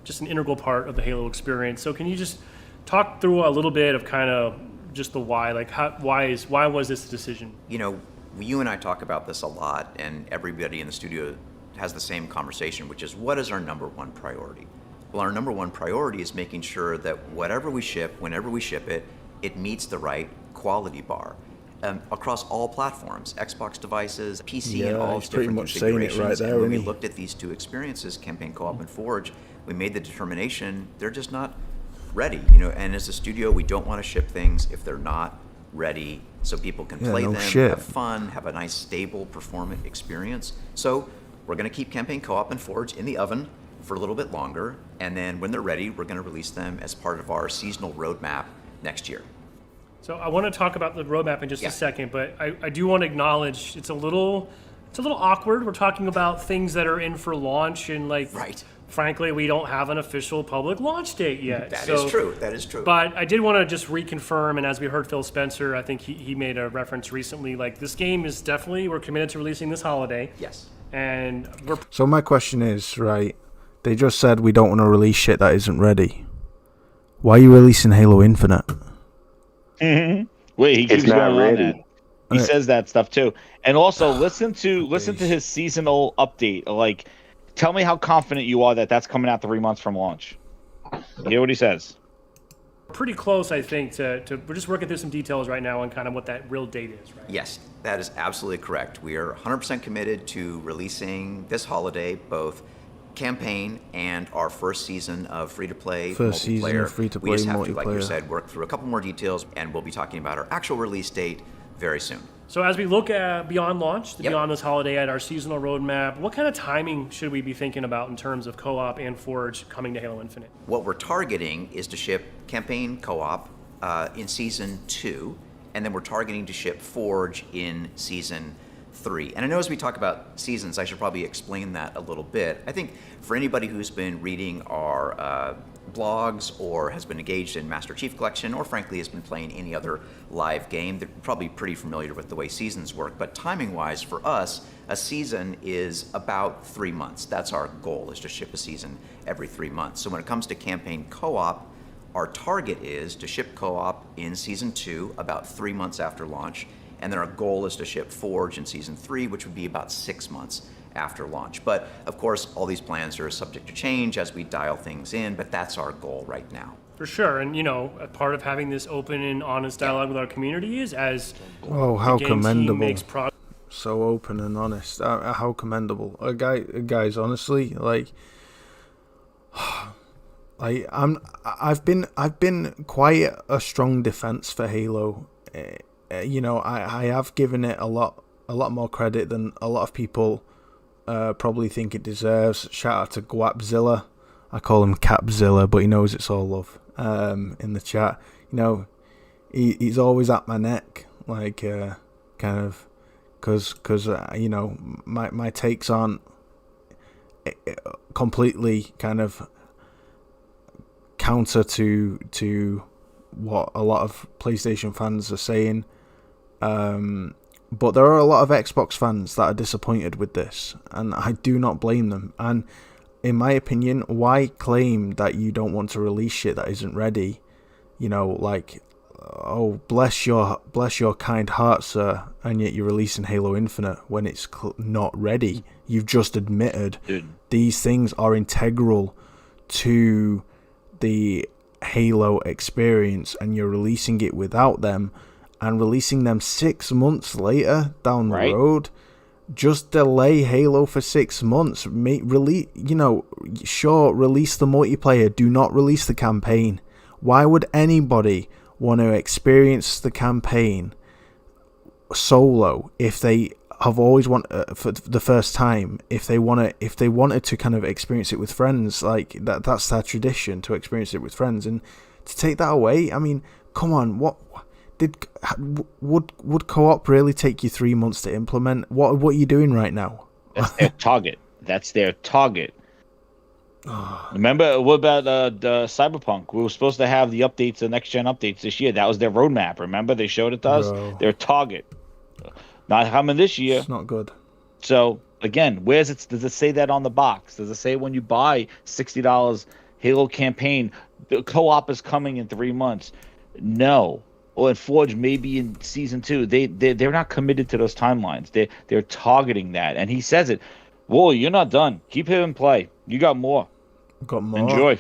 just an integral part of the Halo experience. So can you just talk through a little bit of kind of just the why, like why was this a decision? You and I talk about this a lot, and everybody in the studio has the same conversation, which is what is our number one priority? Well, our number one priority is making sure that whatever we ship, whenever we ship it, it meets the right quality bar. Across all platforms, Xbox devices, PC, and all different configurations. Right there, and when we looked at these two experiences, Campaign Co-op and Forge, we made the determination they're just not ready. And as a studio, we don't want to ship things if they're not ready, so people can play them, have fun, have a nice, stable, performant experience. So we're going to keep Campaign Co-op and Forge in the oven for a little bit longer, and then when they're ready, we're going to release them as part of our seasonal roadmap next year. So I want to talk about the roadmap in just a second, but I do want to acknowledge it's a little awkward. We're talking about things that are in for launch, and frankly, we don't have an official public launch date yet. That is true. That is true. But I did want to just reconfirm, and as we heard Phil Spencer, I think he made a reference recently, like this game is definitely, we're committed to releasing this holiday. Yes. And So my question is, right, they just said we don't want to release shit that isn't ready. Why are you releasing Halo Infinite? Mm-hmm. Wait, he keeps going on that. He says that stuff too. And also listen to his seasonal update. Like, tell me how confident you are that that's coming out 3 months from launch. Hear what he says. Pretty close, I think, to we're just working through some details right now on kind of what that real date is, right? Yes, that is absolutely correct. We are 100% committed to releasing this holiday both campaign and our first season of free-to-play multiplayer. We just have to, like you said, work through a couple more details, and we'll be talking about our actual release date very soon. So as we look at beyond launch, beyond this holiday at our seasonal roadmap, what kind of timing should we be thinking about in terms of co-op and Forge coming to Halo Infinite? What we're targeting is to ship campaign co-op in Season 2, and then we're targeting to ship Forge in Season 3. And I know as we talk about seasons, I should probably explain that a little bit. I think for anybody who's been reading our blogs or has been engaged in Master Chief Collection or frankly has been playing any other live game, they're probably pretty familiar with the way seasons work. But timing-wise for us, a season is about 3 months. That's our goal, is to ship a season every 3 months. So when it comes to campaign co-op, our target is to ship co-op in Season 2 about 3 months after launch. And then our goal is to ship Forge in Season 3, which would be about 6 months after launch. But of course, all these plans are subject to change as we dial things in, but that's our goal right now. For sure. And, a part of having this open and honest dialogue with our community is as how the game commendable. team makes progress. So open and honest. How commendable. Guys, honestly, like, I've been quite a strong defense for Halo. I have given it a lot more credit than a lot of people probably think it deserves. Shout out to Guapzilla. I call him Capzilla, but he knows it's all love. In the chat, he's always at my neck, like kind of, because my takes aren't completely kind of counter to what a lot of PlayStation fans are saying. But there are a lot of Xbox fans that are disappointed with this, and I do not blame them. And in my opinion, why claim that you don't want to release shit that isn't ready? Oh, bless your kind heart, sir, and yet you're releasing Halo Infinite when it's not ready. You've just admitted these things are integral to the Halo experience, and you're releasing it without them, and releasing them 6 months later down the road. Just delay Halo for 6 months. Release the multiplayer. Do not release the campaign. Why would anybody want to experience the campaign solo if they have always wanted for the first time? If they wanted to kind of experience it with friends, like that's their tradition to experience it with friends, and to take that away. I mean, come on, would co-op really take you 3 months to implement? What are you doing right now? That's their target. That's their target. Remember, what about the Cyberpunk? We were supposed to have the updates, the next gen updates this year. That was their roadmap. Remember, they showed it to us. Their target. Not coming this year. It's not good. So again, does it say that on the box? Does it say when you buy $60 Halo campaign, the co-op is coming in 3 months? No. Well, and Forge maybe in season 2. They're not committed to those timelines. They're targeting that, and he says it. Whoa, you're not done. Keep hitting play. You got more. Got more. Enjoy.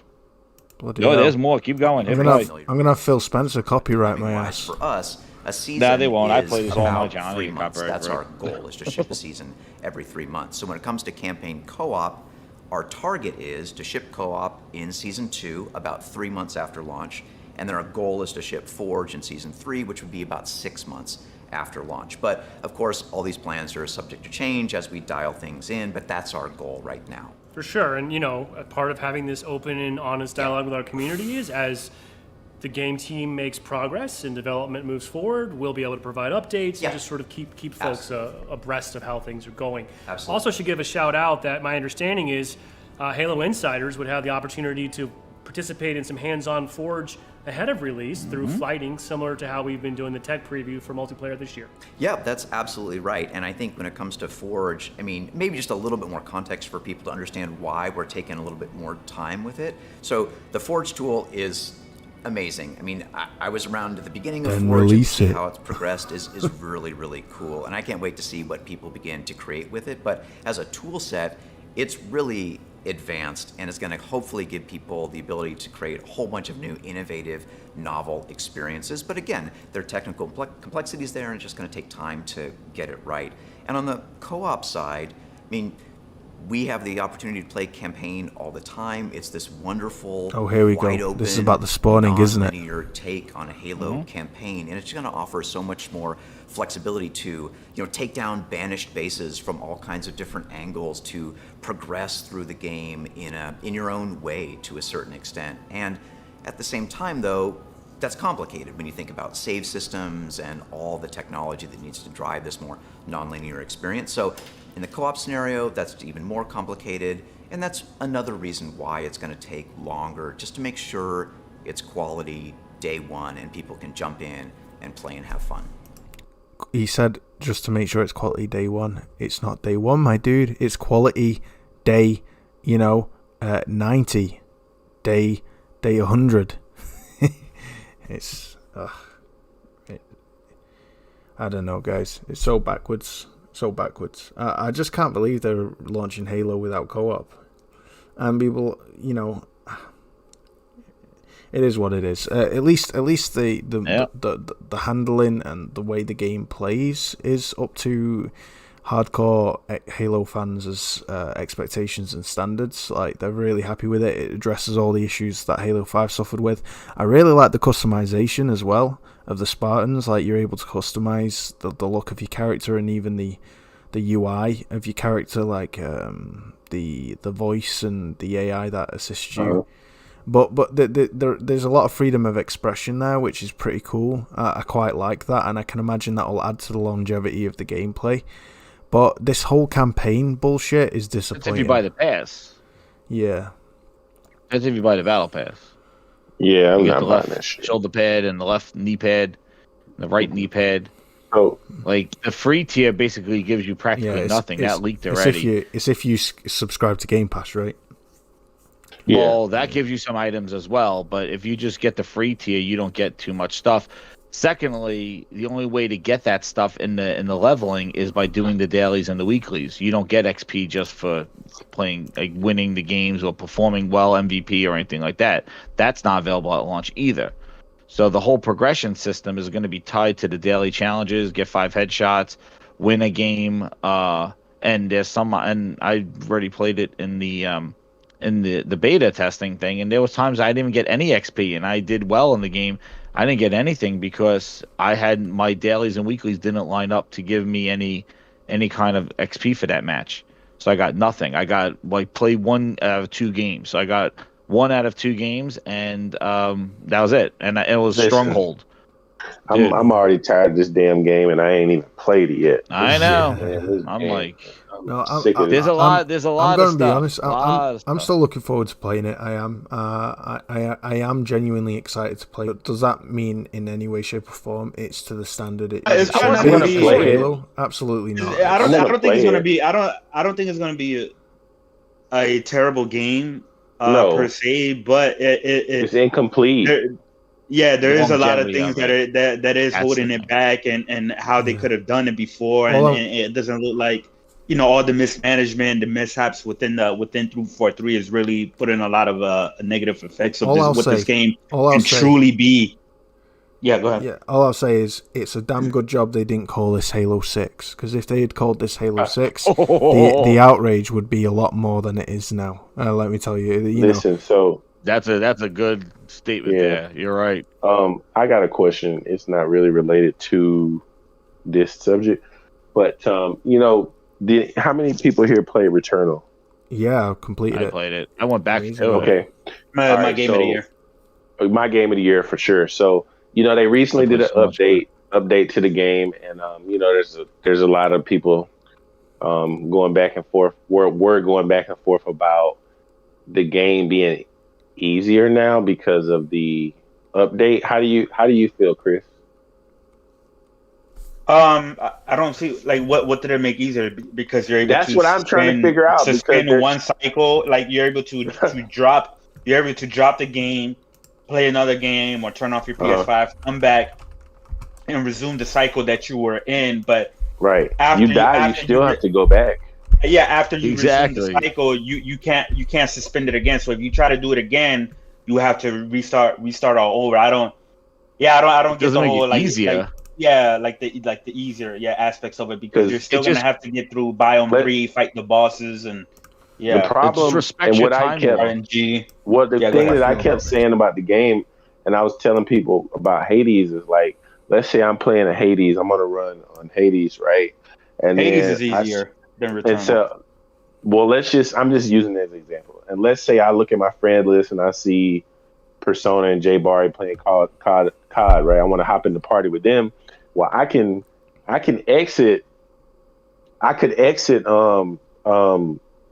Bloody no, hell. There's more. Keep going. I'm gonna have Phil Spencer copyright my ass. For us, a season. Nah, they won't. I play this all about night, John. 3 months. That's our goal, is to ship a season every 3 months. So when it comes to campaign co-op, our target is to ship co-op in season 2 about 3 months after launch, and then our goal is to ship Forge in season 3, which would be about 6 months after launch. But of course, all these plans are subject to change as we dial things in, but that's our goal right now. For sure, and a part of having this open and honest dialogue with our community is, as the game team makes progress and development moves forward, we'll be able to provide updates and just sort of keep folks abreast of how things are going. Absolutely. Also should give a shout out that my understanding is Halo Insiders would have the opportunity to participate in some hands-on Forge ahead of release through flighting, similar to how we've been doing the tech preview for multiplayer this year. Yeah, that's absolutely right. And I think when it comes to Forge, I mean, maybe just a little bit more context for people to understand why we're taking a little bit more time with it. So the Forge tool is amazing. I mean, I was around at the beginning of Forge, and see how it's progressed is really, really cool. And I can't wait to see what people begin to create with it. But as a tool set, it's really advanced, and it's going to hopefully give people the ability to create a whole bunch of new, innovative, novel experiences. But again, there are technical complexities there, and it's just going to take time to get it right. And on the co-op side, I mean, we have the opportunity to play campaign all the time. It's this wonderful, here we wide go. open, This is about the spawning, isn't it? non-linear take on a Halo campaign, and it's going to offer so much more flexibility to take down banished bases from all kinds of different angles, to progress through the game in your own way to a certain extent. And at the same time, though, that's complicated when you think about save systems and all the technology that needs to drive this more non-linear experience. So in the co-op scenario, that's even more complicated, and that's another reason why it's going to take longer, just to make sure it's quality day one and people can jump in and play and have fun. He said just to make sure it's quality day one. It's not day one, my dude. It's quality day, 90, day 100. I don't know, guys. It's so backwards. I just can't believe they're launching Halo without co-op. And people, it is what it is. At least the handling and the way the game plays is up to hardcore Halo fans' expectations and standards. Like, they're really happy with it. It addresses all the issues that Halo 5 suffered with. I really like the customization as well of the Spartans. Like, you're able to customize the look of your character and even the UI of your character, like the voice and the AI that assists you. But there's a lot of freedom of expression there, which is pretty cool. I quite like that, and I can imagine that will add to the longevity of the gameplay. But this whole campaign bullshit is disappointing. That's if you buy the pass. Yeah. That's if you buy the battle pass. Yeah, I'm You get not the buying left that shit. shoulder pad and the left knee pad, and the right knee pad. Oh, Like, the free tier basically gives you practically nothing. That leaked already. It's if you subscribe to Game Pass, right? yeah. Well, that gives you some items as well, but if you just get the free tier, you don't get too much stuff. Secondly, the only way to get that stuff in the leveling is by doing the dailies and the weeklies. You don't get XP just for playing, like, winning the games or performing well, MVP or anything like that. That's not available at launch either. So the whole progression system is going to be tied to the daily challenges, get 5 headshots, win a game, and there's some, and I already played it in the beta testing thing, and there was times I didn't even get any XP, and I did well in the game. I didn't get anything because I had my dailies and weeklies didn't line up to give me any kind of XP for that match. So I got nothing. I got, like, played 1 out of 2 games. So I got 1 out of 2 games, and that was it. And it was Listen, Stronghold. Dude. I'm already tired of this damn game, and I ain't even played it yet. I know. Man, this I'm game, like, I'm sick of there's it. a lot. There's a lot I'm of going to stuff. be honest. I'm still looking forward to playing it. I am. I am genuinely excited to play it. Does that mean in any way, shape, or form it's to the standard it It's is? not gonna It's be- Halo? Absolutely not. I don't think play it's gonna it. be. I don't think it's gonna be a terrible game No. per se, but It's incomplete. there is a lot of Longevity things of it. that is That's holding the it back, and how they could have done it before, Well, and it doesn't look like, all the mismanagement, the mishaps within 343 is really putting a lot of negative effects of this game can truly be. Yeah, go ahead. Yeah, all I'll say is it's a damn good job they didn't call this Halo 6, because if they had called this Halo 6, the outrage would be a lot more than it is now. Let me tell you. Listen, so That's a good statement. Yeah. There, you're right. I got a question. It's not really related to this subject, but how many people here played Returnal? Yeah, I completed I it. played it. I went back to Amazing. it. Okay, My All right, game of the so- year. my game of the year for sure. So they recently did an so much update to the game, and there's a lot of people going back and forth. We're going back and forth about the game being easier now because of the update. How do you feel, Chris? I don't see, like, what did it make easier, because you're able That's to what I'm trying to figure out, because suspend there's- one cycle, like you're able to drop the game, play another game, or turn off your PS5, come back and resume the cycle that you were in. But Right, after you die, you after still you have to go back. yeah, after you Exactly. resume the cycle, you can't suspend it again. So if you try to do it again, you have to restart all over. I don't get Doesn't the make whole, it like, easier. like the easier aspects of it, because 'Cause you're still it gonna just- have to get through biome But- 3, fight the bosses, and The problem respects and your what I time kept, RNG. the Yeah, go thing ahead. that I kept saying about the game, and I was telling people about Hades, is like, let's say I'm playing a Hades, I'm gonna run on Hades, right? And Hades then is easier than And Returnal. so, well, I'm just using it as an example. And let's say I look at my friend list and I see Persona and Jay Barry playing COD, right? I want to hop in the party with them. Well, I can exit. I could exit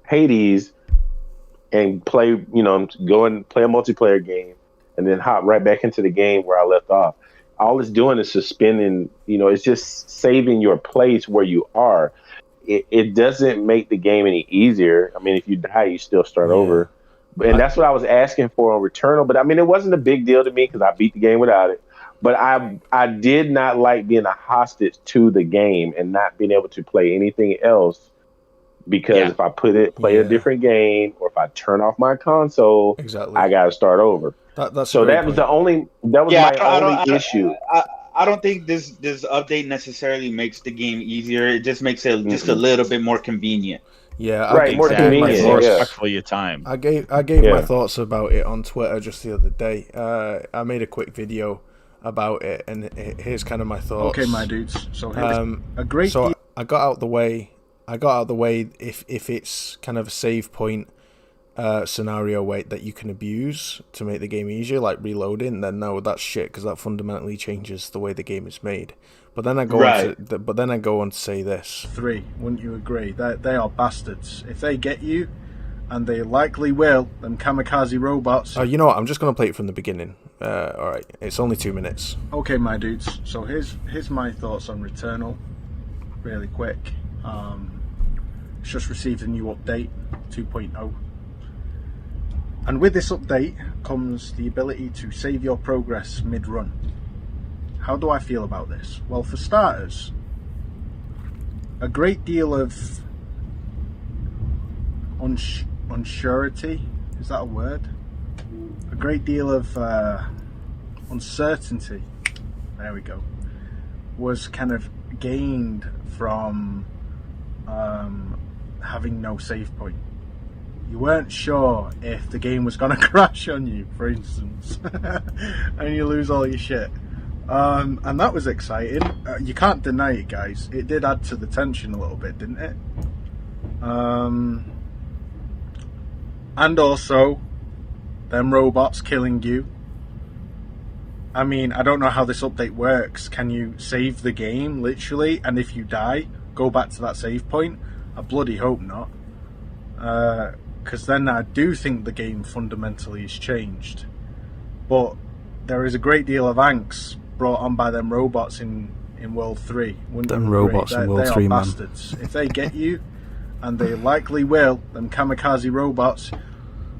Hades and play, go and play a multiplayer game, and then hop right back into the game where I left off. All it's doing is suspending, it's just saving your place where you are. It doesn't make the game any easier. I mean, if you die, you still start over. And that's what I was asking for on Returnal. But I mean, it wasn't a big deal to me because I beat the game without it. But I did not like being a hostage to the game and not being able to play anything else, because if I play a different game, or if I turn off my console, Exactly. I got to start over. That's So a great that was point. my only issue. I don't think this update necessarily makes the game easier. It just makes it just a little bit more convenient. Yeah, Right, more Exactly. convenient. More Yeah. respectful of your time. I gave Yeah. my thoughts about it on Twitter just the other day. I made a quick video about it, and here's kind of my thoughts. Okay, my dudes. So here's a great So deal. I got out the way. If it's kind of a save point scenario that you can abuse to make the game easier, like reloading, then no, that's shit, because that fundamentally changes the way the game is made. But then I go on to say this. 3, wouldn't you agree? They are bastards. If they get you, and they likely will, them kamikaze robots. Oh, you know what? I'm just gonna play it from the beginning. All right, it's only 2 minutes. Okay, my dudes. So here's my thoughts on Returnal, really quick. It's just received a new update, 2.0. And with this update comes the ability to save your progress mid-run. How do I feel about this? Well, for starters, a great deal of unsurety, is that a word? A great deal of uncertainty, there we go, was kind of gained from having no save point. You weren't sure if the game was going to crash on you, for instance, and you lose all your shit. And that was exciting. You can't deny it, guys. It did add to the tension a little bit, didn't it? And also, them robots killing you. I mean, I don't know how this update works. Can you save the game, literally? And if you die, go back to that save point? I bloody hope not. Because then I do think the game fundamentally has changed. But there is a great deal of angst brought on by them robots in World 3. Them robots in World 3, man. They are man. bastards. If they get you, and they likely will, them kamikaze robots,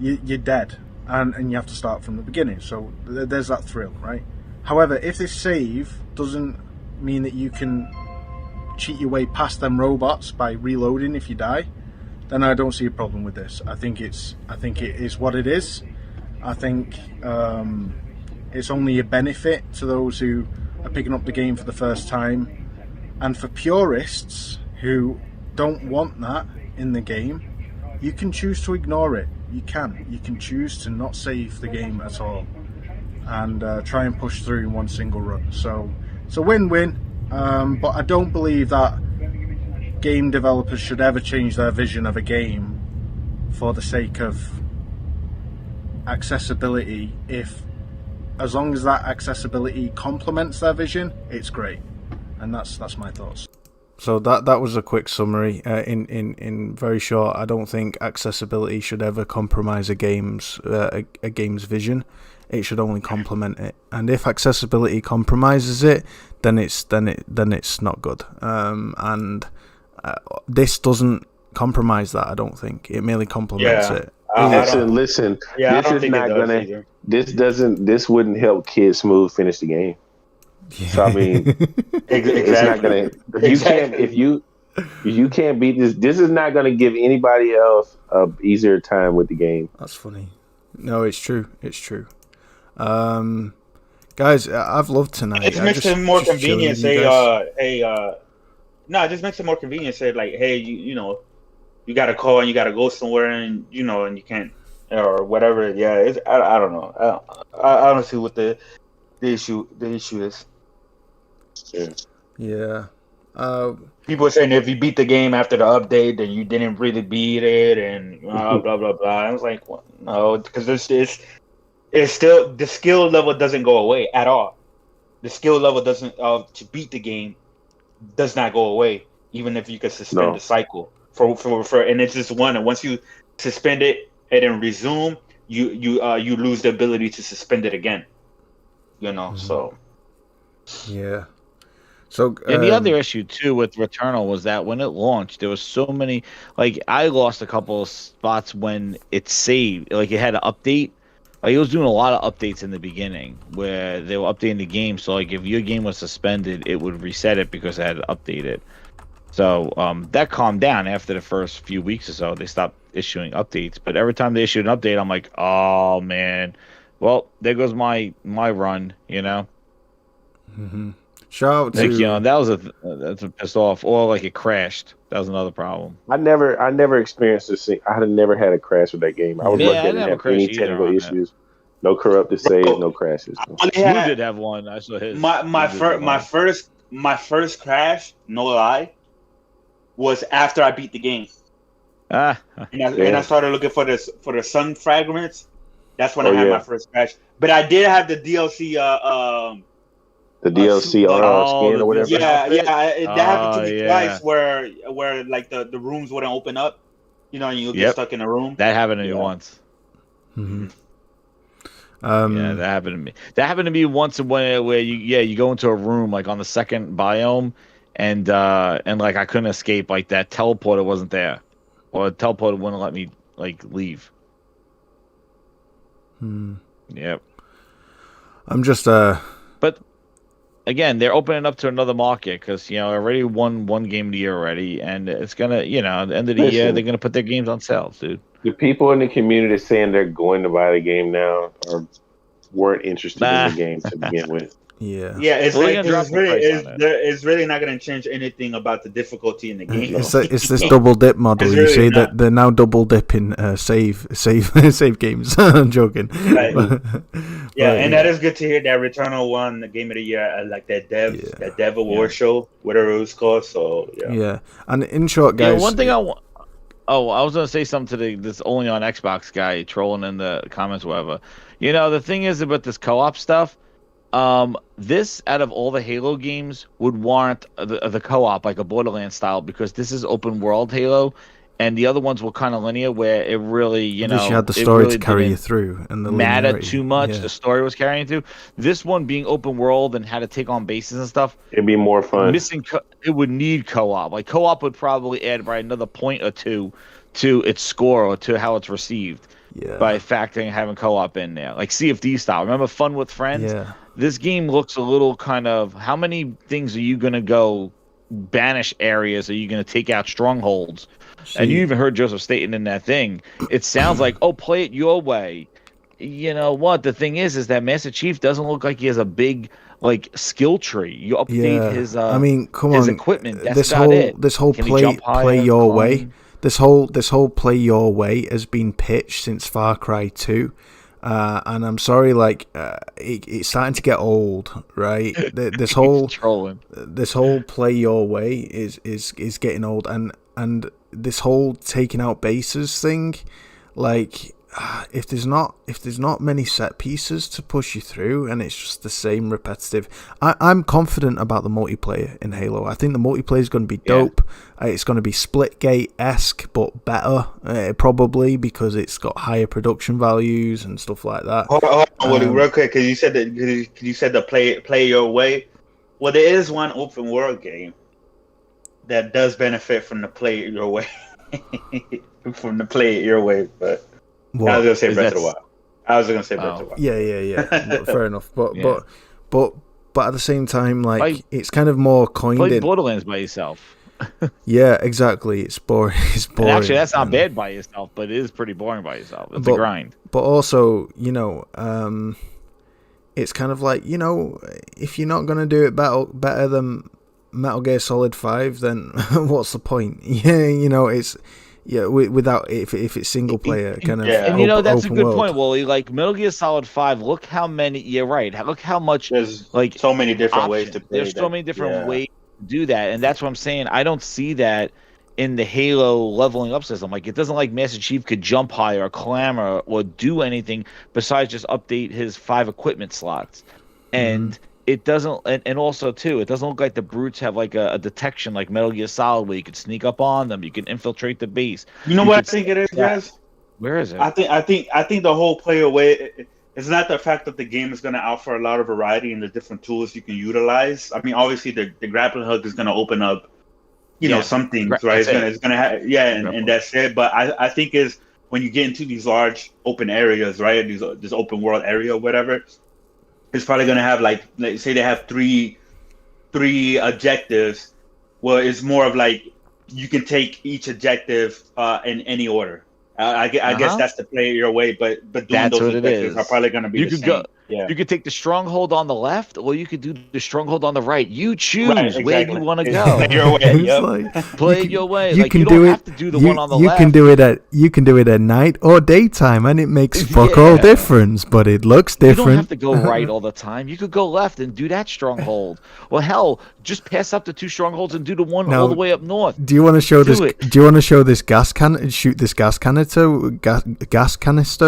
you're dead. And you have to start from the beginning. So there's that thrill, right? However, if this save doesn't mean that you can cheat your way past them robots by reloading if you die, then I don't see a problem with this. I think it is what it is. I think it's only a benefit to those who are picking up the game for the first time, and for purists who don't want that in the game, you can choose to ignore it. You can choose to not save the game at all and try and push through in one single run. So it's a win-win, but I don't believe that game developers should ever change their vision of a game for the sake of accessibility. As long as that accessibility complements their vision, it's great. And that's my thoughts. So that was a quick summary. In very short, I don't think accessibility should ever compromise a game's vision. It should only complement it. And if accessibility compromises it, then it's not good. This doesn't compromise that. I don't think it merely complements it. Listen. Yeah, this is not gonna. Either. This wouldn't help Kid Smooth finish the game. Yeah. So I mean, it's not gonna. If you can't beat this, this is not gonna give anybody else a easier time with the game. That's funny. No, it's true. It's true. Guys, I've loved tonight. It makes it more convenient. Say, no, it just makes it more convenient. Say, like, hey, you know, you got to call and you got to go somewhere, and you know, and you can't or whatever. Yeah, I don't know. I don't see what the issue is. Yeah. People are saying if you beat the game after the update, then you didn't really beat it, and blah blah blah. I was like, well, no, because it's still the skill level doesn't go away at all. The skill level doesn't to beat the game does not go away, even if you could suspend the cycle for and it's just one. And once you suspend it and then resume, you lose the ability to suspend it again. You know, so yeah. So and the other issue too with Returnal was that when it launched, there was so many. Like I lost a couple of spots when it saved. Like it had an update. Like it was doing a lot of updates in the beginning where they were updating the game. So like if your game was suspended, it would reset it because it had updated. So that calmed down after the first few weeks or so. They stopped issuing updates. But every time they issued an update, I'm like, oh man, well there goes my run. You know. Mm-hmm. Shout out Like, to that was that's a pissed off, or like it crashed. That was another problem. I never experienced this thing. I had never had a crash with that game. I was Yeah. lucky I I didn't didn't have a have crash any either technical on that. issues. No corrupted saves, no crashes. I only Blue had did have one. I saw his. my Blue did have one. first crash. No lie, was after I beat the game, Ah, and I started looking for the sun fragments. That's when Oh, I had yeah. my first crash. But I did have the DLC. The DLC skin the or whatever. DLC. That happened to me yeah. twice, where like the rooms wouldn't open up, and you'll get Yep. stuck in a room. That happened to me Yeah. once. Mhm. Yeah, that happened to me. That happened to me once where you go into a room like on the second biome, and like I couldn't escape. Like that teleporter wasn't there, or the teleporter wouldn't let me like leave. Yep. I'm just But again, they're opening up to another market because already won one game of the year already, and it's gonna at the end of the year Listen. they're gonna put their games on sale, dude. The people in the community saying they're going to buy the game now weren't interested in the game to begin with. yeah. Yeah, it's Well, like they're gonna drop the price on it. it's really not going to change anything about the difficulty in the game. It's this double dip model. It's You really see not. that they're now double dipping save save games. I'm joking. Right. Yeah, But, and that is good to hear that Returnal won the game of the year, like that dev award show, whatever it was called. So yeah. yeah. And in short, guys, One thing I want. Oh, I was gonna say something to this only on Xbox guy trolling in the comments, whatever. The thing is about this co-op stuff. This out of all the Halo games would warrant the co-op, like a Borderlands style, because this is open world Halo, and the other ones were kind of linear, where it really, at least you had the story to carry you through, and the matter linearity. too much. Yeah. The story was carrying through. This one being open world and had to take on bases and stuff. It'd be more fun. It would need co-op. Like co-op would probably add by another point or two to its score or to how it's received. Yeah. By factoring having co-op in there, like CFD style. Remember Fun with Friends? Yeah. This game looks a little kind of, how many things are you going to go banish areas? Are you going to take out strongholds? And you even heard Joseph stating in that thing, it sounds like, play it your way. You know what? The thing is that Master Chief doesn't look like he has a big skill tree. You update his come his on. equipment. That's about it. This whole Can he jump higher, play your climb? way. This whole play your way has been pitched since Far Cry 2. And I'm sorry, it's starting to get old, right? This whole play your way is getting old, and this whole taking out bases thing, if there's not many set pieces to push you through, and it's just the same repetitive. I'm confident about the multiplayer in Halo. I think the multiplayer is going to be dope. It's going to be Splitgate-esque, but better, probably, because it's got higher production values and stuff like that. Hold on, Woody, real quick, because you said the play your way. Well, there is one open world game that does benefit from the play it your way, but. What? I was gonna say Breath of the Wild. Breath of the Wild. Yeah. Fair enough. But Yeah. but at the same time, it's kind of more coined Play in. Borderlands by yourself. Yeah, exactly. It's boring. It's boring. And actually, that's not bad by yourself, but it is pretty boring by yourself. It's a grind. But also, it's kind of like, if you're not gonna do it better than Metal Gear Solid 5, then what's the point? It's. Yeah, without if it's single player kind of. And that's a open good world. point, Wally. Like Metal Gear Solid 5, look how many. You're right. Look how much. There's like so many different ways options. to play. There's so many different ways to do that, and that's what I'm saying. I don't see that in the Halo leveling up system. Like it doesn't like Master Chief could jump higher or clamor or do anything besides just update his 5 equipment slots, and. It doesn't, and also too, it doesn't look like the brutes have like a detection like Metal Gear Solid where you could sneak up on them, you can infiltrate the base. You know what I think it is, guys? Where is it? I think the whole play away. It's not the fact that the game is going to offer a lot of variety in the different tools you can utilize. I mean, obviously the grappling hook is going to open up, some things, right? It's going to have, and that's it. But I think is when you get into these large open areas, right? This open world area or whatever. It's probably going to have say they have three objectives. Well, it's more of like you can take each objective in any order, I guess that's the play your way, but doing That's those what it objectives is. are probably going to be You the could same. go. Yeah. You could take the stronghold on the left, or you could do the stronghold on the right. You choose Right, where exactly. you want to It's go. play your way. It's Yep. like Play it your way. You Like can you do don't it. have to do the one on the you left. can do it at night or daytime, and it makes fuck all Yeah. difference. But it looks You different. don't have to go right all the time. You could go left and do that stronghold. Well, hell, just pass up the 2 strongholds and do the one Now, all the way up north. Do you want to show Do this? it. Do you want to show this shoot this gas canister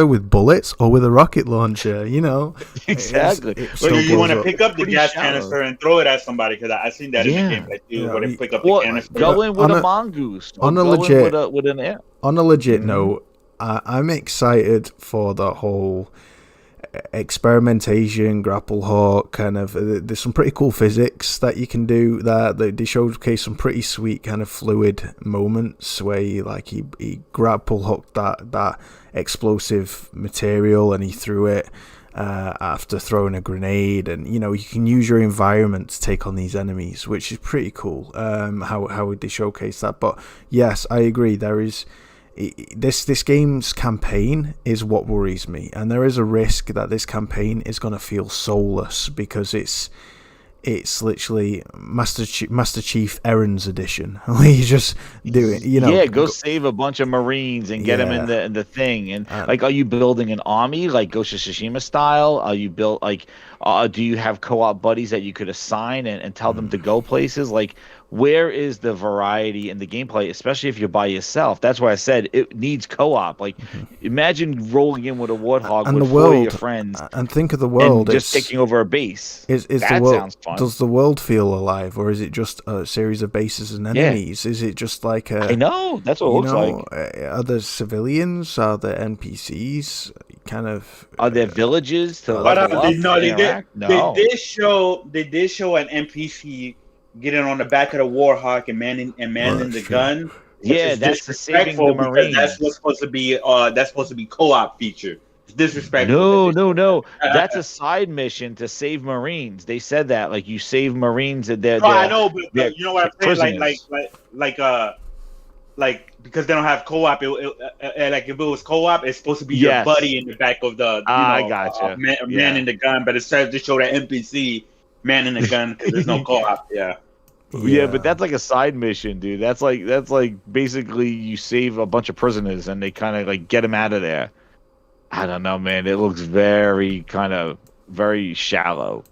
with bullets or with a rocket launcher? You know, Exactly. it Like, still So you want to blows up. pick up the Pretty gas shallow. canister and throw it at somebody, because I seen that in the Yeah. gameplay too. Yeah, Where they you- pick up Well, the canister. go in with On a a- mongoose. Or on a go in legit- with an air. On a legit Mm-hmm. note, I'm excited for the whole experimentation, grapple hawk kind of. There's some pretty cool physics that you can do. That they showcase some pretty sweet kind of fluid moments where he grapple hooked that explosive material and he threw it after throwing a grenade, and you can use your environment to take on these enemies, which is pretty cool. How they showcase that, but yes, I agree. There is. This game's campaign is what worries me, and there is a risk that this campaign is going to feel soulless because it's literally Master Chief Errands edition. You just do it, Yeah, go save a bunch of Marines and get them in the thing. And like, are you building an army like Ghost of Tsushima style? Are you built like? Do you have co-op buddies that you could assign and tell them to go places? Like, where is the variety in the gameplay, especially if you're by yourself? That's why I said it needs co-op. Like, imagine rolling in with a warthog and with the 4 of world, your friends and think of the world and just taking over a base. Is That the world, sounds fun. Does the world feel alive, or is it just a series of bases and enemies? Is it just like a? I know, that's what it looks like. Are there civilians? Are there NPCs? Kind of. Are there villages to But level up? they interact? did. No. They did show an NPC getting on the back of the Warhawk and manning the gun. Yeah, Which is that's the saving the disrespectful because Marines. that's what's supposed to be. That's supposed to be co-op feature. It's disrespectful. No. That's a side mission to save Marines. They said that, like, you save Marines and they're. No, I know, but they're you know what I'm saying? prisoners. Like because they don't have co-op. Like if it was co-op, it's supposed to be your Yes. buddy in the back of the. I gotcha. Man in the gun, but it starts to show that NPC man in the gun because there's no co-op. Yeah. Yeah, but that's like a side mission, dude. That's like basically you save a bunch of prisoners and they kind of like get them out of there. I don't know, man. It looks very shallow,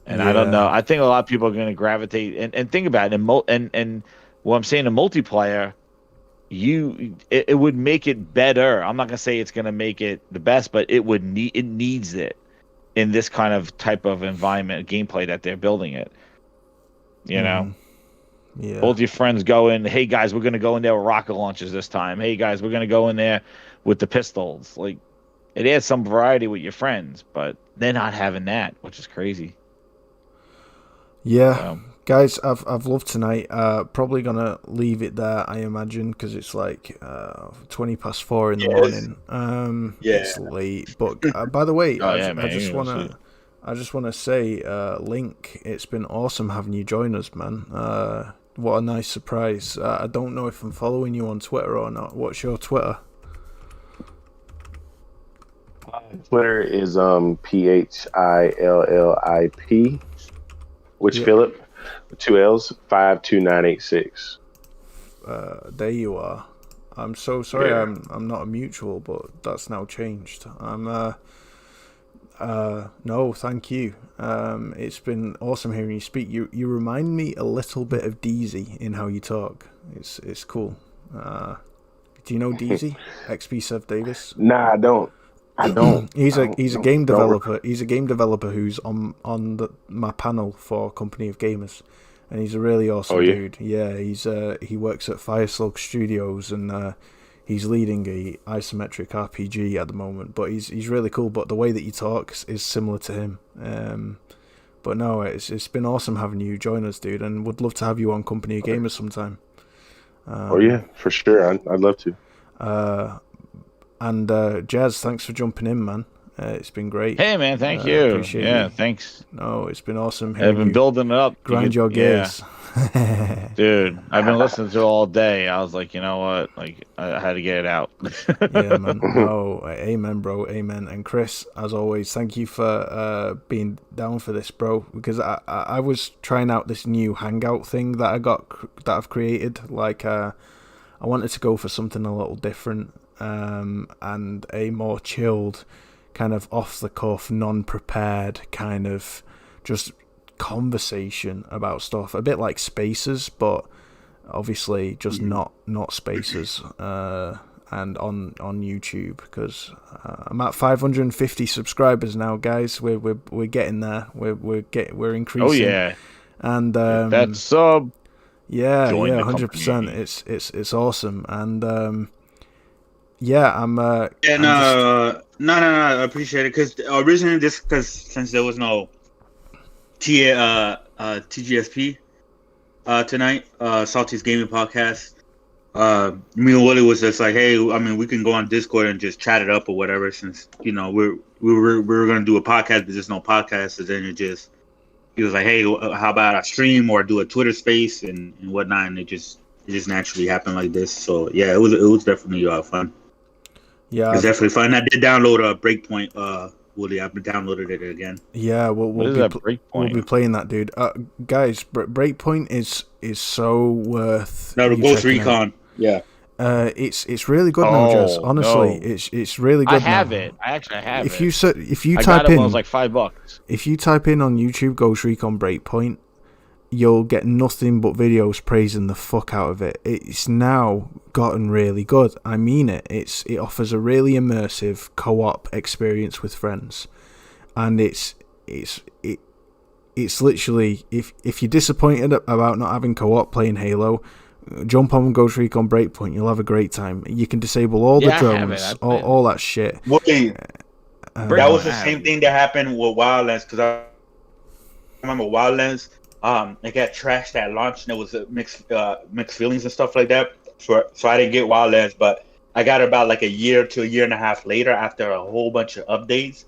and I don't know. I think a lot of people are going to gravitate and think about it. And what I'm saying, in multiplayer, it would make it better. I'm not going to say it's going to make it the best, but it needs it in this kind of type of environment, gameplay that they're building it. You know. Yeah. Both your friends go in. Hey guys, we're gonna go in there with rocket launchers this time. Hey guys, we're gonna go in there with the pistols. Like, it adds some variety with your friends, but they're not having that, which is crazy. Yeah, guys, I've loved tonight. Probably gonna leave it there, I imagine, because it's like 4:20 in the morning. It's late. But by the way, I just wanna say, Link, it's been awesome having you join us, man. What a nice surprise. I don't know if I'm following you on Twitter or not. What's your Twitter? Twitter is PHILLIP, which Philip, 2 L's, 52986. There you are. I'm so sorry. Yeah. I'm not a mutual, but that's now changed. No, thank you. It's been awesome hearing you speak. You remind me a little bit of Deezy in how you talk. It's cool. Do you know Deezy? XP Seth Davis? Nah, I don't. He's a game developer. He's a game developer who's on my panel for Company of Gamers, and he's a really awesome dude. Yeah, he works at Fireslug Studios, and he's leading a isometric RPG at the moment. But he's really cool. But the way that he talks is similar to him. But no, it's been awesome having you join us, dude, and would love to have you on Company of Gamers sometime. For sure. I'd love to. And Jazz, thanks for jumping in, man. It's been great. Hey, man, thank you. Appreciate Yeah, you. thanks. No, it's been awesome. I've been building it up. Grind your gears. Dude, I've been listening to it all day. I was like, you know what? Like, I had to get it out. Yeah, man. No, amen, bro. Amen. And Chris, as always, thank you for being down for this, bro. Because I was trying out this new Hangout thing that I've created. Like, I wanted to go for something a little different, and a more chilled, kind of off the cuff, non-prepared kind of just conversation about stuff, a bit like Spaces, but obviously just not Spaces, and on YouTube, because I'm at 550 subscribers now, guys. We're getting there. We're increasing. Oh yeah, and that's sub. Yeah, Join the 100%. It's awesome, and yeah, I'm. No, I appreciate it, because originally since there was no TGSP tonight, Salty's Gaming Podcast. Me and Willie was just like, hey, I mean, we can go on Discord and just chat it up or whatever. Since we were gonna do a podcast, but there's no podcast, so then he was like, hey, how about I stream or do a Twitter space and whatnot, and it just naturally happened like this. So yeah, it was definitely fun. Yeah, it's definitely fun. I did download a Breakpoint. Willie, I've downloaded it again. Yeah, we'll be playing that, dude. Guys, Breakpoint is so worth. No, the Ghost Recon. Yeah. It's really good now, Jess. Honestly, no. It's really good. I have it. I actually have it. If you I type got it in, when it was like $5. If you type in on YouTube Ghost Recon Breakpoint, you'll get nothing but videos praising the fuck out of it. It's now gotten really good. I mean it. It offers a really immersive co-op experience with friends, and it's literally, if you're disappointed about not having co-op playing Halo, jump on Ghost Recon Breakpoint. You'll have a great time. You can disable all the drones, all that shit. That was the same thing that happened with Wildlands, because I remember Wildlands. It got trashed at launch, and it was mixed feelings and stuff like that. So I didn't get Wildlands, but I got it about like a year to a year and a half later after a whole bunch of updates.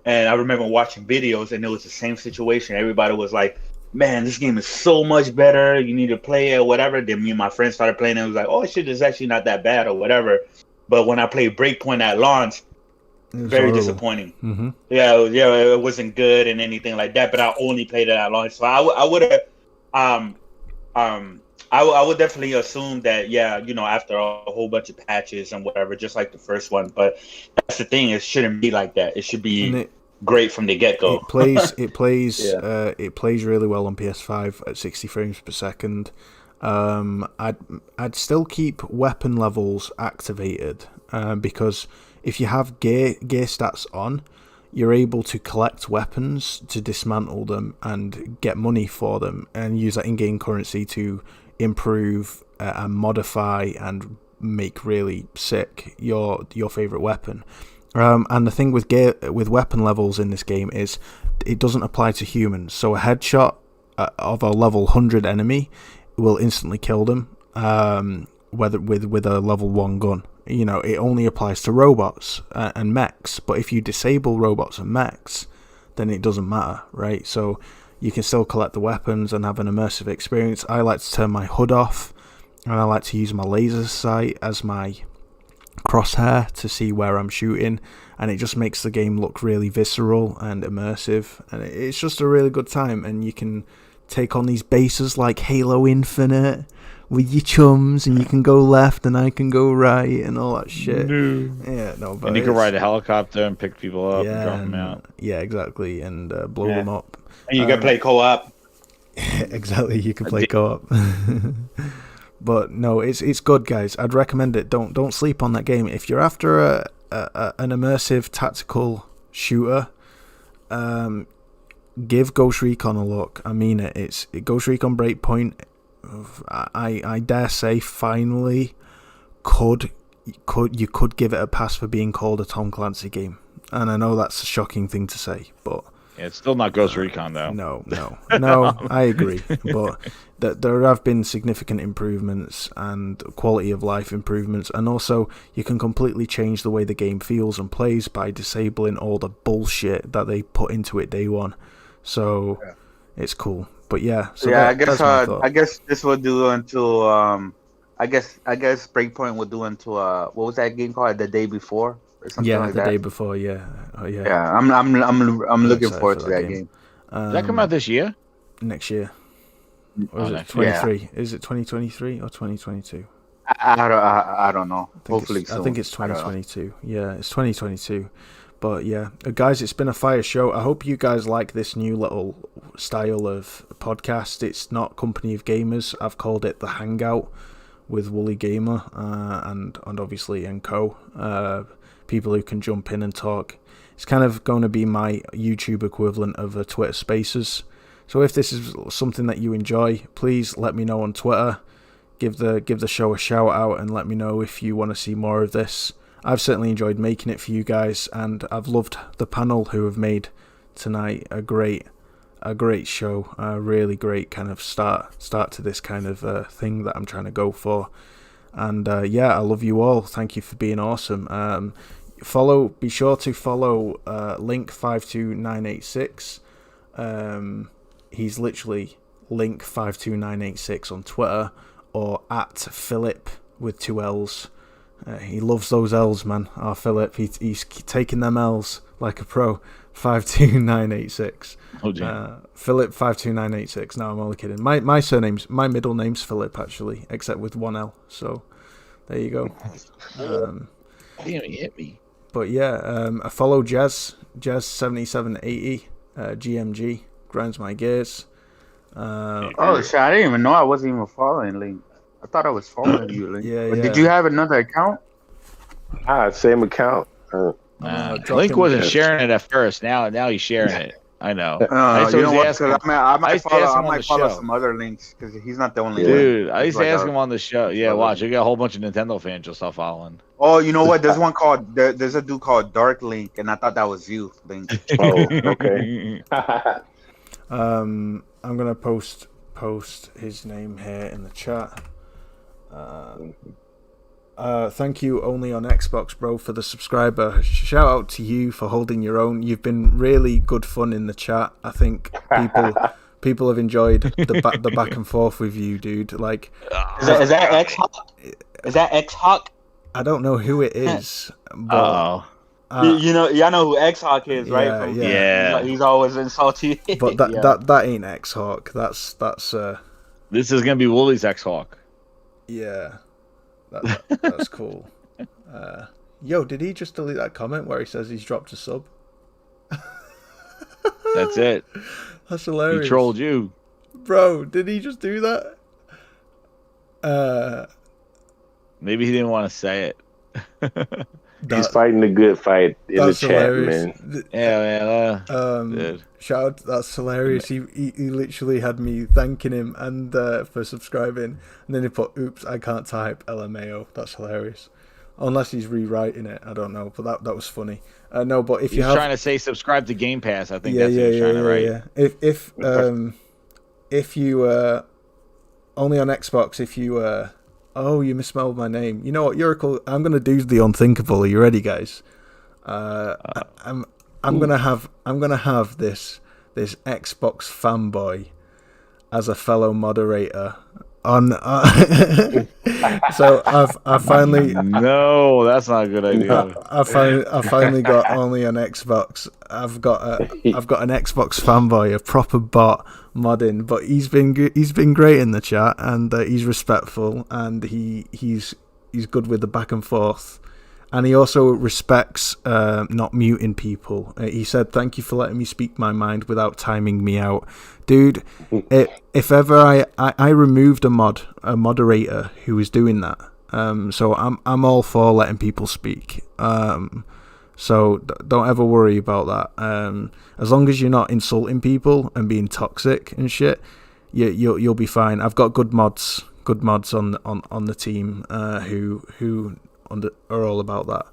And I remember watching videos, and it was the same situation. Everybody was like, man, this game is so much better. You need to play it, whatever. Then me and my friends started playing it. It was like, oh, shit, it's actually not that bad or whatever. But when I played Breakpoint at launch, very disappointing. Mm-hmm. Yeah, it wasn't good and anything like that. But I only played it at launch, so I would have, I would definitely assume that, after a whole bunch of patches and whatever, just like the first one. But that's the thing; it shouldn't be like that. It should be great from the get-go. It plays really well on PS5 at 60 frames per second. I'd still keep weapon levels activated, because if you have gear stats on, you're able to collect weapons to dismantle them and get money for them, and use that in-game currency to improve and modify and make really sick your favorite weapon. And the thing with weapon levels in this game is it doesn't apply to humans. So a headshot of a level 100 enemy will instantly kill them, whether with a level 1 gun. It only applies to robots and mechs. But if you disable robots and mechs, then it doesn't matter, right? So you can still collect the weapons and have an immersive experience. I like to turn my HUD off, and I like to use my laser sight as my crosshair to see where I'm shooting, and it just makes the game look really visceral and immersive, and it's just a really good time. And you can take on these bases like Halo Infinite with your chums, and you can go left and I can go right and all that shit. But and you can ride a helicopter and pick people up and drop them out. Yeah, exactly, and blow them up. And you can play co-op. Exactly, you can play co-op. But no, it's good, guys. I'd recommend it. Don't sleep on that game. If you're after an immersive tactical shooter, give Ghost Recon a look. I mean it. It's Ghost Recon Breakpoint. I dare say, finally, you could give it a pass for being called a Tom Clancy game. And I know that's a shocking thing to say, but Yeah, it's still not Ghost Recon though. No, I agree. But there have been significant improvements and quality of life improvements, and also you can completely change the way the game feels and plays by disabling all the bullshit that they put into it day one. So it's cool. But yeah, so yeah, I guess this will do until I guess Breakpoint will do until what was that game called, The Day Before or something like that? The day before, yeah. Oh, yeah. Yeah, I'm looking forward to that game. Does that come out this year? Next year. Or is it next 23? year. Is it 2023 or 2022? I don't know. Hopefully I think it's 2022. Yeah, it's 2022. But yeah, guys, it's been a fire show. I hope you guys like this new little style of podcast. It's not Company of Gamers. I've called it the Hangout with Wooly Gamer and obviously Co. People who can jump in and talk. It's kind of going to be my YouTube equivalent of a Twitter Spaces. So if this is something that you enjoy, please let me know on Twitter. Give the show a shout out and let me know if you want to see more of this. I've certainly enjoyed making it for you guys, and I've loved the panel who have made tonight a great show, a really great kind of start to this kind of thing that I'm trying to go for. And yeah, I love you all. Thank you for being awesome. Be sure to follow Link52986. He's literally Link52986 on Twitter, or at Philip with 2 L's. He loves those L's, man. Our Philip, he's taking them L's like a pro. 52986. Oh, dear. Philip 52986. No, I'm only kidding. My middle name's Philip, actually, except with 1 L. So there you go. Damn, he hit me. But yeah, I follow Jazz 7780, GMG, grinds my gears. Oh shit! I didn't even know I wasn't even following Link. I thought I was following you, Link. Yeah, But yeah. did you have another account? Same account. Link wasn't sharing it at first. Now he's sharing it. I know. You know what? 'Cause I might follow show. some other links because he's not the only Dude, one. I used to Like ask him on the show. Yeah, watch. You got a whole bunch of Nintendo fans you'll start following. Oh, you know what? There's one called there's a dude called Dark Link, and I thought that was you, Link. Oh, okay. I'm gonna post his name here in the chat. Thank you, only on Xbox, bro, for the subscriber. Shout out to you for holding your own. You've been really good fun in the chat. I think people have enjoyed the back and forth with you, dude. Like, Is that X Hawk? Is that X Hawk? I don't know who it is, but Y'all know who X Hawk is, right? Yeah, yeah. He's always insulty. but that ain't X Hawk. That's This is gonna be Wooly's X-Hawk. yeah. That's cool. Yo, did he just delete that comment where he says he's dropped a sub? That's it. That's hilarious. He trolled you. Bro, did he just do that? Maybe he didn't want to say it. He's fighting the good fight in the chat, hilarious. man. Yeah, Dude. Shout out, that's hilarious. He literally had me thanking him and for subscribing, and then he put, "Oops, I can't type LMAO." That's hilarious. Unless he's rewriting it, I don't know. But that was funny. No, but if he's trying to say subscribe to Game Pass. I think that's what he's trying to write. Yeah. If you only on Xbox, if you oh, you misspelled my name. You know what, Urical? I'm gonna do the unthinkable. Are you ready, guys? I'm gonna have this Xbox fanboy as a fellow moderator on. So I finally. No, that's not a good idea. I finally got only on Xbox. I've got an Xbox fanboy, a proper bot modding, but he's been great in the chat, and he's respectful, and he's good with the back and forth, and he also respects not muting people. He said, "Thank you for letting me speak my mind without timing me out." Dude, if ever I removed a moderator who was doing that. So I'm all for letting people speak. So don't ever worry about that. As long as you're not insulting people and being toxic and shit, you'll be fine. I've got good mods on the team who are all about that.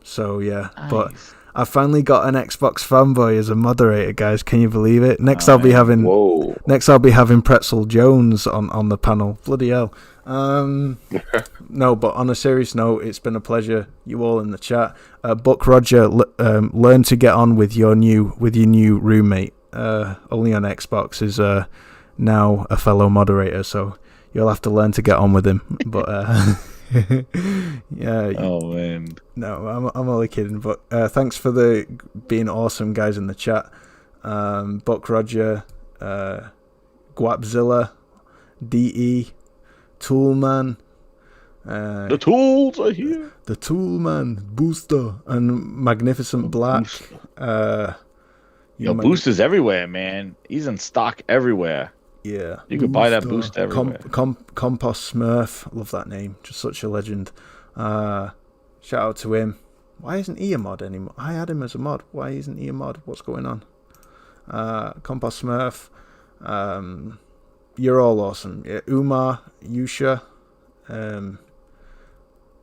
So yeah, nice. But I finally got an Xbox fanboy as a moderator, guys. Can you believe it? Next I'll be having Pretzel Jones on the panel. Bloody hell. No, but on a serious note, it's been a pleasure. You all in the chat. Buck Roger, learn to get on with your new roommate. Only on Xbox is now a fellow moderator, so you'll have to learn to get on with him. But yeah. Oh man. No, I'm only kidding. But thanks for being awesome guys in the chat. Buck Roger, Guapzilla, DE, Toolman. The tools are here. The Toolman, Booster, and Magnificent Black. Booster's everywhere, man. He's in stock everywhere. Yeah. You could buy that Booster everywhere. Compost Smurf. Love that name. Just such a legend. Shout out to him. Why isn't he a mod anymore? I had him as a mod. Why isn't he a mod? What's going on? Compost Smurf. You're all awesome. Yeah, Umar, Yusha,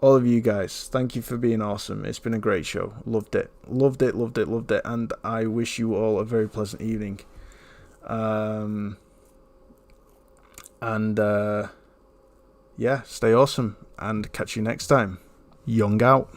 all of you guys, thank you for being awesome. It's been a great show. Loved it. And I wish you all a very pleasant evening. Yeah, stay awesome and catch you next time. Young out.